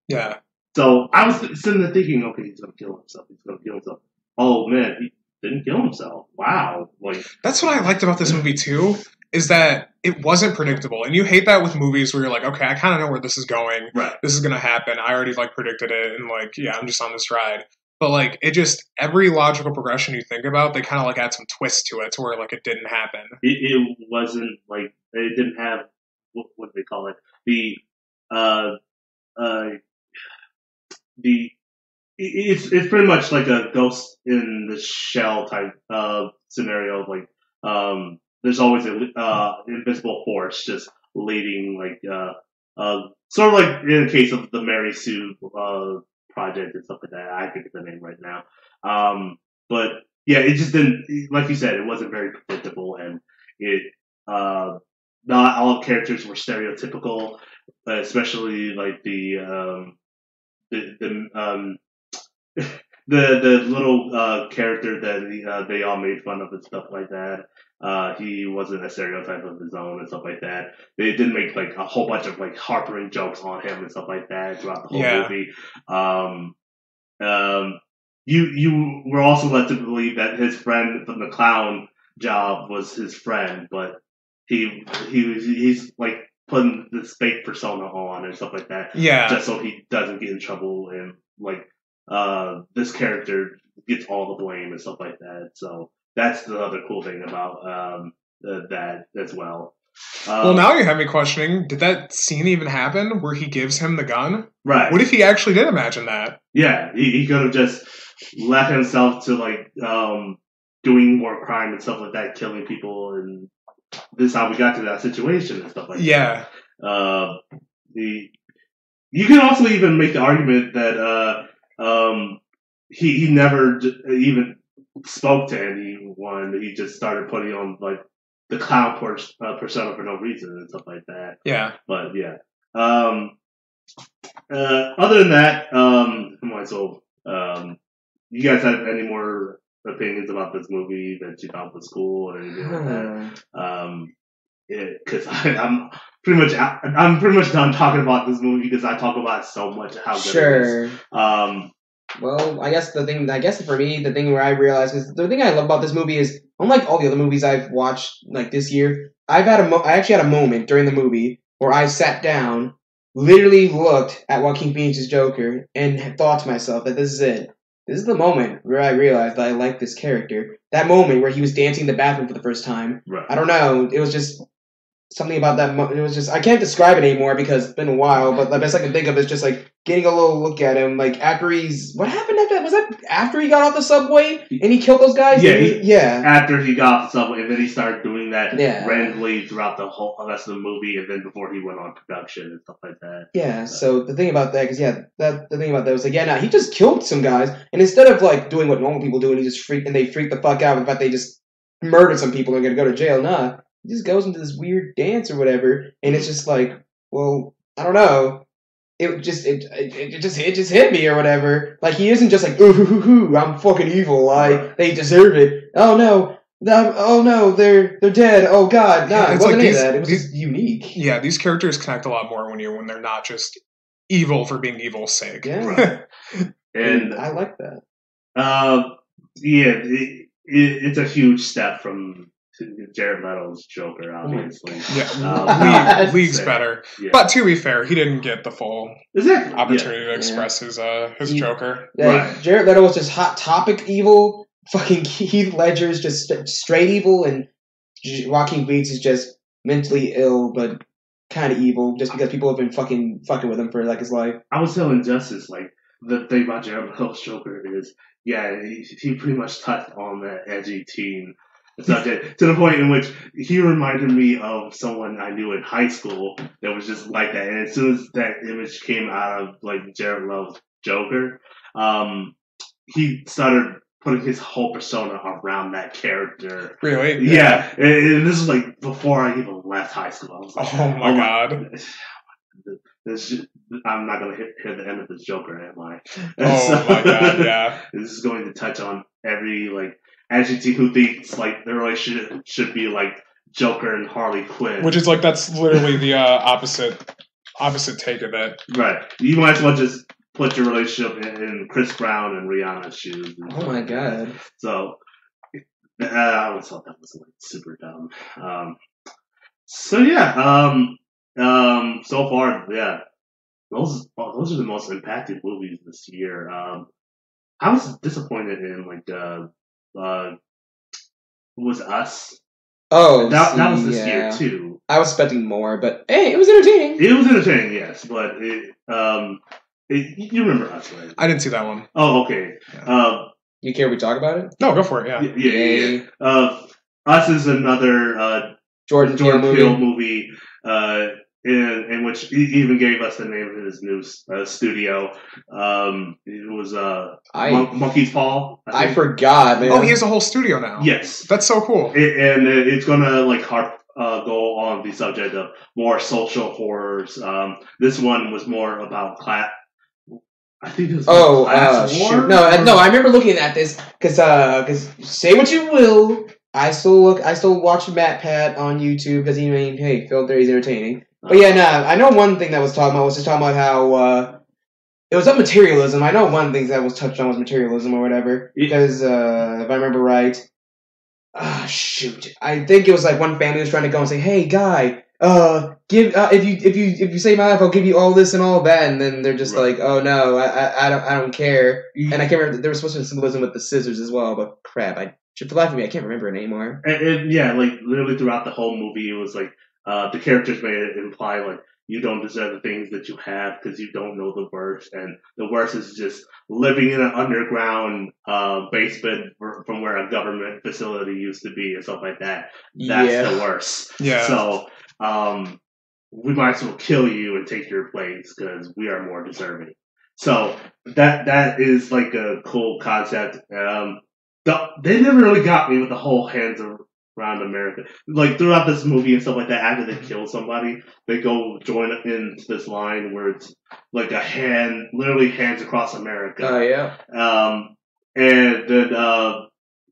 Yeah. So I was sitting there thinking, okay, he's gonna kill himself. He's gonna kill himself. Oh man, he didn't kill himself. Wow. Like That's what I liked about this movie too, is that it wasn't predictable. And you hate that with movies where you're like, okay, I kind of know where this is going. right. This is going to happen. I already like predicted it. And like, yeah, I'm just on this ride. But like, it just, every logical progression you think about, they kind of like add some twist to it to where like it didn't happen. It wasn't like it didn't have what do they call it? Uh uh the it's pretty much like a ghost in the shell type scenario. Like there's always an invisible force just leading, like sort of like in the case of the Mary Sue project and stuff like that. I think of the name right now. But yeah, it just didn't, like you said, it wasn't very predictable, and it not all characters were stereotypical, especially like the the little character that they all made fun of and stuff like that. He wasn't a stereotype of his own and stuff like that. They did make like a whole bunch of like harping jokes on him and stuff like that throughout the whole movie. You were also led to believe that his friend from the clown job was his friend, but he's like putting this fake persona on and stuff like that. Yeah. Just so he doesn't get in trouble, and like this character gets all the blame and stuff like that. So that's the other cool thing about that as well. Well, now you have me questioning, did that scene even happen where he gives him the gun? Right. What if he actually did imagine that? Yeah, he could have just left himself to like doing more crime and stuff like that, killing people, and this is how we got to that situation and stuff like Yeah. that. You can also even make the argument that he never even spoke to anyone. He just started putting on like the clown persona for no reason and stuff like that. Yeah. But yeah. Other than that, you guys have any more opinions about this movie that you thought was cool or anything like that? Because I'm pretty much done talking about this movie because I talk about it so much how good it is. Well, I guess for me, the thing where I realized is the thing I love about this movie is, unlike all the other movies I've watched like this year, I actually had a moment during the movie where I sat down, literally looked at Joaquin Phoenix's Joker, and thought to myself that this is it. This is the moment where I realized that I like this character. That moment where he was dancing in the bathroom for the first time. Right. I don't know. It was just something about that. It was just, I can't describe it anymore because it's been a while, but the best I can think of is just like getting a little look at him. Like after what happened after that? Was that after he got off the subway and he killed those guys? Yeah. After he got off the subway, and then he started doing that Yeah. randomly throughout the whole rest of the movie, and then before he went on production and stuff like that. Yeah. So the thing about that, the thing about that was like, he just killed some guys, and instead of like doing what normal people do, and they freak the fuck out with the fact they just murdered some people and are gonna go to jail. Nah. He just goes into this weird dance or whatever, and it's just like, well, I don't know. It just hit me or whatever. Like he isn't just like, ooh, I'm fucking evil. They deserve it. Oh no, they're dead. Oh god, nah, it wasn't any of that. It was just unique. Yeah, these characters connect a lot more when they're not just evil for being evil's sake. Yeah, right. And I like that. It's a huge step from Jared Leto's Joker, obviously. Yeah, leagues better. Yeah. But to be fair, he didn't get the full opportunity to express his Joker. Yeah, right. Jared Leto was just hot topic evil. Fucking Heath Ledger's just straight evil, and Joaquin Phoenix is just mentally ill, but kind of evil, just because people have been fucking with him for like his life. I was telling Justice, like, the thing about Jared Leto's Joker is, he pretty much touched on that edgy teen subject to the point in which he reminded me of someone I knew in high school that was just like that. And as soon as that image came out of like Jared Leto's Joker, he started putting his whole persona around that character. Really? Yeah. And this was like before I even left high school. I was like, oh my god. I'm not going to hear the end of this Joker, am I? My god, yeah. This is going to touch on every like adjective who thinks like the relationship should be like Joker and Harley Quinn, which is like that's literally the opposite opposite take of it. Right. You might as well just put your relationship in Chris Brown and Rihanna's shoes. Oh my god. So, I always thought that was like super dumb. So yeah, so far, yeah, those are the most impacted movies this year. I was disappointed in was Us. Oh, That was this year too. I was expecting more, but hey, it was entertaining. It was entertaining, yes, but you remember Us, right? I didn't see that one. Oh, okay. You care if we talk about it? No, go for it. Yeah. Yeah. Us is another Jordan Peele movie in which he even gave us the name of his new studio. It was Monkey's Paw. I forgot. Man. Oh, he has a whole studio now. Yes, that's so cool. And it's gonna go on the subject of more social horrors. This one was more about class. I think it was. Shoot. No, I remember looking at this because say what you will, I still watch Matt Pat on YouTube because hey, Phil Theory's entertaining. But yeah, I know one thing that was talking about how it was up materialism. I know one thing that was touched on was materialism or whatever because if I remember right, shoot, I think it was like one family was trying to go and say, hey guy. If you save my life, I'll give you all this and all that, and then they're just like, oh no, I don't care. And I can't remember. There was supposed to be symbolism with the scissors as well, but crap, for the life of me, I can't remember it anymore. And yeah, like literally throughout the whole movie, it was like the characters made it imply like you don't deserve the things that you have because you don't know the worst, and the worst is just living in an underground basement from where a government facility used to be and stuff like that. That's the worst. Yeah. So. We might as well kill you and take your place because we are more deserving. So that is like a cool concept. They never really got me with the whole hands around America. Like throughout this movie and stuff like that, after they kill somebody, they go join into this line where it's like a hand, literally hands across America. Oh yeah. And then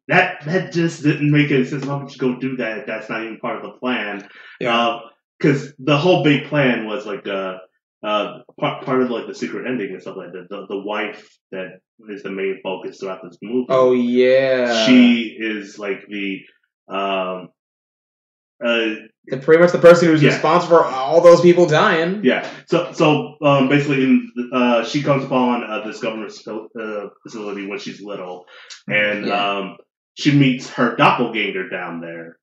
that just didn't make any sense. Why would you go do that if that's not even part of the plan? Yeah. Because the whole big plan was like part of like the secret ending and stuff like that. The wife that is the main focus throughout this movie. Oh yeah. She is like pretty much the person who's responsible for all those people dying. Yeah. So basically, she comes upon this government facility when she's little, and she meets her doppelganger down there.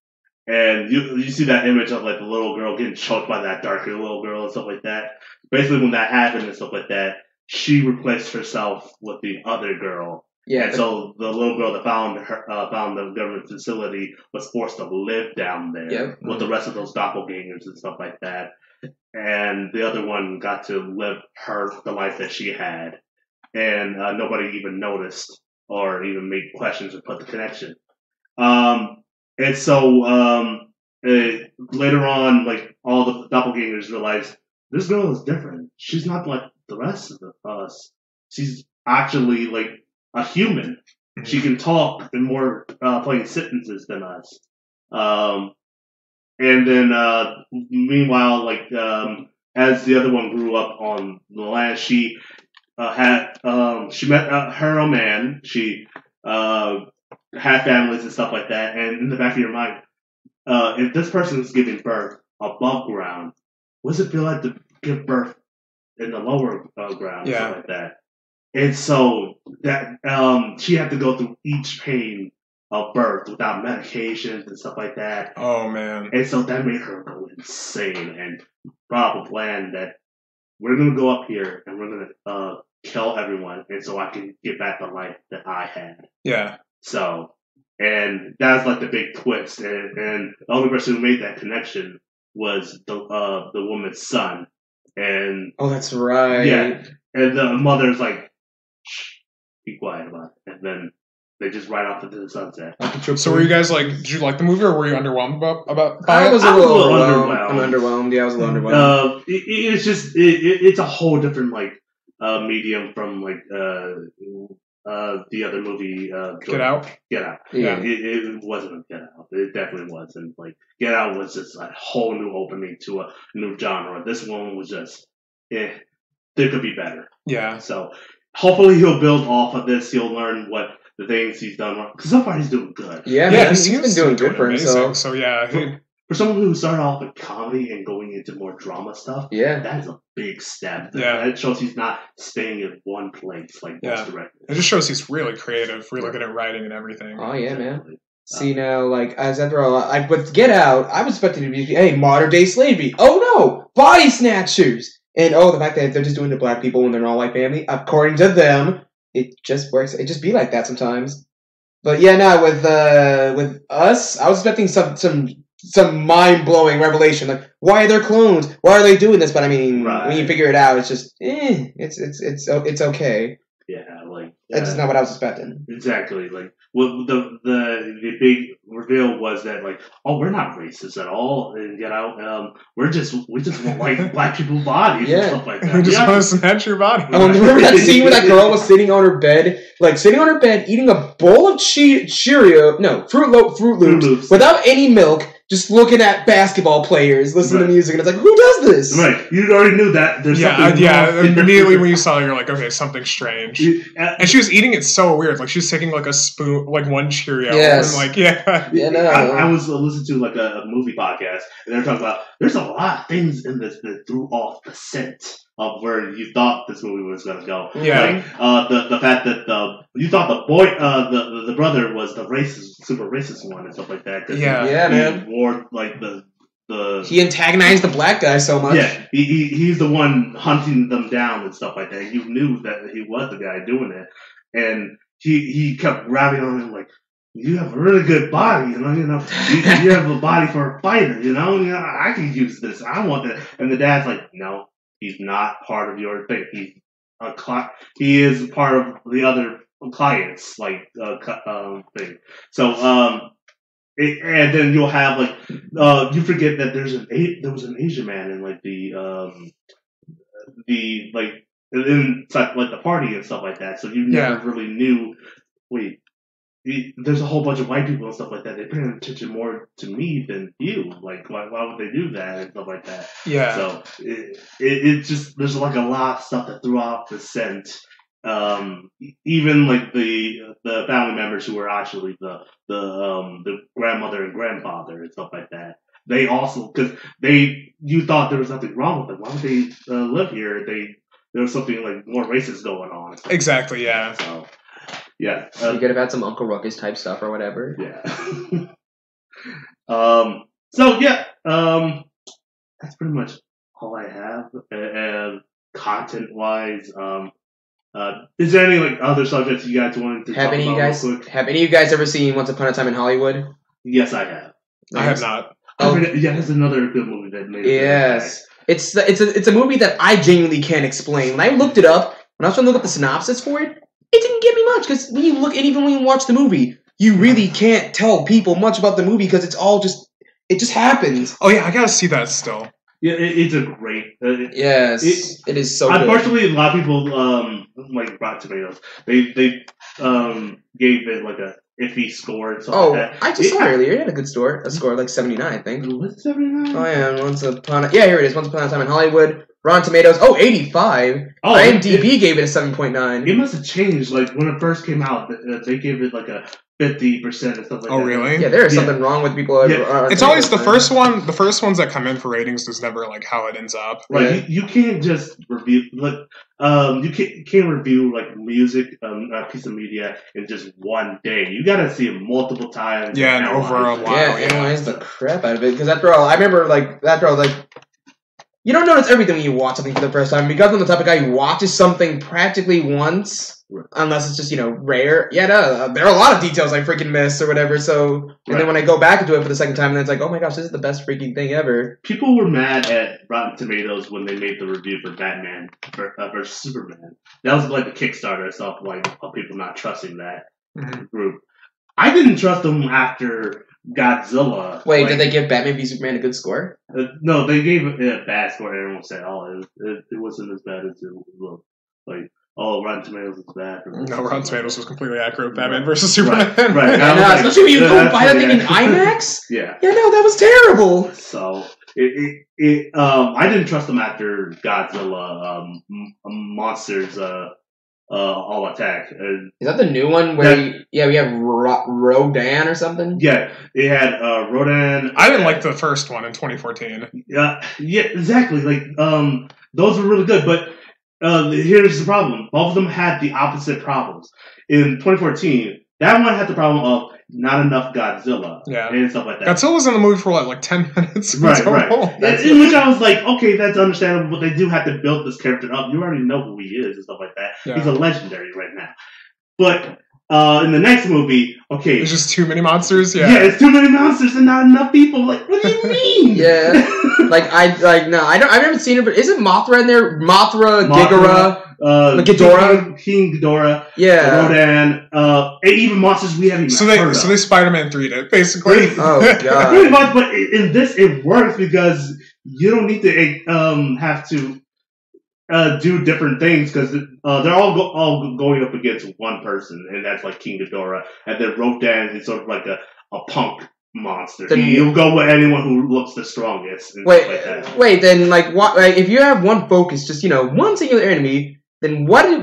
And you see that image of like the little girl getting choked by that darker little girl and stuff like that. Basically, when that happened and stuff like that, she replaced herself with the other girl. Yeah. And so the little girl that found the government facility was forced to live down there with the rest of those doppelgangers and stuff like that. And the other one got to live the life that she had, and nobody even noticed or even made questions or put the connection. And so later on, like all the doppelgangers realize this girl is different. She's not like the rest of us. She's actually like a human. She can talk in more plain sentences than us. And then meanwhile, like as the other one grew up on the land, she met her own man. She had families and stuff like that, and in the back of your mind, if this person is giving birth above ground, what does it feel like to give birth in the lower ground and stuff like that? And so that she had to go through each pain of birth without medications and stuff like that. Oh man! And so that made her go insane and brought up a plan that we're gonna go up here and we're gonna kill everyone, and so I can get back the life that I had. Yeah. So, and that's like the big twist, and the only person who made that connection was the woman's son, and that's right. Yeah, and the mother's like, shh, be quiet about it, and then they just ride off into the sunset. So were you guys like, did you like the movie, or were you underwhelmed about? I was a little underwhelmed. I'm underwhelmed. Yeah, I was a little underwhelmed. It's just it's a whole different like medium from like the other movie, Get Out. Get Out. Yeah. It wasn't a Get Out. It definitely wasn't. Like Get Out was just a whole new opening to a new genre. This one was just there could be better. Yeah. So hopefully he'll build off of this. He'll learn what the things he's done wrong. Because so far he's doing good. Yeah, man, he's been doing good for himself. So yeah. For someone who started off with comedy and going into more drama stuff, that is a big step. That shows he's not staying in one place like most directors. It just shows he's really creative, really good at writing and everything. Oh yeah, man. See now, like as after all, with Get Out, I was expecting to be, hey, modern day slavery. Oh no, body snatchers, and the fact that they're just doing to black people when they're an all white family. According to them, it just works. It just be like that sometimes. But yeah, no, with us, I was expecting some mind blowing revelation, like why are there clones? Why are they doing this? But I mean, when you figure it out, it's just it's okay. Yeah, that's just not what I was expecting. Exactly. Like, well, the big reveal was that we're not racist at all, and Get Out, we just want black people's bodies and stuff like that. We just want to snatch your body. Remember that scene where that girl was sitting on her bed, eating a bowl of Fruit Loops without any milk. Just looking at basketball players, listening to music, and it's like, who does this? Right. You already knew that. There's something wrong. Immediately when you saw it, you're like, okay, something's strange. And she was eating it so weird. Like, she was taking, a spoon, one Cheerio. Yes. And, I was listening to, a movie podcast, and they're talking about, there's a lot of things in this that threw off the scent of where you thought this movie was going to go. Yeah. The fact that you thought the boy, the brother was the super racist one and stuff like that. Man. Wore, he antagonized the black guy so much. Yeah, he's the one hunting them down and stuff like that. You knew that he was the guy doing it. And he kept grabbing on him you have a really good body, you have a body for a fighter, I can use this. I want that. And the dad's like, no, he's not part of your thing. He is part of the other clients, thing. So, and then you'll have you forget that there was an Asian man in inside the party and stuff like that. So you never really knew. Wait, there's a whole bunch of white people and stuff like that. They're paying attention more to me than you. Why would they do that and stuff like that? Yeah. So it just there's a lot of stuff that threw off the scent. Even the family members who were actually the grandmother and grandfather and stuff like that. They also you thought there was nothing wrong with them. Why would they live here? There was something more racist going on. Exactly. Yeah. So yeah. You could have had some Uncle Ruckus type stuff or whatever. Yeah. So yeah. That's pretty much all I have. Content wise. Is there any other subjects you guys wanted to talk about? Have any of you guys ever seen Once Upon a Time in Hollywood? Yes, I have. I have not. It's another good movie that made it. Yes. It's a movie that I genuinely can't explain. When I looked it up, when I was trying to look up the synopsis for it, it didn't give me much, because when you look, and even when you watch the movie, you really can't tell people much about the movie, because it's all it just happens. Oh yeah, I gotta see that still. Yeah, it's a great. Yes, it is so good. Unfortunately, a lot of people Rotten Tomatoes. They gave it a iffy score and stuff like that. I just saw it earlier. It had a good score. A score of 79, I think. Was it 79? Oh yeah, here it is. Once Upon a Time in Hollywood. Rotten Tomatoes. 85. IMDb gave it a 7.9. It must have changed. When it first came out, they gave it a 50% and stuff like that. Oh, really? Yeah, there is something wrong with people. It's always the first one. The first ones that come in for ratings is never how it ends up. You can't just review you can't review music, a piece of media in just one day. You gotta see it multiple times. Yeah, and over a while. Analyze the crap out of it. Because after all, I remember you don't notice everything when you watch something for the first time. Because I'm the type of guy who watches something practically once, unless it's just, rare. Yeah, no, there are a lot of details I freaking miss or whatever. So, and then when I go back and do it for the second time, then it's like, oh my gosh, this is the best freaking thing ever. People were mad at Rotten Tomatoes when they made the review for Batman versus Superman. That was the Kickstarter stuff, of people not trusting that group. I didn't trust them after Godzilla. Wait, did they give Batman v Superman a good score? No, they gave it a bad score. Everyone said, it wasn't as bad as it looked. Rotten Tomatoes is bad. No, Rotten Tomatoes was completely accurate. Batman versus Superman. Right. Especially when you go buy that thing in IMAX? Yeah. Yeah, no, that was terrible. So, I didn't trust them after Godzilla monsters all attack. Is that the new one where we have Rodan or something? Yeah, it had Rodan. I didn't like the first one in 2014. Yeah, exactly. Like those were really good, but here's the problem. Both of them had the opposite problems. In 2014, that one had the problem of not enough Godzilla and stuff like that. Godzilla was in the movie for like 10 minutes. Right. In which I was like, okay, that's understandable, but they do have to build this character up. You already know who he is and stuff like that. Yeah. He's a legendary right now. But in the next movie, okay. There's just too many monsters? Yeah, it's too many monsters and not enough people. Like, what do you mean? No, I haven't seen it, but isn't Mothra in there? Mothra, Ghidorah. King Ghidorah, Rodan, and even monsters we haven't even heard of. So they Spider-Man 3'd it, basically. Oh, God. Pretty much, but in this, it works because you don't need to have to do different things because they're all going up against one person, and that's like King Ghidorah, and then Rodan is sort of like a punk monster. You'll go with anyone who looks the strongest. And stuff like that. Then if you have one focus, just one singular enemy, then why do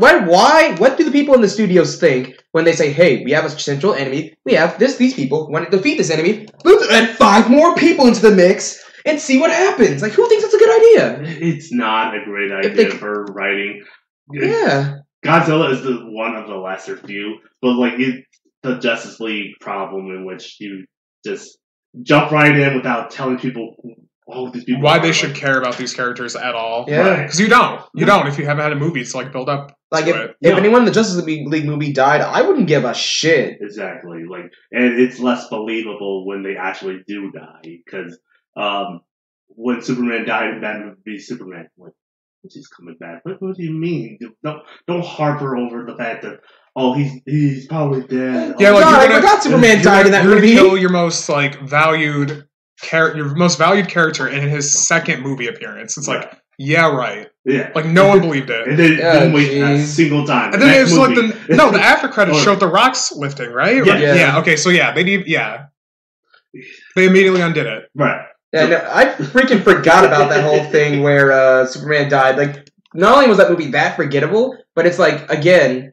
the people in the studios think when they say, hey, we have a central enemy, we have these people, want to defeat this enemy, let's add 5 more people into the mix and see what happens? Like, who thinks that's a good idea? It's not a great idea for writing. Yeah. Godzilla is one of the lesser few, but like it's the Justice League problem in which you just jump right in without telling people these people why they should care about these characters at all. Yeah. Because you don't if you haven't had a movie to like build up. Like if anyone in the Justice League movie died, I wouldn't give a shit. Exactly. Like, and it's less believable when they actually do die because when Superman died in Batman v Superman, like, he's coming back. What do you mean? Don't harbor over the fact that he's probably dead. Yeah, I forgot Superman died in that movie. You're gonna kill your most valued character in his second movie appearance. It's like, yeah, right. Yeah. Like, no one believed it. And they didn't wait a single time. And then it was like the after credits showed the rocks lifting, right? Yeah. Okay, so they immediately undid it. Right. Yeah, no, I freaking forgot about that whole thing where Superman died. Like, not only was that movie that forgettable, but it's like, again,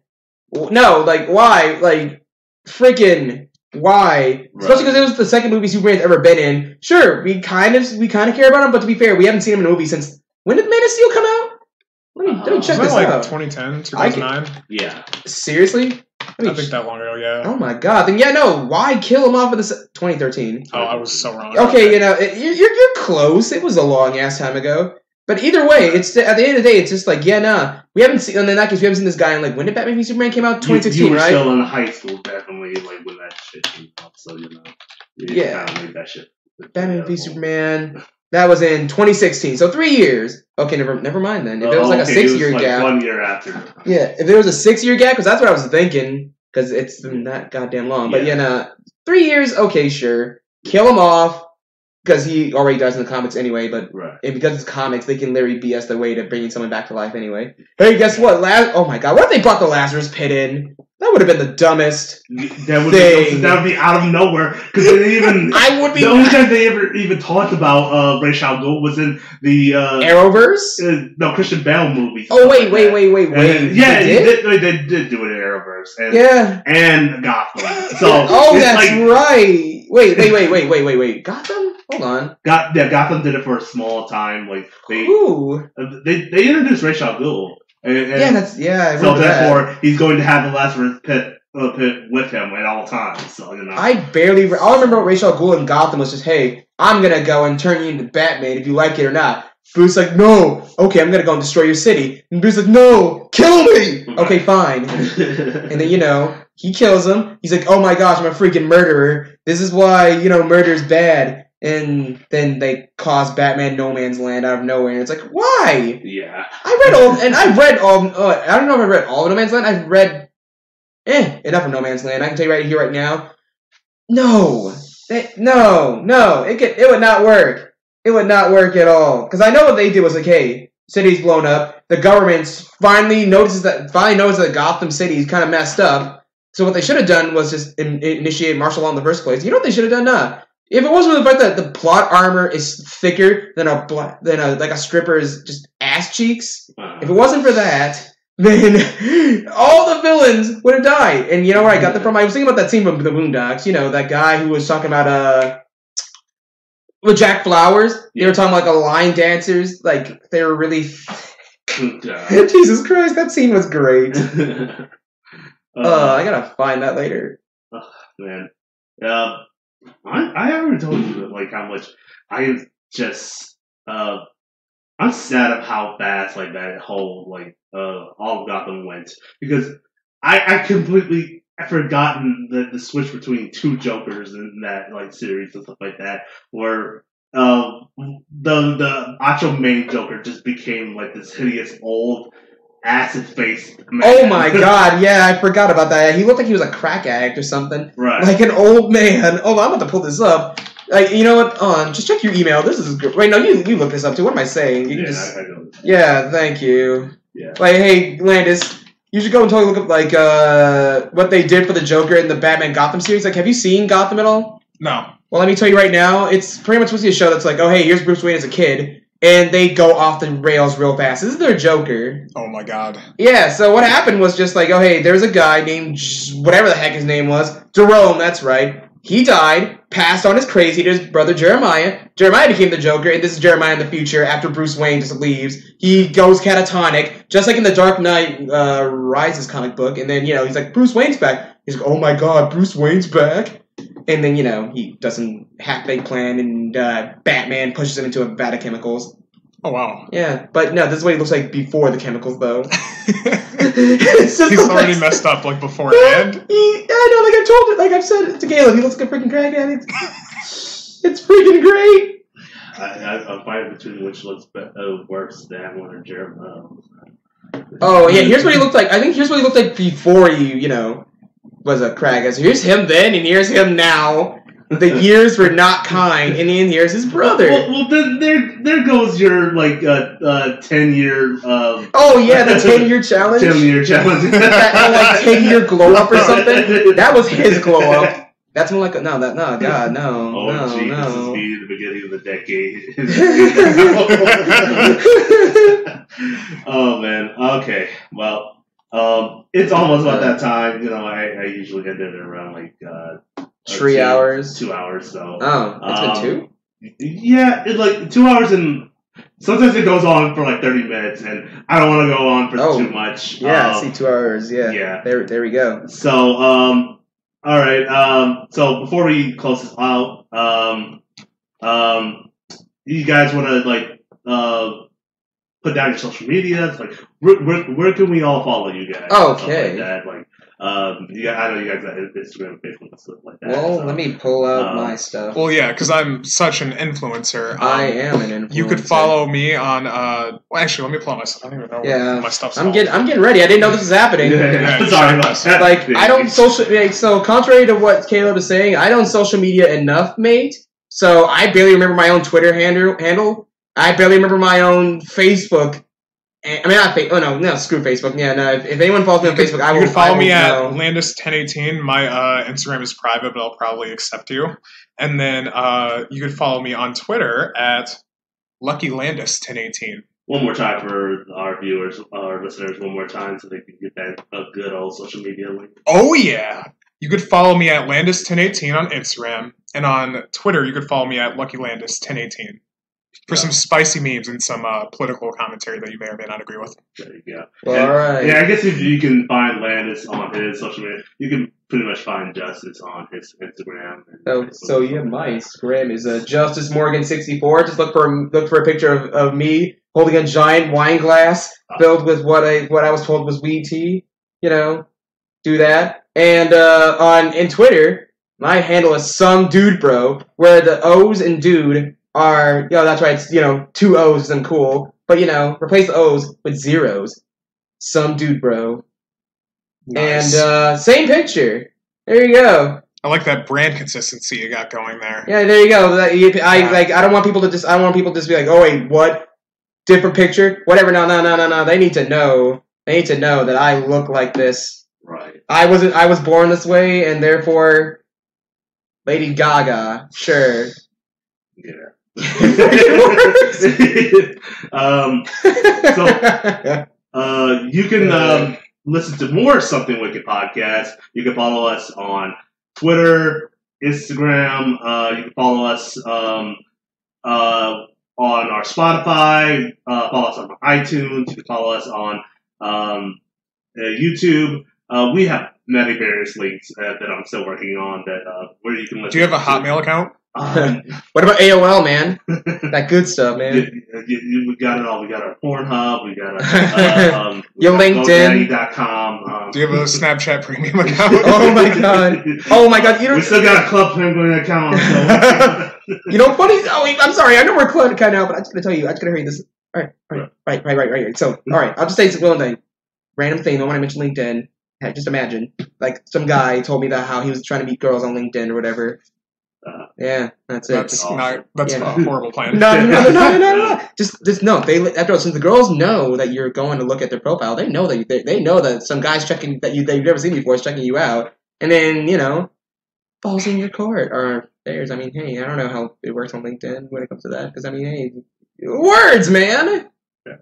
no, like, why? Like, freaking why? Right. Especially because it was the second movie Superman's ever been in. Sure, we kind of care about him, but to be fair, we haven't seen him in a movie since when did Man of Steel come out? Let me check this out. 2010, 2009. Yeah. I Seriously? think that long ago, yeah. Oh my god! Then why kill him off with 2013? Oh, I was so wrong. Okay, you're close. It was a long ass time ago. But either way, it's at the end of the day, it's just like, we haven't seen. And in that case, we haven't seen this guy in like when did Batman v Superman came out? 2016, you were right? Still in high school, definitely, like when that shit came out. So you kind of made that shit. Batman v Superman. That was in 2016, so 3 years. Okay, never mind then. If there was like a 6-year gap, 1 year after. Yeah, if there was a 6-year gap, because that's what I was thinking, because it's been that goddamn long. But 3 years, okay, sure, kill him off, because he already dies in the comics anyway. But and because it's comics, they can literally BS their way to bringing someone back to life anyway. Hey, guess what? Oh my god, what if they brought the Lazarus Pit in? That would have been the dumbest that would be out of nowhere. Because I would be. The only time they ever even talked about Ra's al Ghul was in the Arrowverse. No, Christian Bale movie. Oh wait. They did do it in Arrowverse. And Gotham. So that's right. Wait. Gotham? Hold on. Gotham did it for a small time. Like they introduced Ra's al Ghul. So therefore, he's going to have the Lazarus Pit with him at all times. So all I remember what Ra's al Ghul in Gotham was just, hey, I'm gonna go and turn you into Batman if you like it or not. Bruce's like, no, okay, I'm gonna go and destroy your city. And Bruce's like, no, kill me. Okay, fine. And then he kills him. He's like, oh my gosh, I'm a freaking murderer. This is why murder's bad. And then they cause Batman No Man's Land out of nowhere, and it's like, why? Yeah. I don't know if I read all of No Man's Land. I've read enough of No Man's Land. I can tell you right here, right now. No, it would not work. It would not work at all. Because I know what they did was like, hey, city's blown up. The government finally notices that Gotham City is kind of messed up. So what they should have done was just initiate martial law in the first place. You know what they should have done? If it wasn't for the fact that the plot armor is thicker than a stripper's just ass cheeks, if it wasn't for that, then all the villains would have died. And you know where I got that from? I was thinking about that scene from the Boondocks. You know, that guy who was talking about with Jack Flowers. They were talking about line dancers, like they were really. Jesus Christ, that scene was great. I gotta find that later. Oh, man. I haven't told you like how much I just I'm sad of how fast like that whole like all of Gotham went, because I completely forgotten the switch between two Jokers in that like series and stuff like that, where the actual main Joker just became like this hideous old acid-faced man. Oh my god, yeah, I forgot about that. He looked like he was a crack addict or something. Right. Like an old man. Oh, I'm about to pull this up. Like, you know what? Just check your email. This is good. Wait, no, you look this up too. What am I saying? You can I know. Yeah, thank you. Yeah. Like, hey, Landis, you should go and totally look up, like, what they did for the Joker in the Batman Gotham series. Like, have you seen Gotham at all? No. Well, let me tell you right now, it's pretty much supposed to be a show that's like, oh, hey, here's Bruce Wayne as a kid. And they go off the rails real fast. This is their Joker. Oh my god. Yeah, so what happened was just like, oh, hey, there's a guy named whatever the heck his name was. Jerome, that's right. He died, passed on his crazy to his brother Jeremiah. Jeremiah became the Joker, and this is Jeremiah in the future after Bruce Wayne just leaves. He goes catatonic, just like in the Dark Knight Rises comic book. And then, you know, he's like, Bruce Wayne's back. He's like, oh my god, Bruce Wayne's back. And then, you know, he does some half-baked plan, and Batman pushes him into a vat of chemicals. Oh, wow. Yeah, but no, this is what he looks like before the chemicals, though. He's already messed up, like, beforehand. I know, like I told it, like I've said it to Caleb, he looks like a freaking crackhead. It's freaking great. I'm fighting between which looks worse, that one or Jeremiah. Oh, yeah, here's what he looked like. I think here's what he looked like before you know, was a crackhead. So here's him then, and here's him now. The years were not kind, and then here's his brother. Well, then there goes your like 10-year. Oh yeah, the 10-year challenge. 10-year challenge. That like 10-year glow up or something. That was his glow up. That's more like God, no. Oh, no, gee, no. this is me the beginning of the decade. Oh man. Okay. Well, it's almost about that time. You know, I usually end it around like 3 hours, 2 hours. So it's been 2. Yeah, it's like 2 hours, and sometimes it goes on for like 30 minutes, and I don't want to go on for too much. Yeah, see, 2 hours. Yeah. There we go. So all right. So before we close this out, you guys want to like put down your social media? It's like where can we all follow you guys? Okay. Like that. Like I know you guys got Instagram, Facebook, and stuff like that. Well, so, let me pull out my stuff. Well, yeah, because I'm such an influencer. I am an influencer. You could follow me on. Well, actually, let me pull out my stuff. I don't even know where my stuff's. I'm getting ready. I didn't know this was happening. Yeah, sorry about that. Like I don't so contrary to what Caleb is saying, I don't social media enough, mate. So I barely remember my own Twitter handle. I barely remember my own Facebook. I mean, not Facebook. Oh no, screw Facebook. Yeah, no. If anyone follows me on Facebook, I will. You can follow me at Landis1018. My Instagram is private, but I'll probably accept you. And then you can follow me on Twitter at LuckyLandis1018. One more time for our viewers, our listeners, one more time so they can get that a good old social media link. Oh yeah, you could follow me at Landis1018 on Instagram, and on Twitter you could follow me at LuckyLandis1018. For some spicy memes and some political commentary that you may or may not agree with. There you go. Well, all right. Yeah, I guess if you can find Landis on his social media, you can pretty much find Justice on his Instagram. So yeah, my Instagram is JusticeMorgan64. Just look for a picture of me holding a giant wine glass filled with what I was told was weed tea. You know, do that. And in Twitter, my handle is some dude bro, where the O's in dude are, that's right, it's, 2 O's isn't cool, but, replace the O's with zeros. Some dude, bro. Nice. And, same picture. There you go. I like that brand consistency you got going there. Yeah, there you go. I don't want people to just be like, oh, wait, what? Different picture? Whatever, no. They need to know. They need to know that I look like this. Right. I was born this way, and therefore, Lady Gaga, sure. Yeah. You can listen to more Something Wicked podcast. You can follow us on Twitter, Instagram. You can follow us on our Spotify. Follow us on iTunes. You can follow us on YouTube. We have many various links that I'm still working on where you can listen. Do you have a Hotmail account? What about AOL, man? That good stuff, man. We got it all. We got our Pornhub. We got our your LinkedIn. GoDaddy.com. Do you have a Snapchat premium account? Oh my god! Oh my god! You don't. We still got a Club Penguin account. So. You know, funny. Oh, I'm sorry. I know we're Club Penguin now, but I'm just gonna tell you. I'm just gonna read this. All right. So, all right. I'll just say one thing. Random thing. When I mentioned LinkedIn, just imagine, like, some guy told me that how he was trying to meet girls on LinkedIn or whatever. Yeah, that's it. That's a horrible plan. No. Just no. Since the girls know that you're going to look at their profile, they know that they know that some guy's checking that you've never seen before is checking you out, and then falls in your court or theirs. I mean, hey, I don't know how it works on LinkedIn when it comes to that, because I mean, hey, words, man. Yeah.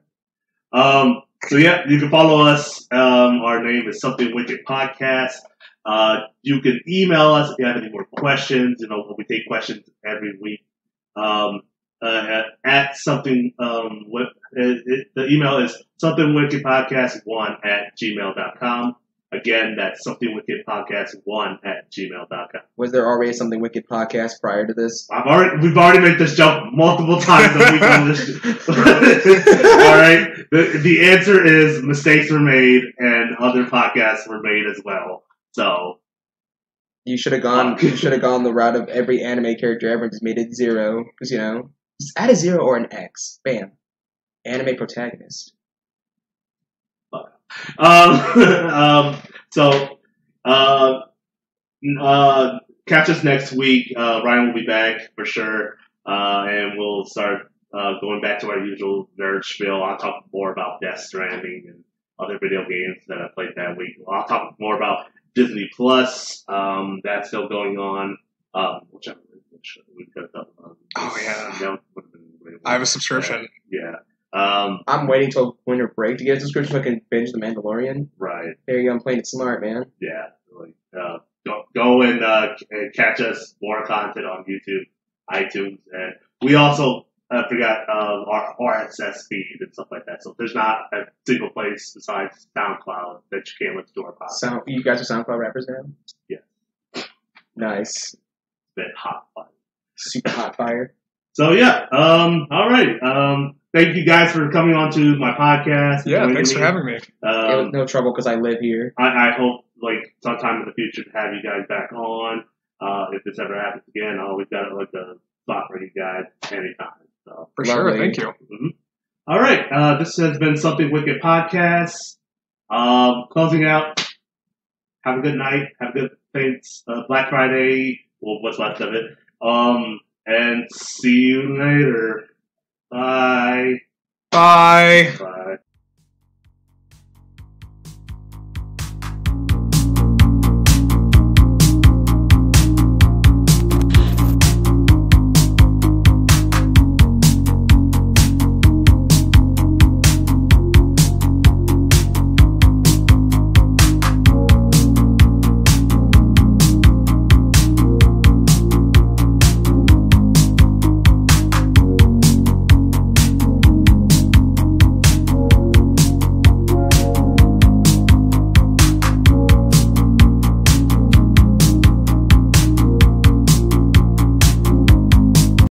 So yeah, you can follow us. Our name is Something Wicked Podcast. You can email us if you have any more questions. We take questions every week. At something, the email is somethingwickedpodcast1@gmail.com. Again, that's somethingwickedpodcast1@gmail.com. Was there already Something Wicked podcast prior to this? We've already made this jump multiple times that we've done this. All right. The answer is mistakes were made and other podcasts were made as well. So you should have gone. You should have gone the route of every anime character ever and just made it 0, because just add a 0 or an X. Bam. Anime protagonist. Catch us next week. Ryan will be back for sure, and we'll start going back to our usual nerd spiel. I'll talk more about Death Stranding and other video games that I played that week. I'll talk more about Disney Plus. That's still going on. Which we could have done. Oh yeah. I have a subscription. Yeah. I'm waiting till winter break to get a subscription so I can binge The Mandalorian. Right. There you go. I'm playing it smart, man. Yeah. Go and catch us more content on YouTube, iTunes, and we also forgot our RSS feed and stuff like that. So there's not a single place besides SoundCloud that you can listen to our podcast. You guys are SoundCloud rappers now? Yeah. Nice. Bit hot fire. Super hot fire. So yeah. All right. Thank you guys for coming on to my podcast. Yeah, thanks for having me. It was no trouble because I live here. I hope sometime in the future to have you guys back on. If this ever happens again, I always got a spot for you guys anytime. So for sure, thank you. Mm-hmm. All right, this has been Something Wicked Podcast. Closing out. Have a good night. Have a good Black Friday. Well, what's left of it. And see you later. Bye. Bye. Bye.